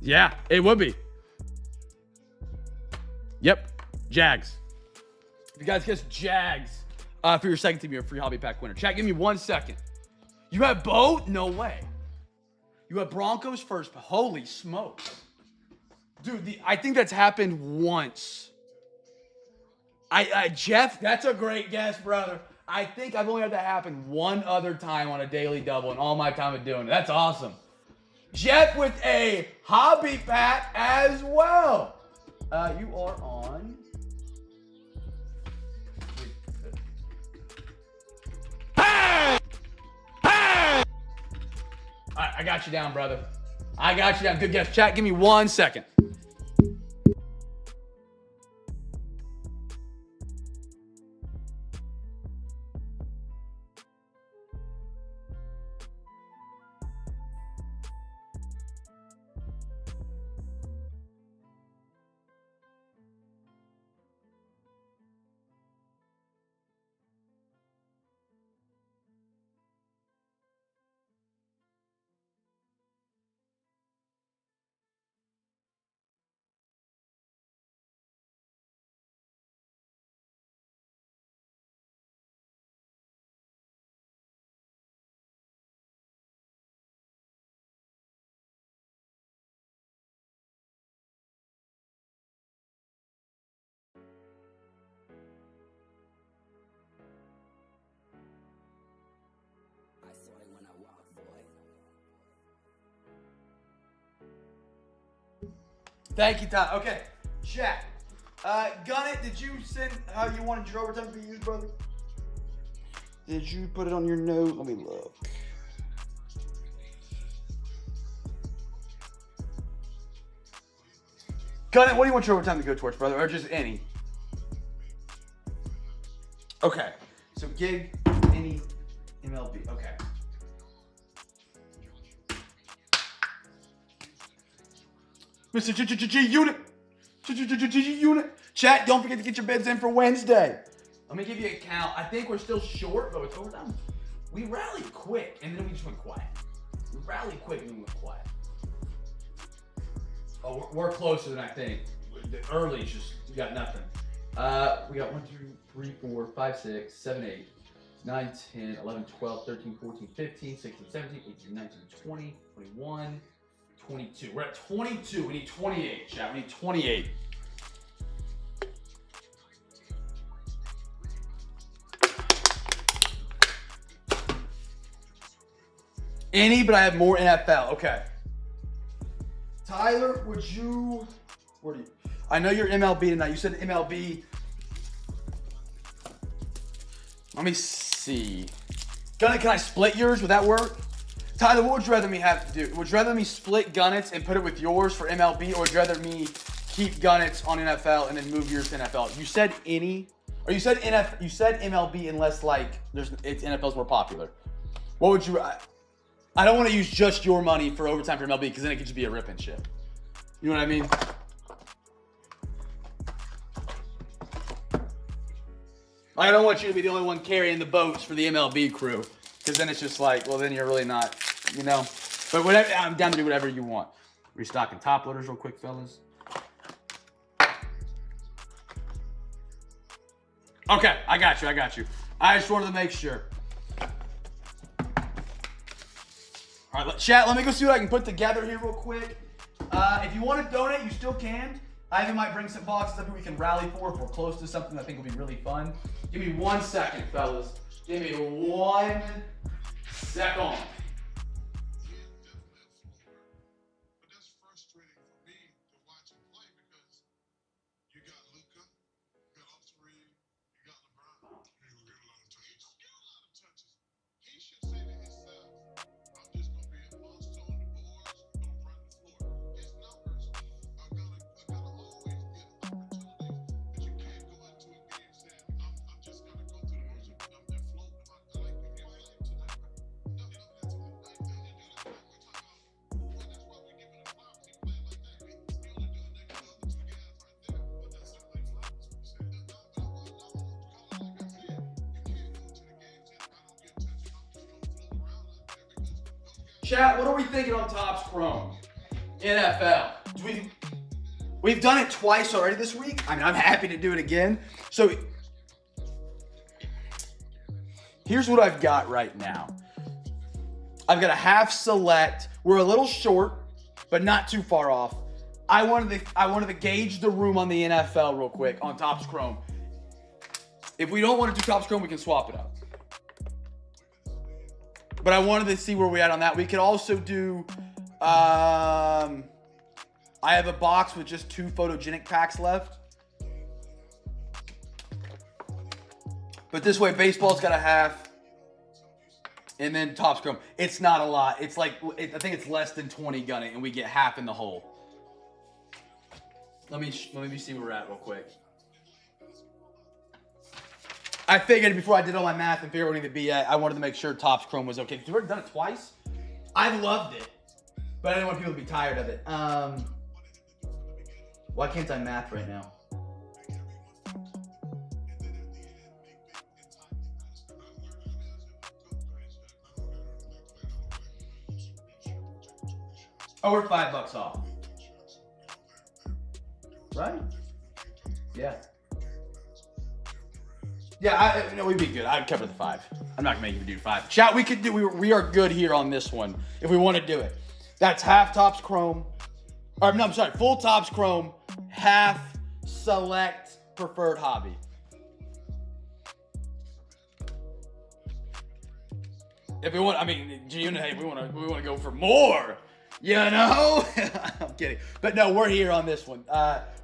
Yeah, it would be. Yep, Jags. If you guys guess Jags for your second team, you're a free hobby pack winner. Chat, give me 1 second. You have both? No way. You have Broncos first. Holy smokes. Dude, I think that's happened once. Jeff, that's a great guess, brother. I think I've only had that happen one other time on a daily double in all my time of doing it. That's awesome. Jeff with a hobby pack as well. You are on. Hey! Hey! All right, I got you down, brother. I got you down. Good guess. Chat, give me 1 second. Thank you, Todd. Okay, chat. Gunnet, did you send how you wanted your overtime to be used, brother? Did you put it on your note? Let me look. Gunnet, what do you want your overtime to go towards, brother? Or just any? Okay, so gig, any, MLB. Okay. Mr. Unit. Unit. Chat, don't forget to get your bids in for Wednesday. Let me give you a count. I think we're still short, but it's overtime. We rallied quick, and then we just went quiet. We rallied quick, and then we went quiet. Oh, we're closer than I think. The early is just, we got nothing. We got 1, 2, 3, 4, 5, 6, 7, 8, 9, 10, 11, 12, 13, 14, 15, 16, 17, 18, 19, 20, 21, 22. We're at 22. We need 28, chat. We need 28. Any, but I have more NFL. Okay. Tyler, where do you? I know you're MLB tonight. You said MLB. Let me see. Gunnet, can I split yours? Would that work? Tyler, what would you rather me have to do? Would you rather me split Gunnets and put it with yours for MLB, or would you rather me keep Gunnets on NFL and then move yours to NFL? You said any, or you said You said MLB unless like NFL's more popular. What would you? I don't want to use just your money for overtime for MLB because then it could just be a rip and ship. You know what I mean? I don't want you to be the only one carrying the boats for the MLB crew, because then it's just like, well, then you're really not, you know. But whatever, I'm down to do whatever you want. Restocking top loaders real quick, fellas. Okay, I got you. I just wanted to make sure. All right, chat, let me go see what I can put together here real quick. If you want to donate, you still can. Ivan might bring some boxes that we can rally for if we're close to something I think will be really fun. Give me 1 second, fellas. Give me 1 second. Chat, what are we thinking on Topps Chrome? NFL. We've done it twice already this week. I mean, I'm happy to do it again. So here's what I've got right now. I've got a half select. We're a little short, but not too far off. I wanted to gauge the room on the NFL real quick on Topps Chrome. If we don't want to do Topps Chrome, we can swap it up. But I wanted to see where we at on that. We could also do, I have a box with just 2 photogenic packs left. But this way, baseball's got a half. And then Topps Chrome. It's not a lot. It's like, I think it's less than 20 gunning, and we get half in the hole. Let me see where we're at real quick. I figured before I did all my math and figured out what it would be at, I wanted to make sure Topps Chrome was okay. We've already done it twice. I've loved it, but I didn't want people to be tired of it. Why can't I math right now? Oh, we're $5 off. Right? Yeah. Yeah, we'd be good. I'd cover the 5. I'm not gonna make you do 5. Chat, we are good here on this one if we want to do it. That's half Topps Chrome. Or no, I'm sorry, full Topps Chrome, half select preferred hobby. If we want, I mean, hey, we want to go for more. You know? I'm kidding. But no, we're here on this one.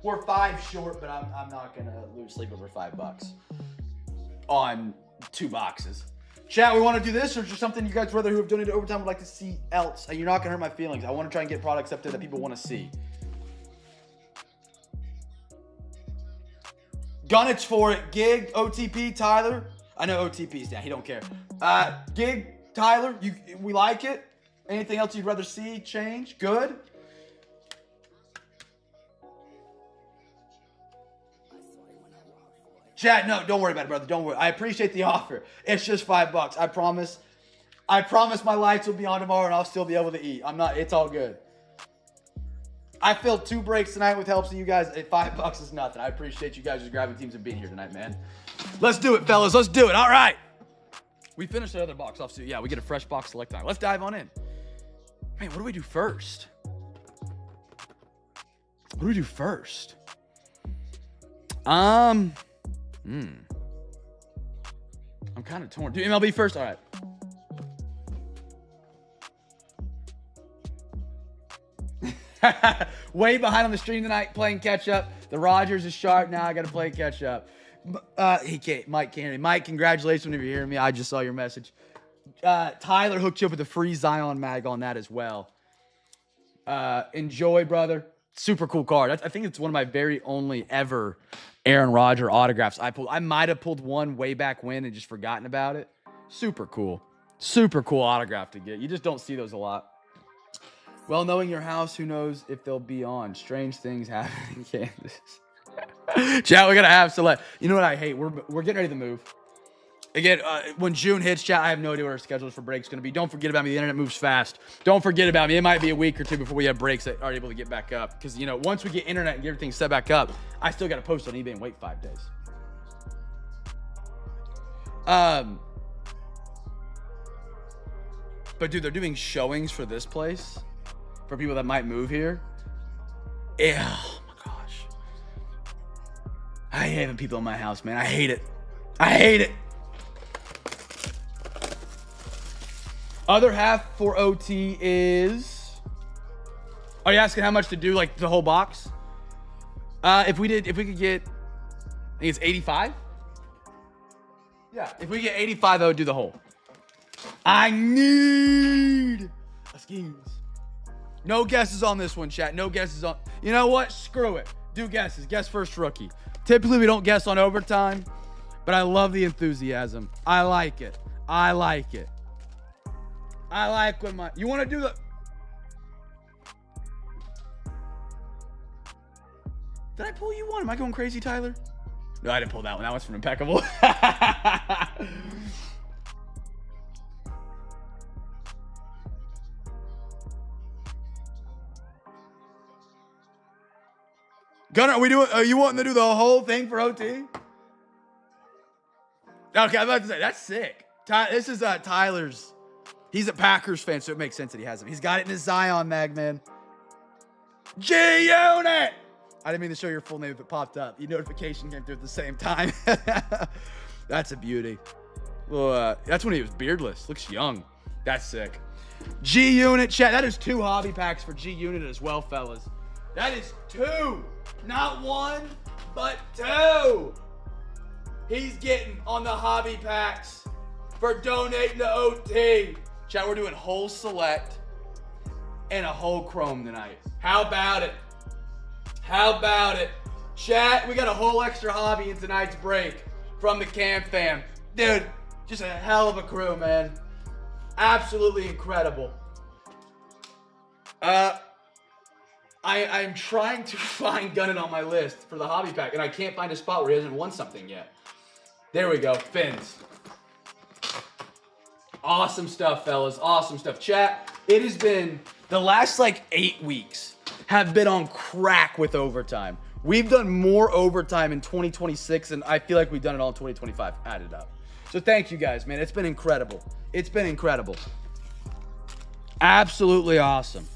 We're 5 short, but I'm not gonna lose sleep over $5 on 2 boxes. Chat, we want to do this, or is there something you guys rather who have donated overtime would like to see else? You're not gonna hurt my feelings. I want to try and get products up there that people want to see. Gunnage for it. Gig, OTP, Tyler. I know OTP's down. He don't care. Gig, Tyler, we like it. Anything else you'd rather see change? Good. Chat, no, don't worry about it, brother. Don't worry. I appreciate the offer. It's just $5. I promise. I promise my lights will be on tomorrow and I'll still be able to eat. It's all good. I filled 2 breaks tonight with helps of you guys. $5 is nothing. I appreciate you guys just grabbing teams and being here tonight, man. Let's do it, fellas. Let's do it. All right. We finished the other box off, so yeah, we get a fresh box select tonight. Let's dive on in. Man, what do we do first? What do we do first? I'm kind of torn. Do MLB first? All right. Way behind on the stream tonight, playing catch up. The Rogers is sharp now. I got to play catch up. He can't. Mike can't hear me. Mike, congratulations if you're hearing me. I just saw your message. Tyler hooked you up with a free Zion mag on that as well. Enjoy, brother. Super cool card. I think it's one of my very only ever Aaron Rodgers autographs I pulled. I might have pulled one way back when and just forgotten about it. Super cool. Super cool autograph to get. You just don't see those a lot. Well, knowing your house, who knows if they'll be on. Strange things happen in Kansas. Chat, we're going to have select. You know what I hate? We're getting ready to move. Again, when June hits, chat, I have no idea what our schedule for breaks going to be. Don't forget about me. The internet moves fast. Don't forget about me. It might be a week or 2 before we have breaks that are able to get back up. Because, you know, once we get internet and get everything set back up, I still got to post on eBay and wait 5 days. But, dude, they're doing showings for this place for people that might move here. Yeah, oh, my gosh. I hate having people in my house, man. I hate it. I hate it. Other half for OT is... Are you asking how much to do, like, the whole box? If we could get... I think it's 85? Yeah, if we get 85, I would do the whole. I need a skins. No guesses on this one, chat. No guesses on... You know what? Screw it. Do guesses. Guess first rookie. Typically, we don't guess on overtime, but I love the enthusiasm. I like it. I like it. I like when my... You want to do the... Did I pull you one? Am I going crazy, Tyler? No, I didn't pull that one. That one's from Impeccable. Gunnar, are you wanting to do the whole thing for OT? Okay, I'm about to say, that's sick. This is Tyler's. He's a Packers fan, so it makes sense that he has him. He's got it in his Zion mag, man. G-Unit! I didn't mean to show your full name if it popped up. Your notification came through at the same time. That's a beauty. Well, that's when he was beardless. Looks young. That's sick. G-Unit, chat. That is 2 hobby packs for G-Unit as well, fellas. That is 2. Not 1, but 2. He's getting on the hobby packs for donating to OT. Chat, we're doing whole select and a whole chrome tonight. How about it? How about it? Chat, we got a whole extra hobby in tonight's break from the CamFam. Dude, just a hell of a crew, man. Absolutely incredible. I'm trying to find Gunnan on my list for the hobby pack, and I can't find a spot where he hasn't won something yet. There we go, Fins. Awesome stuff, fellas. Awesome stuff. Chat, it has been the last like 8 weeks have been on crack with overtime. We've done more overtime in 2026 and I feel like we've done it all in 2025 added up. So thank you guys, man. It's been incredible. It's been incredible. Absolutely awesome.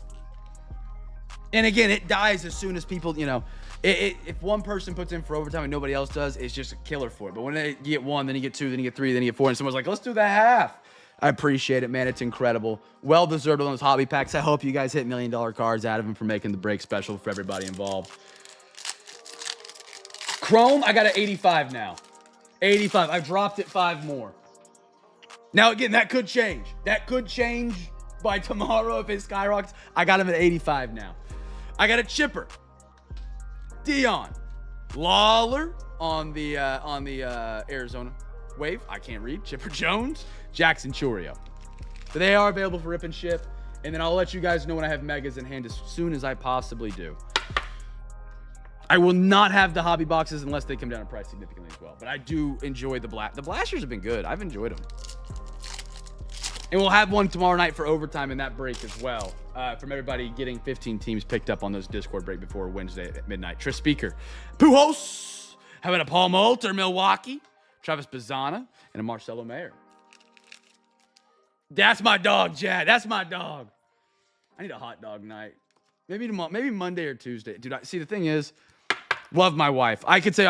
And again, it dies as soon as people, you know, if one person puts in for overtime and nobody else does, it's just a killer for it. But when you get 1, then you get 2, then you get 3, then you get 4, and someone's like, let's do the half. I appreciate it, man. It's incredible. Well deserved on those hobby packs. I hope you guys hit $1 million cards out of them for making the break special for everybody involved. Chrome, I got an 85 now. 85. I dropped it 5 more. Now, again, that could change. That could change by tomorrow if it skyrockets. I got him at 85 now. I got a chipper. Dion. Lawler on the Arizona Wave. I can't read. Chipper Jones. Jackson Churio. But they are available for rip and ship. And then I'll let you guys know when I have megas in hand as soon as I possibly do. I will not have the hobby boxes unless they come down in price significantly as well. But I do enjoy the blast. The blasters have been good. I've enjoyed them. And we'll have one tomorrow night for overtime in that break as well. From everybody getting 15 teams picked up on those Discord break before Wednesday at midnight. Tris Speaker. Pujols. How about a Paul Molter, Milwaukee? Travis Bazzana. And a Marcelo Mayer. That's my dog, Chad. That's my dog. I need a hot dog night. Maybe tomorrow, maybe Monday or Tuesday. Dude, see, the thing is, love my wife. I could say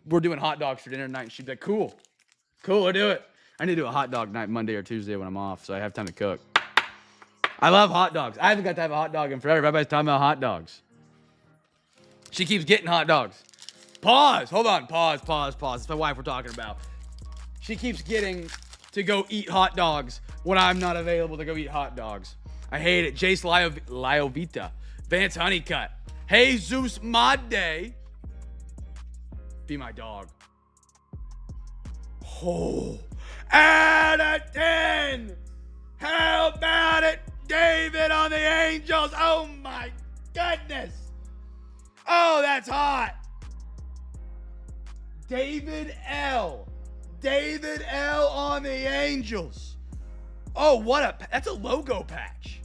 we're doing hot dogs for dinner tonight, and she'd be like, cool. Cool, we'll do it. I need to do a hot dog night Monday or Tuesday when I'm off, so I have time to cook. I love hot dogs. I haven't got to have a hot dog in forever. Everybody's talking about hot dogs. She keeps getting hot dogs. Pause. Hold on. Pause. It's my wife we're talking about. She keeps getting to go eat hot dogs when I'm not available to go eat hot dogs. I hate it. Jace Liovita. Vance Honeycutt. Jesus Made. Be my dog. Oh. Out of 10. How about it? David on the Angels. Oh my goodness. Oh, that's hot. David L. on the Angels. Oh, that's a logo patch.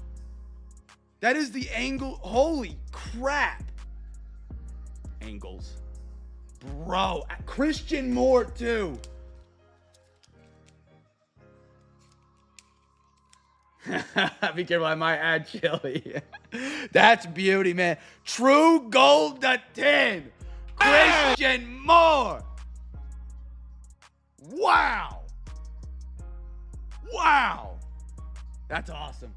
That is the angle. Holy crap. Angles. Bro, Christian Moore too. Be careful, I might add chili. That's beauty, man. True gold to 10. Christian Moore. Wow. Wow. That's awesome.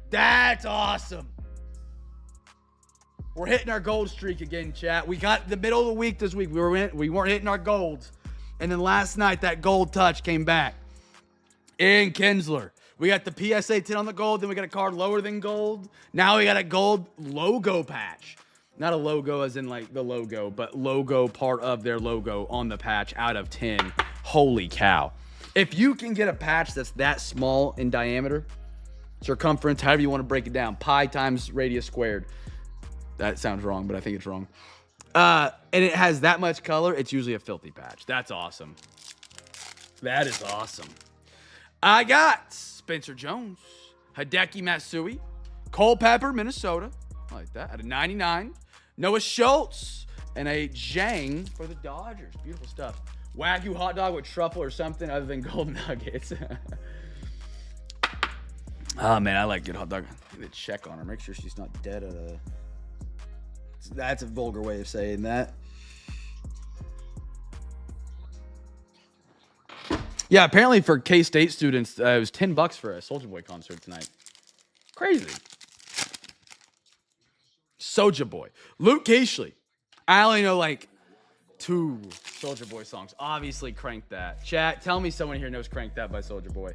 That's awesome. We're hitting our gold streak again, chat. We got the middle of the week this week. We weren't hitting our golds. And then last night, that gold touch came back. Aaron Kinsler. We got the PSA 10 on the gold. Then we got a card lower than gold. Now we got a gold logo patch. Not a logo as in like the logo, but logo part of their logo on the patch out of 10. Holy cow. If you can get a patch that's that small in diameter, circumference, however you want to break it down, pi times radius squared. That sounds wrong, but I think it's wrong. And it has that much color, it's usually a filthy patch. That's awesome. That is awesome. I got Spencer Jones, Hideki Matsui, Culpepper, Minnesota. I like that. At a 99. Noah Schultz and a Zhang for the Dodgers. Beautiful stuff. Wagyu hot dog with truffle or something other than gold nuggets. Oh, man, I like good hot dog. I need to check on her. Make sure she's not dead at a... That's a vulgar way of saying that. Yeah, apparently for K-State students, it was $10 for a Soulja Boy concert tonight. Crazy. Soulja Boy. Luke Cashley. I only know like 2 Soulja Boy songs. Obviously, Crank That. Chat, tell me someone here knows Crank That by Soulja Boy.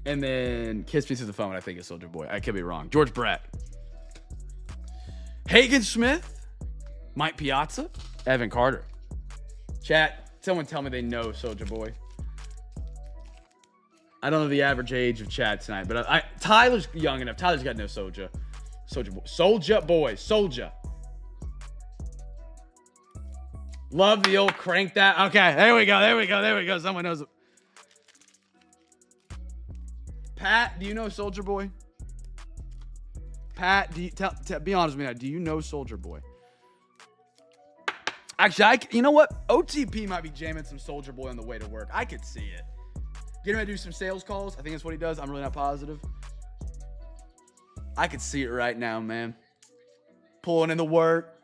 And then Kiss Me Through the Phone, I think is Soulja Boy. I could be wrong. George Brett. Hagen Smith. Mike Piazza. Evan Carter. Chat, someone tell me they know Soulja Boy. I don't know the average age of chat tonight, but Tyler's young enough. Tyler's got no Soulja. Soulja Boy. Soulja Boy. Soulja. Love the old Crank That. Okay, there we go. There we go. There we go. Someone knows it. Pat, do you know Soulja Boy? Pat, be honest with me now. Do you know Soulja Boy? Actually, you know what? OTP might be jamming some Soulja Boy on the way to work. I could see it. Get him to do some sales calls. I think that's what he does. I'm really not positive. I could see it right now, man. Pulling in the work.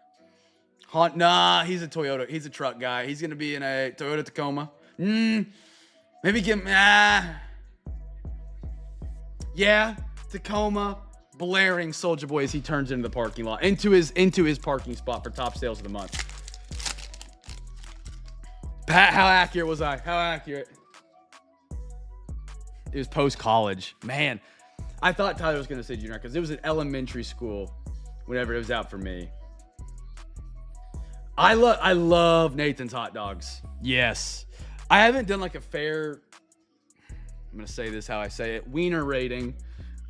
Nah, he's a Toyota. He's a truck guy. He's going to be in a Toyota Tacoma. Maybe give him... Yeah, Tacoma, blaring Soulja Boy as he turns into the parking lot. Into his parking spot for top sales of the month. Pat, how accurate was I? How accurate? It was post-college. Man, I thought Tyler was going to say junior because it was an elementary school whenever it was out for me. I love Nathan's hot dogs. Yes. I haven't done like a fair, I'm going to say this how I say it, wiener rating.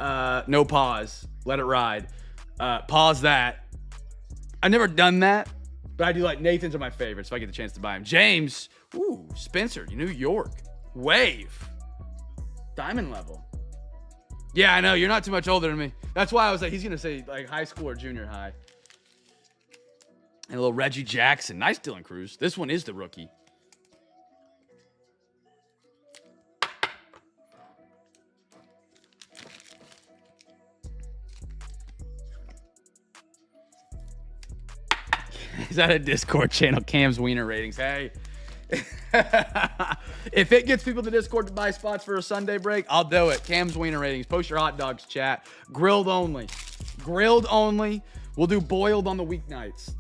No pause. Let it ride. Pause that. I've never done that, but I do like Nathan's are my favorites if I get the chance to buy them. James, ooh, Spencer, New York. Wave. Diamond level. Yeah, I know. You're not too much older than me. That's why I was like, he's going to say like high school or junior high. And a little Reggie Jackson. Nice Dylan Cruz. This one is the rookie. He's at a Discord channel, Cam's Wiener Ratings. Hey. If it gets people to Discord to buy spots for a Sunday break, I'll do it. Cam's Wiener Ratings. Post your hot dogs, chat. Grilled only. Grilled only. We'll do boiled on the weeknights.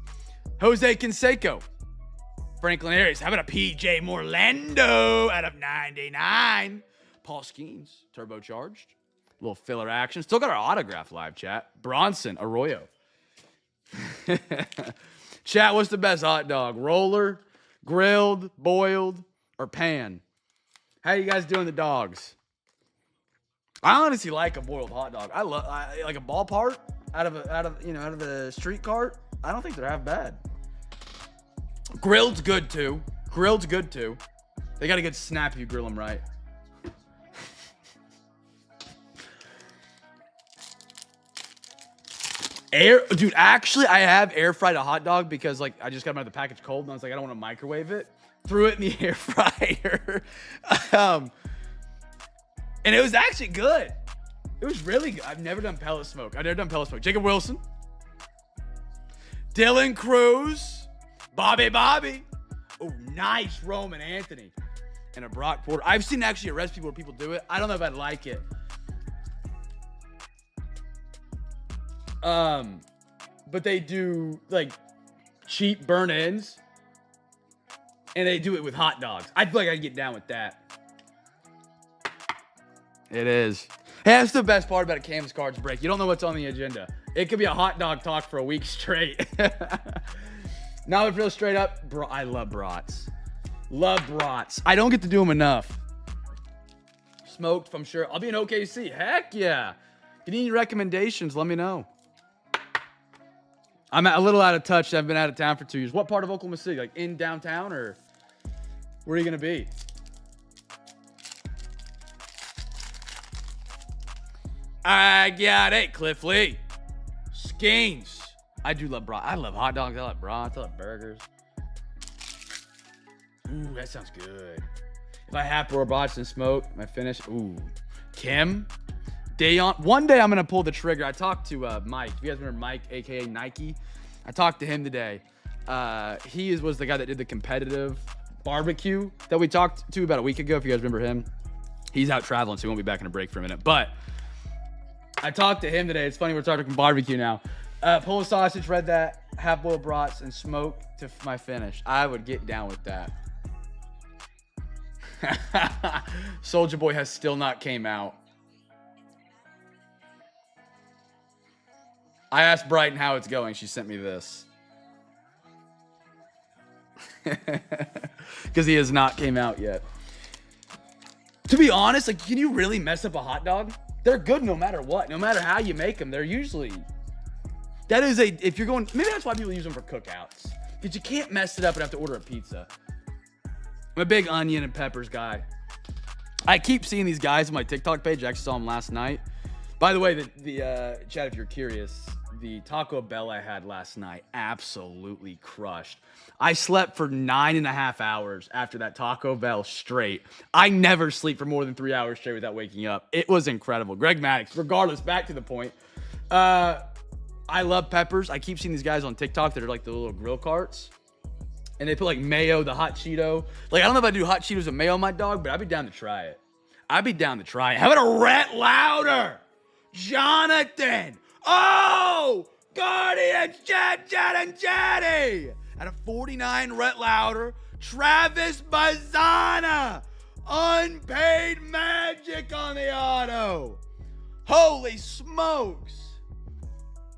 Jose Canseco. Franklin Arias. How about a PJ Morlando out of 99? Paul Skeens. Turbocharged. A little filler action. Still got our autograph live, chat. Bronson Arroyo. Chat, what's the best hot dog? Roller, grilled, boiled, or pan? How you guys doing the dogs? I honestly like a boiled hot dog. I like a ballpark out of the street cart. I don't think they're half bad. Grilled's good too. Grilled's good too. They got a good snap if you grill them right. Dude, actually, I have air fried a hot dog because like I just got them out of the package cold and I was like, I don't want to microwave it. Threw it in the air fryer. And it was actually good. It was really good. I've never done pellet smoke. Jacob Wilson. Dylan Cruz. Bobby. Oh, nice Roman Anthony. And a Brock Porter. I've seen actually a recipe where people do it. I don't know if I'd like it. But they do like cheap burn ends. And they do it with hot dogs. I feel like I'd get down with that. It is. Hey, that's the best part about a Cam's Cards break. You don't know what's on the agenda. It could be a hot dog talk for a week straight. Now if real straight up, I love brats. Love brats. I don't get to do them enough. Smoked, I'm sure. I'll be in OKC. Heck yeah. If you need any recommendations, let me know. I'm a little out of touch. I've been out of town for 2 years. What part of Oklahoma City? Like in downtown, or where are you going to be? I got it, Cliff Lee. Skeens. I do love brats. I love hot dogs. I love brats. I love burgers. Ooh, that sounds good. If I have more brats and smoke, my finish. Ooh. Kim. Dayon. One day I'm going to pull the trigger. I talked to Mike. You guys remember Mike, a.k.a. Nike? I talked to him today. He was the guy that did the competitive barbecue that we talked to about a week ago, if you guys remember him. He's out traveling, so he won't be back in a break for a minute. But I talked to him today. It's funny we're talking barbecue now. Pull a sausage, read that, half-boiled brats, and smoke to my finish. I would get down with that. Soulja Boy has still not came out. I asked Brighton how it's going. She sent me this. Because he has not came out yet. To be honest, like, can you really mess up a hot dog? They're good no matter what. No matter how you make them, they're usually... That is if you're going... Maybe that's why people use them for cookouts. Because you can't mess it up and have to order a pizza. I'm a big onion and peppers guy. I keep seeing these guys on my TikTok page. I actually saw them last night. By the way, the chat, if you're curious, the Taco Bell I had last night absolutely crushed. I slept for 9.5 hours after that Taco Bell straight. I never sleep for more than 3 hours straight without waking up. It was incredible. Greg Maddox, regardless, back to the point. I love peppers. I keep seeing these guys on TikTok that are like the little grill carts. And they put like mayo, the hot Cheeto. Like, I don't know if I do hot Cheetos and mayo on my dog, but I'd be down to try it. How about a Rhett Louder? Jonathan. Oh, Guardians, Chad, and Chatty. At a 49, Rhett Louder. Travis Bazana. Unpaid magic on the auto. Holy smokes.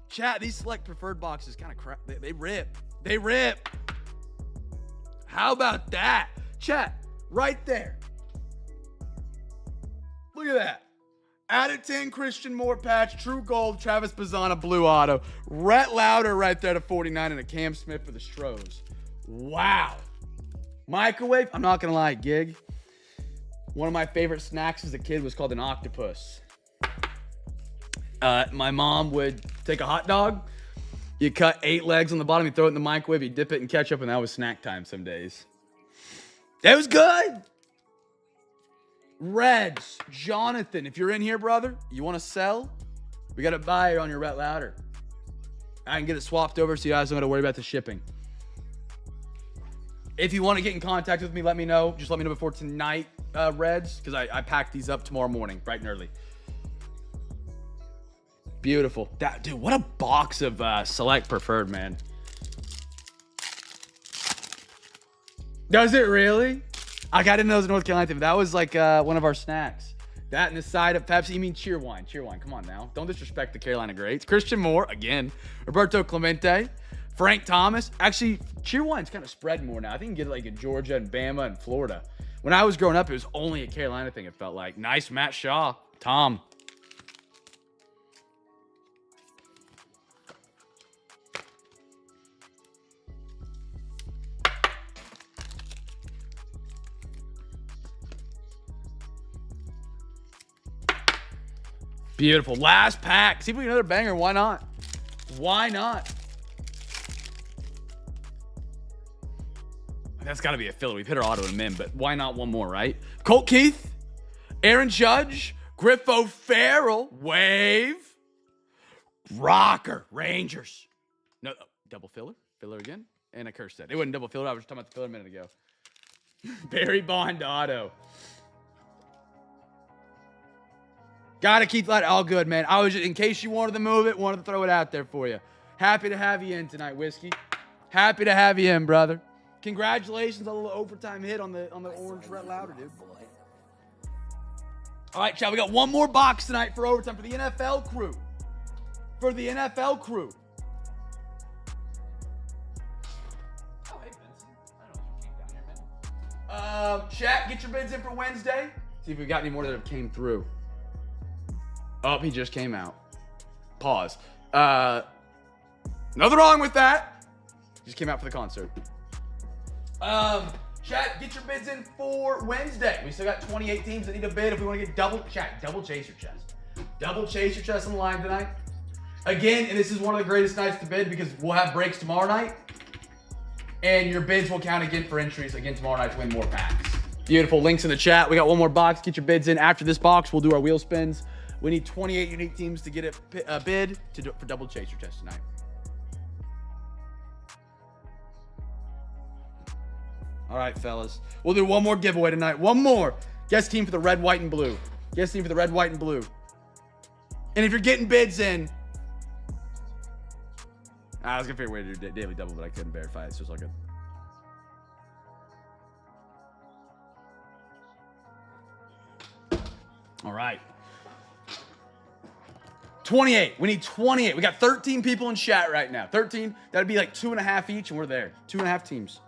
Chat, these select preferred boxes kind of crap. They rip. They rip. How about that? Chat, right there. Look at that. Out of 10, Christian Moore patch, True Gold, Travis Bazana, Blue Auto. Rhett Louder right there to 49 and a Cam Smith for the Stros. Wow. Microwave, I'm not going to lie, gig. One of my favorite snacks as a kid was called an octopus. My mom would take a hot dog. You cut 8 legs on the bottom, you throw it in the microwave, you dip it in ketchup, and that was snack time some days. That was good. Reds, Jonathan, if you're in here, brother, you want to sell? We got a buyer on your Rhett Louder. I can get it swapped over so you guys don't have to worry about the shipping. If you want to get in contact with me, let me know. Just let me know before tonight, Reds, because I pack these up tomorrow morning, bright and early. Beautiful. Dude, what a box of Select Preferred, man. Does it really? I didn't know it was a North Carolina thing. That was like one of our snacks. That and the side of Pepsi. You mean Cheerwine. Cheerwine. Come on now. Don't disrespect the Carolina greats. Christian Moore, again. Roberto Clemente. Frank Thomas. Actually, Cheerwine's kind of spread more now. I think you can get it like in Georgia and Bama and Florida. When I was growing up, it was only a Carolina thing, it felt like. Nice Matt Shaw. Tom. Beautiful. Last pack. See if we get another banger. Why not? Why not? That's got to be a filler. We've hit our auto in a min, but why not one more, right? Colt Keith, Aaron Judge, Griffo Farrell, Wave, Rocker, Rangers. No, double filler. Filler again. And a curse set. It wasn't double filler. I was just talking about the filler a minute ago. Barry Bond auto. Gotta keep that all good, man. I was just, in case you wanted to move it, wanted to throw it out there for you. Happy to have you in tonight, Whiskey. Happy to have you in, brother. Congratulations on a little overtime hit on the orange red louder, dude. All right, chat. We got one more box tonight for overtime for the NFL crew. For the NFL crew. Oh, hey, Vincent. I don't know if you came down here, man. Chat, get your bids in for Wednesday. See if we got any more that have came through. Oh, he just came out. Pause. Nothing wrong with that. Just came out for the concert. Chat, get your bids in for Wednesday. We still got 28 teams that need a bid if we want to get double chase your chest. Double chase your chest on the line tonight. Again, and this is one of the greatest nights to bid because we'll have breaks tomorrow night. And your bids will count again for entries again tomorrow night to win more packs. Beautiful. Links in the chat. We got one more box. Get your bids in. After this box, we'll do our wheel spins. We need 28 unique teams to get a bid for double chase your chest tonight. All right, fellas. We'll do one more giveaway tonight. One more. Guess team for the red, white, and blue. Guess team for the red, white, and blue. And if you're getting bids in... I was going to figure a way to do daily double, but I couldn't verify it, so it's all good. All right. 28. We need 28. We got 13 people in chat right now. 13. That'd be like 2.5 each, and we're there. 2.5 teams.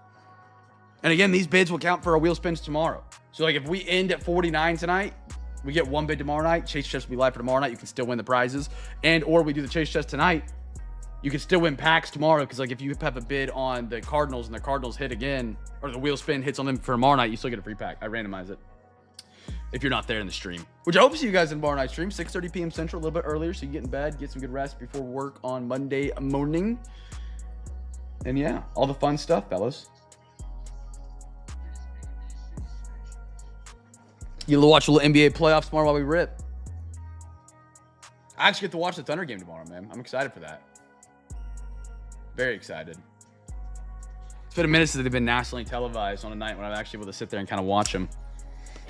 And again, these bids will count for our wheel spins tomorrow. So like if we end at 49 tonight, we get one bid tomorrow night. Chase chest will be live for tomorrow night. You can still win the prizes. And or we do the chase chest tonight, you can still win packs tomorrow. Because like if you have a bid on the Cardinals and the Cardinals hit again, or the wheel spin hits on them for tomorrow night, you still get a free pack. I randomize it. If you're not there in the stream. Which I hope to see you guys in tomorrow night stream. 6:30 p.m. Central, a little bit earlier. So you get in bed, get some good rest before work on Monday morning. And yeah, all the fun stuff, fellas. You'll watch a little NBA playoffs tomorrow while we rip. I actually get to watch the Thunder game tomorrow, man. I'm excited for that. Very excited. It's been a minute since they've been nationally televised on a night when I'm actually able to sit there and kind of watch them.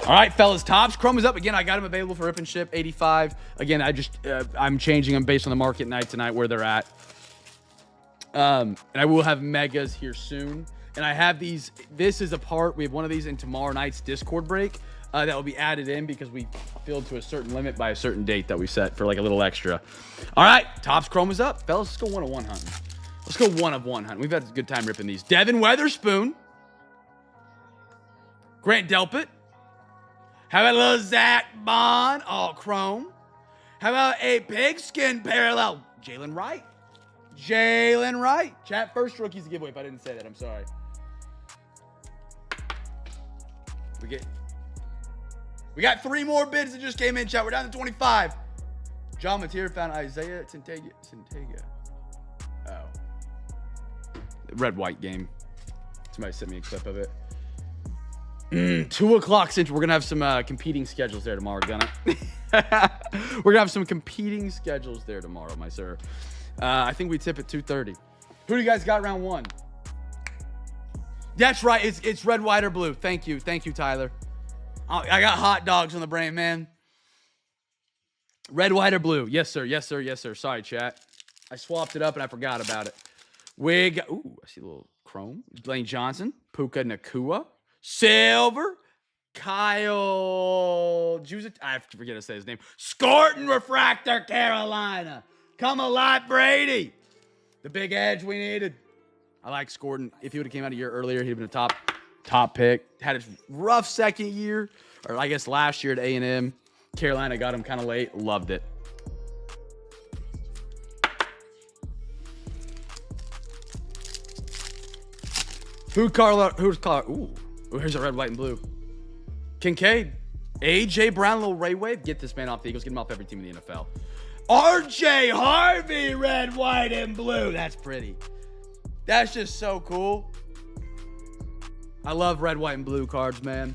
All right, fellas, Tops. Chrome is up. Again, I got them available for rip and ship, 85. Again, I'm changing them based on the market night tonight where they're at. And I will have megas here soon. And I have these. This is a part. We have one of these in tomorrow night's Discord break. That will be added in because we filled to a certain limit by a certain date that we set for like a little extra. All right, Tops Chrome is up. Fellas, let's go one of one hunting. Let's go one of one hunting. We've had a good time ripping these. Devin Weatherspoon. Grant Delpit. How about a little Zach Bond? All Chrome. How about a pigskin parallel? Jalen Wright. Jalen Wright. Chat, first rookies to giveaway if I didn't say that. I'm sorry. We got 3 more bids that just came in, chat. We're down to 25. John Mateer found Isaiah Tintega. Oh. Red-white game. Somebody sent me a clip of it. 2 o'clock Central. We're going to have some competing schedules there tomorrow, gonna. We're going to have some competing schedules there tomorrow, my sir. I think we tip at 2:30. Who do you guys got round 1? That's right. It's red, white, or blue. Thank you. Thank you, Tyler. I got hot dogs on the brain, man. Red, white, or blue? Yes, sir. Yes, sir. Yes, sir. Sorry, chat. I swapped it up and I forgot about it. We got, ooh, I see a little chrome. Blaine Johnson. Puka Nakua. Silver. Kyle. I have to forget to say his name. Scorton Refractor, Carolina. Come alive, Brady. The big edge we needed. I like Scorton. If he would have came out a year earlier, he'd have been a top pick. Had his rough second year, or I guess last year at A&M. Carolina got him kind of late. Loved it. Who's Carla? Ooh, here's a red, white, and blue. Kincaid. A.J. Brown, little Ray Wave. Get this man off the Eagles. Get him off every team in the NFL. R.J. Harvey, red, white, and blue. That's pretty. That's just so cool. I love red, white, and blue cards, man.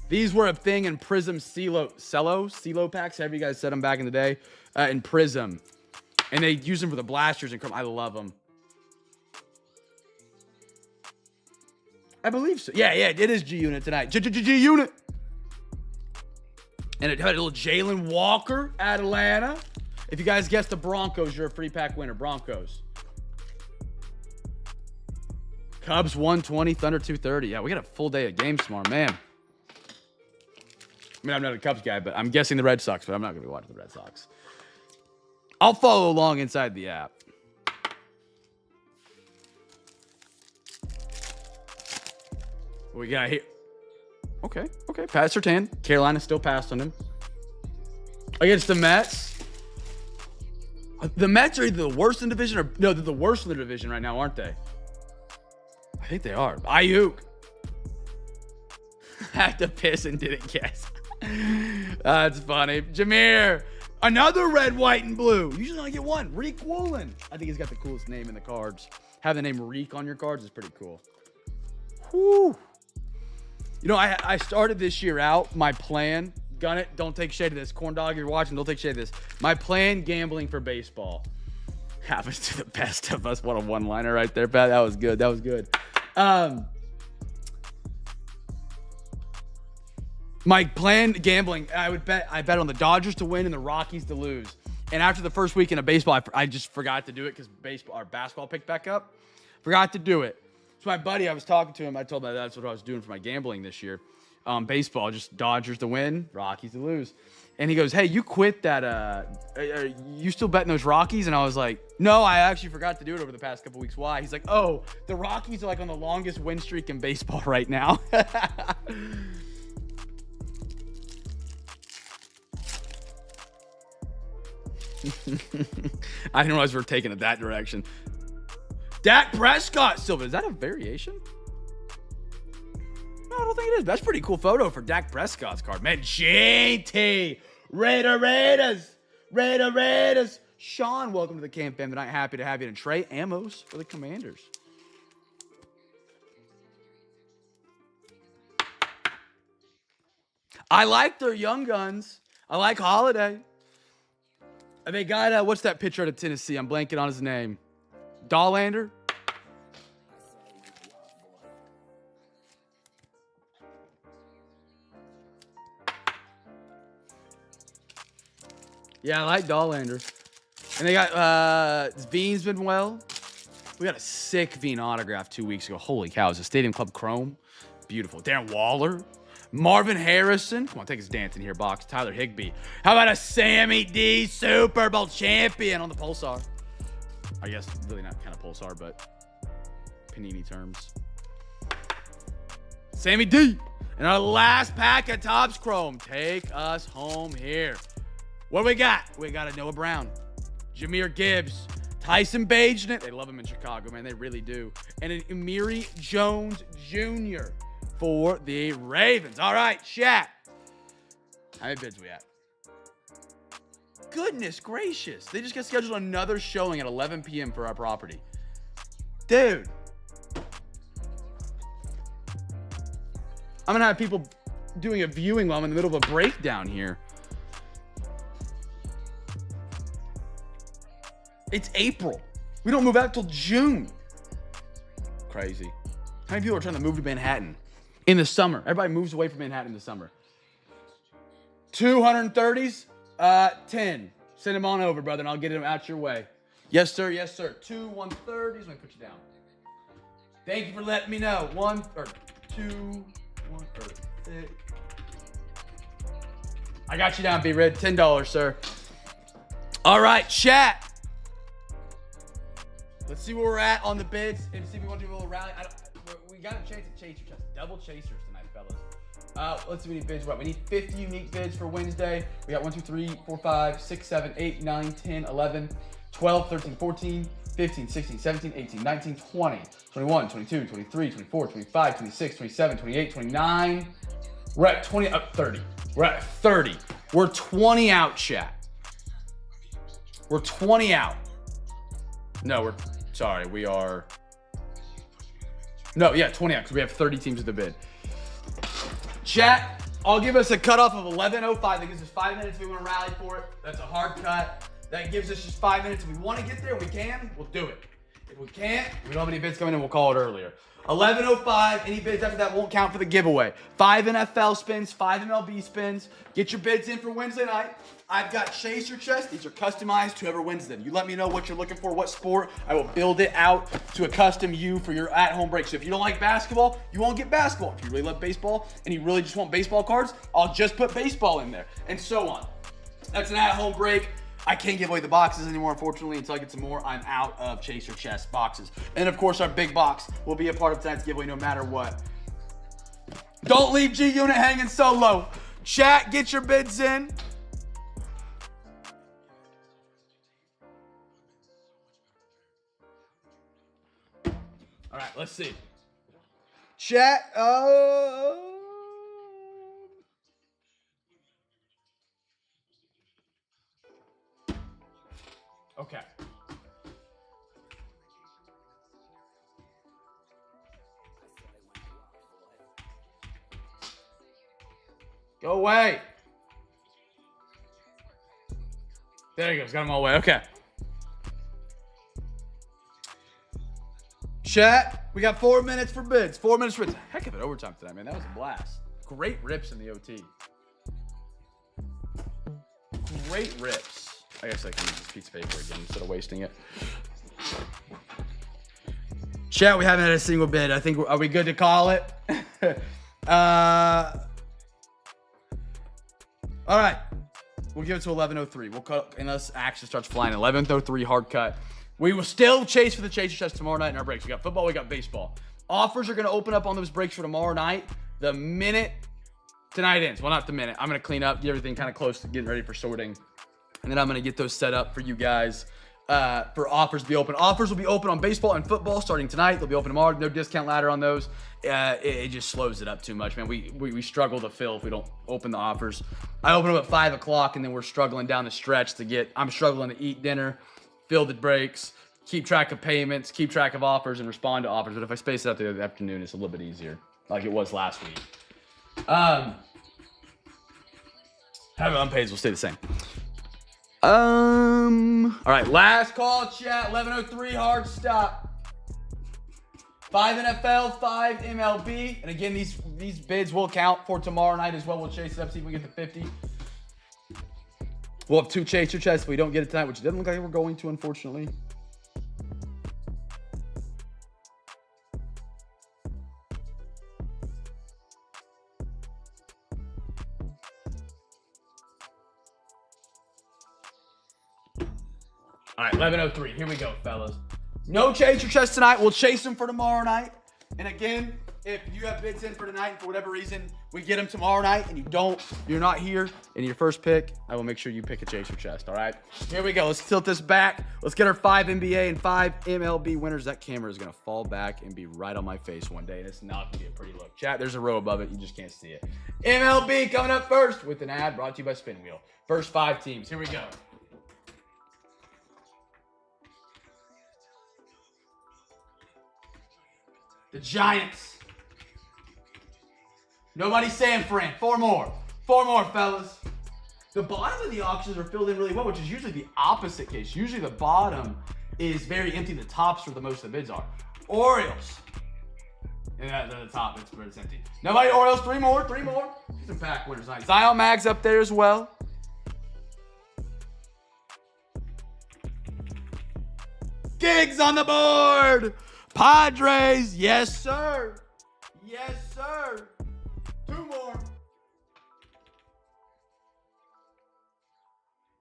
These were a thing in Prism CeeLo packs. However you guys said them back in the day. In Prism. And they use them for the blasters and I love them. I believe so. Yeah, it is G-Unit tonight. G-Unit. And it had a little Jalen Walker at Atlanta. If you guys guessed the Broncos, you're a free pack winner. Broncos. Cubs 120, Thunder 230. Yeah, we got a full day of games tomorrow, man. I mean, I'm not a Cubs guy, but I'm guessing the Red Sox, but I'm not going to be watching the Red Sox. I'll follow along inside the app. What we got here? Okay. Pat Surtain. Carolina still passed on him. Against the Mets. The Mets are either the worst in the division or... No, they're the worst in the division right now, aren't they? I think they are. Ayuk. Had to piss and didn't guess. That's funny. Jameer. Another red, white, and blue. Usually only get one. Reek Woolen. I think he's got the coolest name in the cards. Having the name Reek on your cards is pretty cool. Whew. You know, I started this year out, my plan, gun it, don't take shade of this. Corn Dog, if you're watching, don't take shade of this. My plan, gambling for baseball. Happens to the best of us. What a one-liner right there, Pat. That was good. My plan, gambling, I bet on the Dodgers to win and the Rockies to lose. And after the first weekend of baseball, I just forgot to do it because basketball picked back up. Forgot to do it. So my buddy, I was talking to him. I told him that's what I was doing for my gambling this year. Baseball, just Dodgers to win, Rockies to lose. And he goes, hey, you quit that. Are you still betting those Rockies? And I was like, no, I actually forgot to do it over the past couple weeks. Why? He's like, oh, the Rockies are like on the longest win streak in baseball right now. I didn't realize we were taking it that direction. Dak Prescott, Silva. Is that a variation? No, I don't think it is. That's a pretty cool photo for Dak Prescott's card. Man, JT. Raiders. Sean, welcome to the CamFam tonight. Happy to have you. And Trey Amos for the Commanders. I like their young guns. I like Holiday. And they got, what's that pitcher out of Tennessee? I'm blanking on his name. Dollander? Yeah, I like Dollander. And they got, Veen's been well. We got a sick Veen autograph 2 weeks ago. Holy cow, it's a Stadium Club Chrome. Beautiful. Darren Waller. Marvin Harrison. Come on, take his dancing here, box. Tyler Higbee. How about a Sammy D Super Bowl champion on the Pulsar? I guess really not kind of Pulsar, but Panini terms. Sammy D. And our last pack of Topps Chrome. Take us home here. What do we got? We got a Noah Brown. Jahmyr Gibbs. Tyson Bagent. They love him in Chicago, man. They really do. And an Amiri Jones Jr. for the Ravens. All right, chat. How many bids we at? Goodness gracious. They just got scheduled another showing at 11 p.m. for our property. Dude. I'm going to have people doing a viewing while I'm in the middle of a breakdown here. It's April. We don't move out till June. Crazy. How many people are trying to move to Manhattan in the summer? Everybody moves away from Manhattan in the summer. 230s? 10. Send them on over, brother, and I'll get them out your way. Yes, sir. Yes, sir. 2 130s. Let me put you down. Thank you for letting me know. 1 or 2 1 or 6. I got you down, B-Red. $10, sir. All right, chat. Let's see where we're at on the bids and see if we want to do a little rally. We got a chance to chase your chest. Double chasers tonight, fellas. Let's see what bids we're at. We need 50 unique bids for Wednesday. We got 1, 2, 3, 4, 5, 6, 7, 8, 9, 10, 11, 12, 13, 14, 15, 16, 17, 18, 19, 20, 21, 22, 23, 24, 25, 26, 27, 28, 29. We're at 20, 30. We're at 30. We're 20 out, chat. We're 20 out. No, we are. No, yeah, 20 out because we have 30 teams at the bid. Chat, I'll give us a cutoff of 11:05. That gives us 5 minutes if we want to rally for it. That's a hard cut. That gives us just 5 minutes. If we want to get there, we can. We'll do it. If we can't, we don't have any bids coming in, we'll call it earlier. 11:05, any bids after that won't count for the giveaway. 5 NFL spins, 5 MLB spins. Get your bids in for Wednesday night. I've got Chase Your Chest. These are customized to whoever wins them. You let me know what you're looking for, what sport. I will build it out to a custom you for your at-home break. So if you don't like basketball, you won't get basketball. If you really love baseball and you really just want baseball cards, I'll just put baseball in there, and so on. That's an at-home break. I can't give away the boxes anymore, unfortunately, until I get some more. I'm out of Chase Your Chest boxes. And of course, our big box will be a part of tonight's giveaway no matter what. Don't leave G Unit hanging so low. Chat, get your bids in. All right, let's see. Chat, okay. Go away. There he goes. Got him all away. Okay. Chat, we got 4 minutes for bids. 4 minutes for bids. Heck of an overtime tonight, man. That was a blast. Great rips in the OT. Great rips. I guess I can use this piece of paper again instead of wasting it. Chat, we haven't had a single bid. I think, are we good to call it? All right. We'll give it to 11:03. We'll cut unless action starts flying. 11:03 hard cut. We will still chase for the Chase Your Chest tomorrow night in our breaks. We got football, we got baseball. Offers are going to open up on those breaks for tomorrow night. The minute tonight ends. Well, not the minute. I'm going to clean up, get everything kind of close to getting ready for sorting. And then I'm going to get those set up for you guys for offers to be open. Offers will be open on baseball and football starting tonight. They'll be open tomorrow. No discount ladder on those. It just slows it up too much, man. We struggle to fill if we don't open the offers. I open them at 5 o'clock, and then we're struggling down the stretch to get – I'm struggling to eat dinner, fill the breaks, keep track of payments, keep track of offers, and respond to offers. But if I space it out the afternoon, it's a little bit easier, like it was last week. Have unpaid will stay the same. All right, last call, chat. 11:03 hard stop. 5 NFL, 5 MLB, and again, these bids will count for tomorrow night as well. We'll chase it up, see if we get to 50. We'll have 2 Chase Your Chests if we don't get it tonight, which doesn't look like we're going to, unfortunately. All right, 11:03. Here we go, fellas. No Chase Your Chest tonight. We'll chase them for tomorrow night. And again, if you have bids in for tonight and for whatever reason we get them tomorrow night and you're not here in your first pick, I will make sure you pick a Chase Your Chest, all right? Here we go. Let's tilt this back. Let's get our 5 NBA and 5 MLB winners. That camera is going to fall back and be right on my face one day, and it's not going to be a pretty look. Chat, there's a row above it. You just can't see it. MLB coming up first with an ad brought to you by Spin Wheel. First 5 teams. Here we go. The Giants. Nobody San Fran. 4 more. 4 more, fellas. The bottom of the auctions are filled in really well, which is usually the opposite case. Usually the bottom is very empty. The tops where the most of the bids are. Orioles. And at the top, it's where it's empty. Nobody Orioles. 3 more. 3 more. Some pack winners tonight. Zion Mag's up there as well. Gigs on the board. Padres, yes, sir. Yes, sir. 2 more.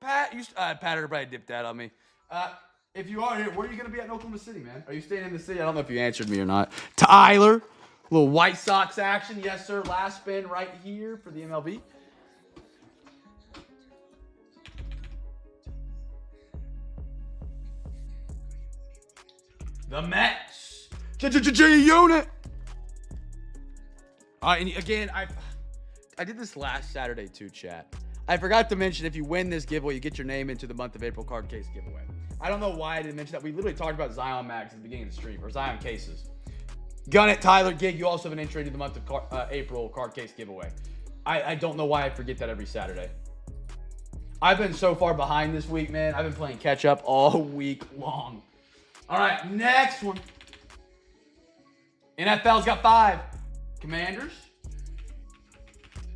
Pat, Pat everybody dipped that on me. If you are here, where are you going to be at in Oklahoma City, man? Are you staying in the city? I don't know if you answered me or not. Tyler, a little White Sox action. Yes, sir. Last spin right here for the MLB. The Mets. G-Unit. All right, and again, I did this last Saturday too, chat. I forgot to mention, if you win this giveaway, you get your name into the month of April card case giveaway. I don't know why I didn't mention that. We literally talked about Zion Mags at the beginning of the stream, or Zion cases. Gun it, Tyler Gig. You also have an entry into the month of April card case giveaway. I don't know why I forget that every Saturday. I've been so far behind this week, man. I've been playing catch up all week long. All right, next one. NFL's got 5. Commanders.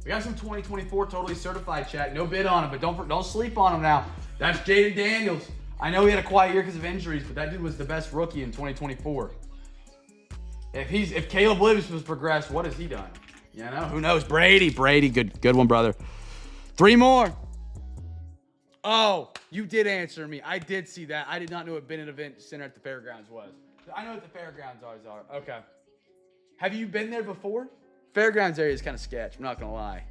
We got some 2024 totally certified chat. No bid on him, but don't sleep on him now. That's Jaden Daniels. I know he had a quiet year because of injuries, but that dude was the best rookie in 2024. If Caleb Williams was progressed, what has he done? You know, who knows? Brady, good one, brother. 3 more. Oh, you did answer me. I did see that. I did not know what Bennett Event Center at the fairgrounds was. I know what the fairgrounds always are. Okay. Have you been there before? Fairgrounds area is kind of sketch. I'm not gonna lie.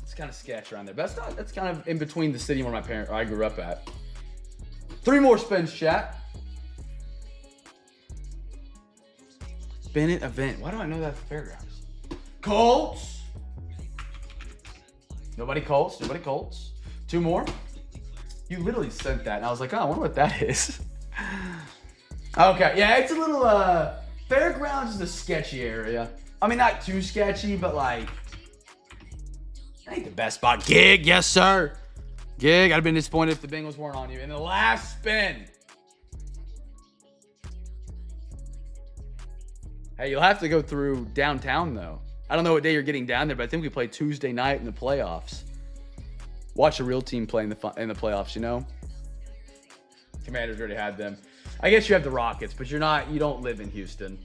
It's kind of sketch around there, but that's kind of in between the city where I grew up at. 3 more spins, chat. Bennett Event. Why do I know that at the fairgrounds? Colts. Nobody Colts. 2 more. You literally sent that, and I was like, oh, I wonder what that is. Okay, yeah, it's a little, fairgrounds is a sketchy area. I mean, not too sketchy, but like, that ain't the best spot. Gig, yes, sir. Gig, I'd have been disappointed if the Bengals weren't on you. And the last spin. Hey, you'll have to go through downtown, though. I don't know what day you're getting down there, but I think we play Tuesday night in the playoffs. Watch a real team play in the playoffs, you know? Commanders already had them. I guess you have the Rockets, but you don't live in Houston.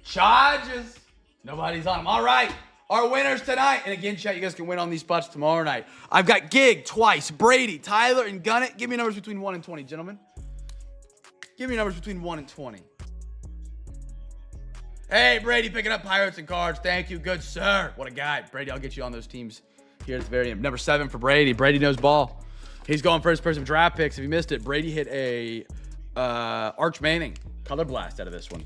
Chargers. Nobody's on them. All right. Our winners tonight. And again, chat, you guys can win on these spots tomorrow night. I've got Gig twice, Brady, Tyler, and Gunnett. Give me numbers between 1 and 20, gentlemen. Give me numbers between 1 and 20. Hey, Brady, picking up Pirates and Cards. Thank you. Good, sir. What a guy. Brady, I'll get you on those teams here at the very end. Number 7 for Brady. Brady knows ball. He's going first person draft picks. If you missed it, Brady hit a Arch Manning color blast out of this one.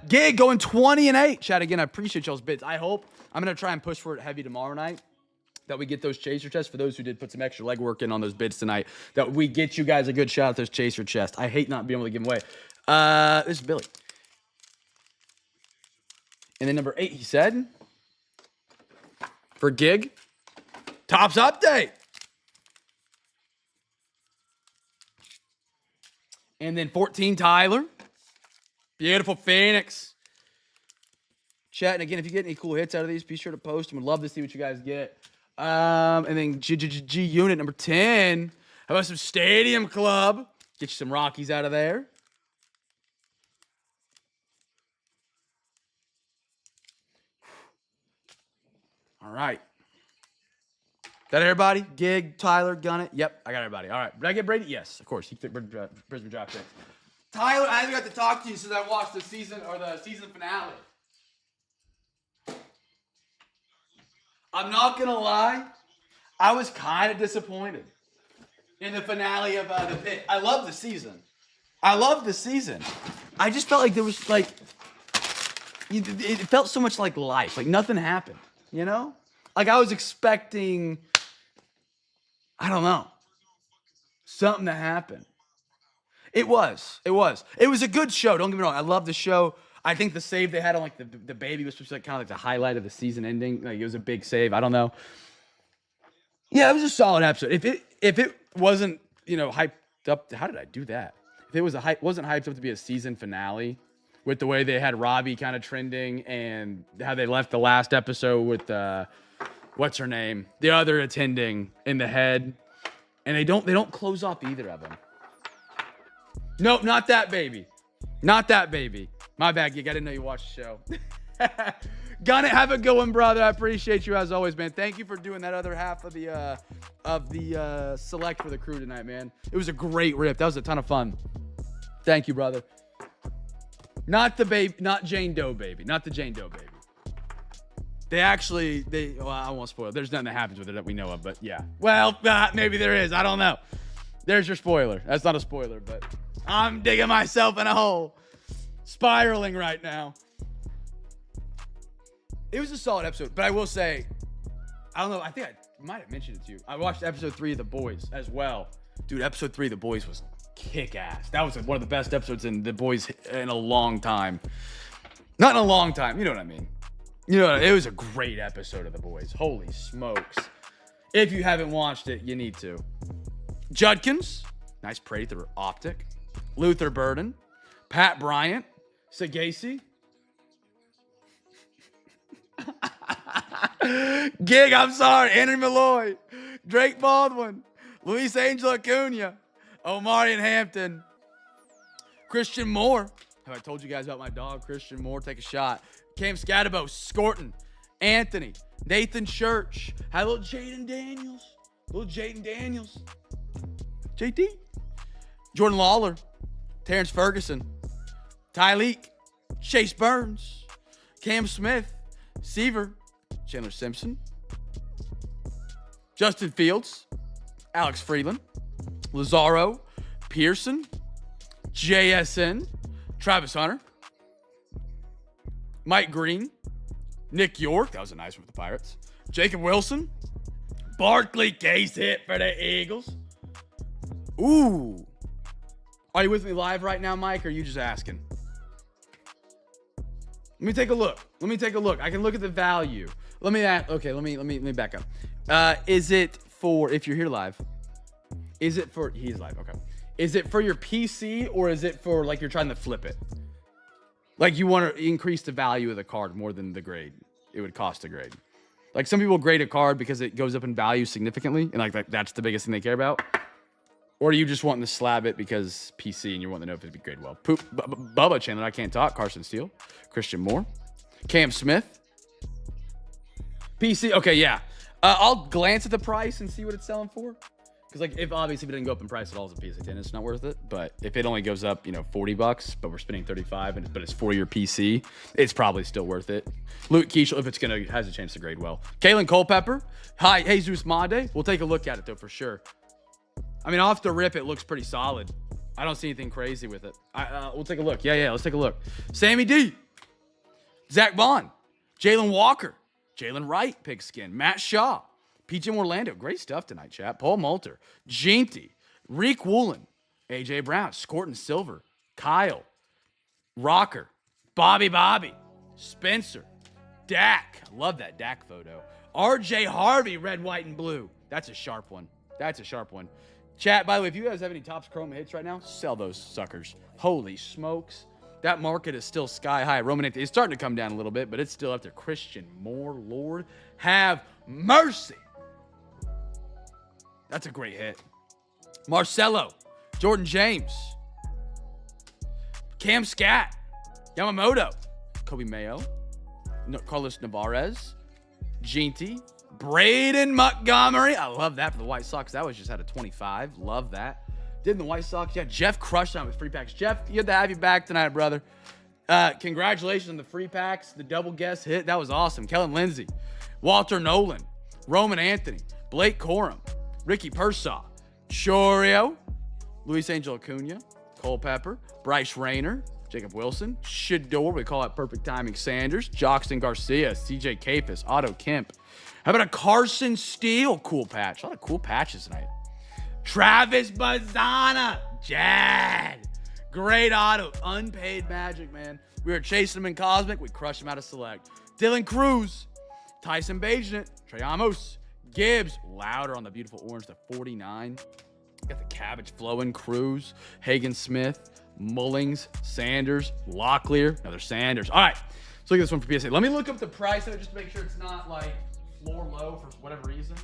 Gig going 20-8. Chat, again, I appreciate y'all's bids. I'm going to try and push for it heavy tomorrow night, that we get those chaser chests. For those who did put some extra legwork in on those bids tonight, that we get you guys a good shot at those chaser chests. I hate not being able to give them away. This is Billy. And then number 8, he said, for Gig, Tops update. And then 14, Tyler. Beautiful Phoenix. Chat, and again, if you get any cool hits out of these, be sure to post them. Would love to see what you guys get. And then G unit number 10. How about some Stadium Club? Get you some Rockies out of there. All right. That everybody? Gig, Tyler, Gunnett. Yep, I got everybody. All right. Did I get Brady? Yes, of course. He took Brisbane draft picks. Tyler, I haven't got to talk to you since I watched the season finale. I'm not gonna lie, I was kind of disappointed in the finale of the pit. I love the season. I just felt like there was it felt so much like life. Like nothing happened, you know? Like I was expecting, I don't know, something to happen. It was a good show. Don't get me wrong. I love the show. I think the save they had on like the baby was supposed to be kind of like the highlight of the season ending. Like it was a big save. I don't know. Yeah, it was a solid episode. If it wasn't, hyped up, how did I do that? If it wasn't hyped up to be a season finale, with the way they had Robbie kind of trending and how they left the last episode with what's her name, the other attending in the head, and they don't close off either of them. Nope, not that baby. My bad, Gig. I didn't know you watched the show. Gonna have a good one, brother. I appreciate you as always, man. Thank you for doing that other half of the select for the crew tonight, man. It was a great rip. That was a ton of fun. Thank you, brother. Not the baby, not Jane Doe baby. Not the Jane Doe baby. Well, I won't spoil it. There's nothing that happens with it that we know of, but yeah. Well, maybe there is. I don't know. There's your spoiler. That's not a spoiler, but I'm digging myself in a hole. Spiraling right now. It was a solid episode, but I will say, I don't know, I think I might have mentioned it to you. I watched episode 3 of The Boys as well. Dude, episode 3 of The Boys was kick ass. That was one of the best episodes in the boys in a long time. Not in a long time. You know what I mean? You know, it was a great episode of the boys. Holy smokes. If you haven't watched it, you need to. Judkins. Nice praise through Optic. Luther Burden. Pat Bryant. Sagasi. Gig, I'm sorry. Henry Malloy. Drake Baldwin. Luis Angel Acuna. Omarion Hampton. Christian Moore. Have I told you guys about my dog, Christian Moore? Take a shot. Cam Scatabo. Scorton. Anthony. Nathan Church. Had a little Jaden Daniels. JT. Jordan Lawler. Terrence Ferguson. Tyleek. Chase Burns. Cam Smith. Seaver. Chandler Simpson. Justin Fields. Alex Freeland. Lazaro. Pearson. JSN. Travis Hunter. Mike Green. Nick York. That was a nice one with the Pirates. Jacob Wilson. Barkley case hit for the Eagles. Ooh. Are you with me live right now, Mike, or are you just asking? Let me take a look. I can look at the value. Let me back up. Is it for, if you're here live, he's live, okay. Is it for your PC or is it for like you're trying to flip it? Like you want to increase the value of the card more than the grade it would cost to grade. Like some people grade a card because it goes up in value significantly and like that's the biggest thing they care about. Or are you just wanting to slab it because PC and you're wanting to know if it'd be graded well? Bubba Chandler, I can't talk. Carson Steele. Christian Moore. Cam Smith. PC. Okay, yeah. I'll glance at the price and see what it's selling for. Because like if it didn't go up in price at all as a PSA 10, it's not worth it. But if it only goes up, $40, but we're spending $35, but it's for your PC, it's probably still worth it. Luke Keishel, if it's has a chance to grade well. Kalen Culpepper. Hi, Jesus Made. We'll take a look at it though for sure. I mean, off the rip, it looks pretty solid. I don't see anything crazy with it. We'll take a look. Yeah, let's take a look. Sammy D. Zach Vaughn. Jalen Walker. Jalen Wright, pigskin. Matt Shaw. PJ Orlando. Great stuff tonight, chat. Paul Moulter. Jinty. Reek Woolen. AJ Brown. Scorton Silver. Kyle. Rocker. Bobby. Spencer. Dak. I love that Dak photo. RJ Harvey, red, white, and blue. That's a sharp one. Chat, by the way, if you guys have any Topps Chrome hits right now, sell those suckers. Holy smokes. That market is still sky high. Roman Anthony, it's starting to come down a little bit, but it's still up there. Christian Moore, Lord, have mercy. That's a great hit. Marcelo, Jordan James, Cam Scat, Yamamoto, Kobe Mayo, Carlos Navarez, Jinty, Braden Montgomery. I love that for the White Sox. That was just out of 25. Love that. Didn't the White Sox? Yeah, Jeff crushed on with free packs. Jeff, good to have you back tonight, brother. Congratulations on the free packs, the double guest hit. That was awesome. Kellen Lindsay, Walter Nolan, Roman Anthony, Blake Corum, Ricky Pershaw, Chorio, Luis Angel Acuna, Culpepper, Bryce Rayner, Jacob Wilson, Shador, we call it perfect timing, Sanders, Joxton Garcia, CJ Kapis, Otto Kemp. How about a Carson Steele cool patch? A lot of cool patches tonight. Travis Bazzana, Jad. Great auto. Unpaid magic, man. We were chasing him in Cosmic. We crushed him out of Select. Dylan Cruz, Tyson Bajanit, Trey Amos, Gibbs. Louder on the beautiful orange, the 49. Got the cabbage flowing. Cruz, Hagen Smith, Mullings, Sanders, Locklear. Another Sanders. All right. Let's look at this one for PSA. Let me look up the price of it just to make sure it's not like floor low for whatever reason.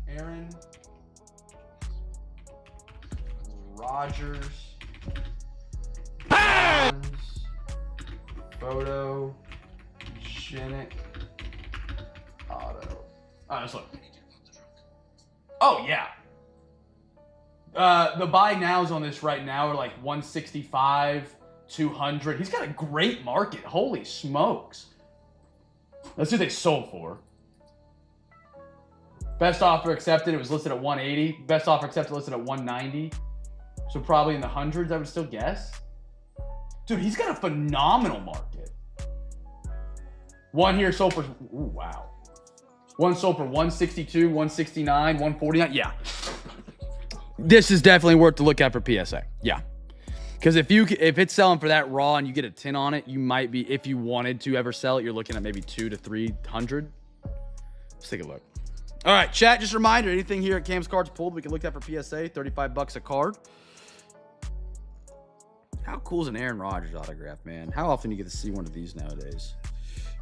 Aaron Rodgers. Photo. Genic. Auto. All right, let's look. Oh, yeah. The buy nows on this right now are like 165, 200. He's got a great market. Holy smokes. Let's see what they sold for. Best offer accepted, it was listed at 180. Best offer accepted listed at 190. So probably in the hundreds, I would still guess. Dude, he's got a phenomenal market. One here sold for, ooh, wow. One sold for 162, 169, 149. Yeah. This is definitely worth to look at for PSA. Yeah. Because if it's selling for that raw and you get a 10 on it, you might be, if you wanted to ever sell it, you're looking at maybe 200 to 300. Let's take a look. All right, chat, just a reminder, anything here at Cam's Cards pulled, we can look at for PSA, 35 bucks a card. How cool is an Aaron Rodgers autograph, man? How often do you get to see one of these nowadays?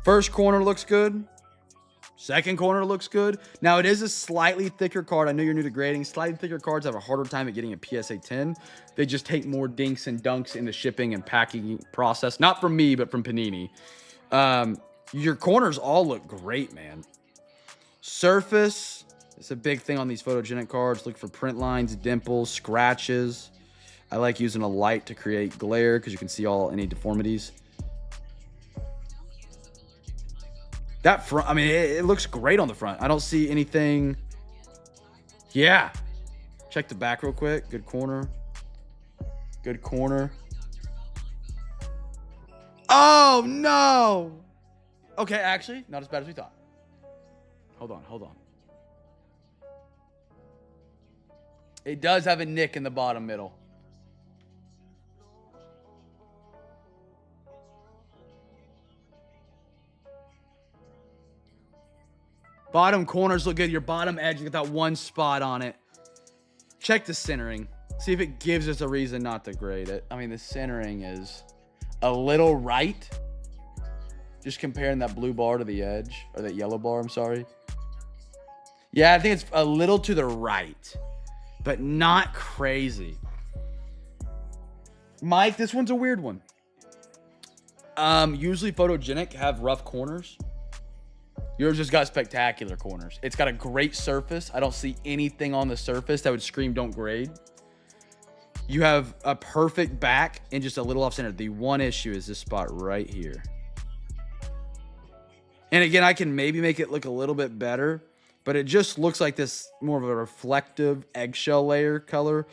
First corner looks good. Second corner looks good. Now, it is a slightly thicker card. I know you're new to grading. Slightly thicker cards have a harder time at getting a PSA 10. They just take more dinks and dunks in the shipping and packing process. Not from me, but from Panini. Your corners all look great, man. Surface. It's a big thing on these photogenic cards. Look for print lines, dimples, scratches. I like using a light to create glare because you can see any deformities. That front, I mean, it looks great on the front. I don't see anything. Yeah. Check the back real quick. Good corner. Good corner. Oh, no. Okay, actually, not as bad as we thought. Hold on. It does have a nick in the bottom middle. Bottom corners look good. Your bottom edge, you got that one spot on it. Check the centering. See if it gives us a reason not to grade it. I mean, the centering is a little right. Just comparing that blue bar to the edge. Or that yellow bar, I'm sorry. Yeah, I think it's a little to the right. But not crazy. Mike, this one's a weird one. Usually photogenic have rough corners. Yours just got spectacular corners. It's got a great surface. I don't see anything on the surface that would scream don't grade. You have a perfect back and just a little off center. The one issue is this spot right here. And again, I can maybe make it look a little bit better, but it just looks like this more of a reflective eggshell layer color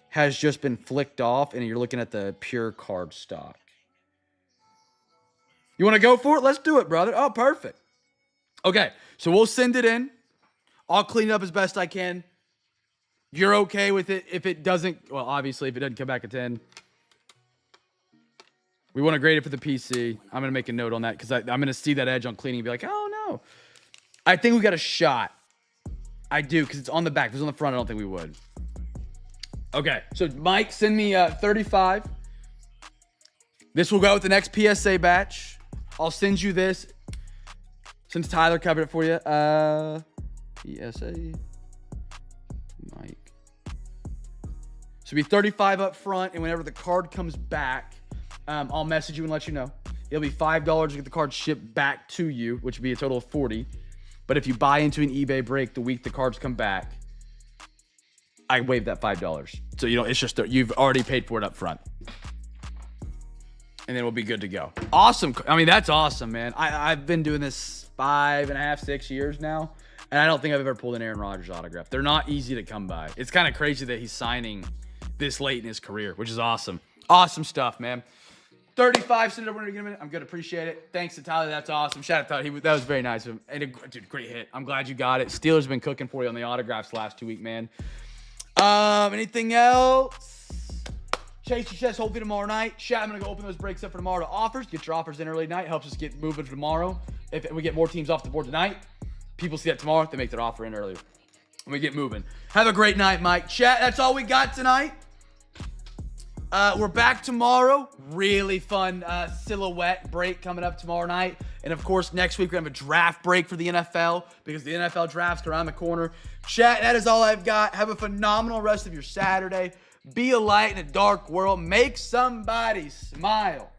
has just been flicked off, and you're looking at the pure card stock. You want to go for it? Let's do it, brother. Oh, perfect. Okay, so we'll send it in. I'll clean it up as best I can. You're okay with it if it doesn't, well, obviously, if it doesn't come back a 10. We want to grade it for the PC. I'm going to make a note on that because I'm going to see that edge on cleaning and be like, oh, no. I think we got a shot. I do because it's on the back. If it was on the front, I don't think we would. Okay, so Mike, send me 35. This will go out with the next PSA batch. I'll send you this. Since Tyler covered it for you, PSA, Mike. So be 35 up front, and whenever the card comes back, I'll message you and let you know. It'll be $5 to get the card shipped back to you, which would be a total of $40. But if you buy into an eBay break the week the cards come back, I waive that $5. So it's just you've already paid for it up front. And then we'll be good to go. Awesome. I mean, that's awesome, man. I've been doing this 5.5, 6 years now, and I don't think I've ever pulled an Aaron Rodgers autograph. They're not easy to come by. It's kind of crazy that he's signing this late in his career, which is awesome. Awesome stuff, man. 35, send it over in a minute. I'm good, appreciate it. Thanks to Tyler, that's awesome. Shout out to Tyler, that was very nice of him. And dude, great hit. I'm glad you got it. Steelers been cooking for you on the autographs last 2 weeks, man. Anything else? Chase your chest, hopefully tomorrow night. Chat, I'm going to go open those breaks up for tomorrow to offers. Get your offers in early tonight. Helps us get moving tomorrow. If we get more teams off the board tonight, people see that tomorrow. They make their offer in earlier. And we get moving. Have a great night, Mike. Chat, that's all we got tonight. We're back tomorrow. Really fun silhouette break coming up tomorrow night. And, of course, next week we're going to have a draft break for the NFL because the NFL draft's around the corner. Chat, that is all I've got. Have a phenomenal rest of your Saturday. Be a light in a dark world. Make somebody smile.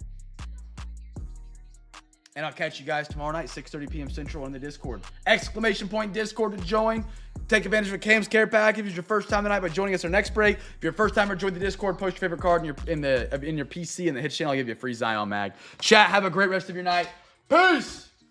And I'll catch you guys tomorrow night, 6:30 p.m. Central on the Discord. Exclamation point Discord to join. Take advantage of Cam's Care Package. If it's your first time tonight by joining us our next break. If you're a first timer, join the Discord. Post your favorite card in your PC and the Hits channel. I'll give you a free Zion mag. Chat, have a great rest of your night. Peace!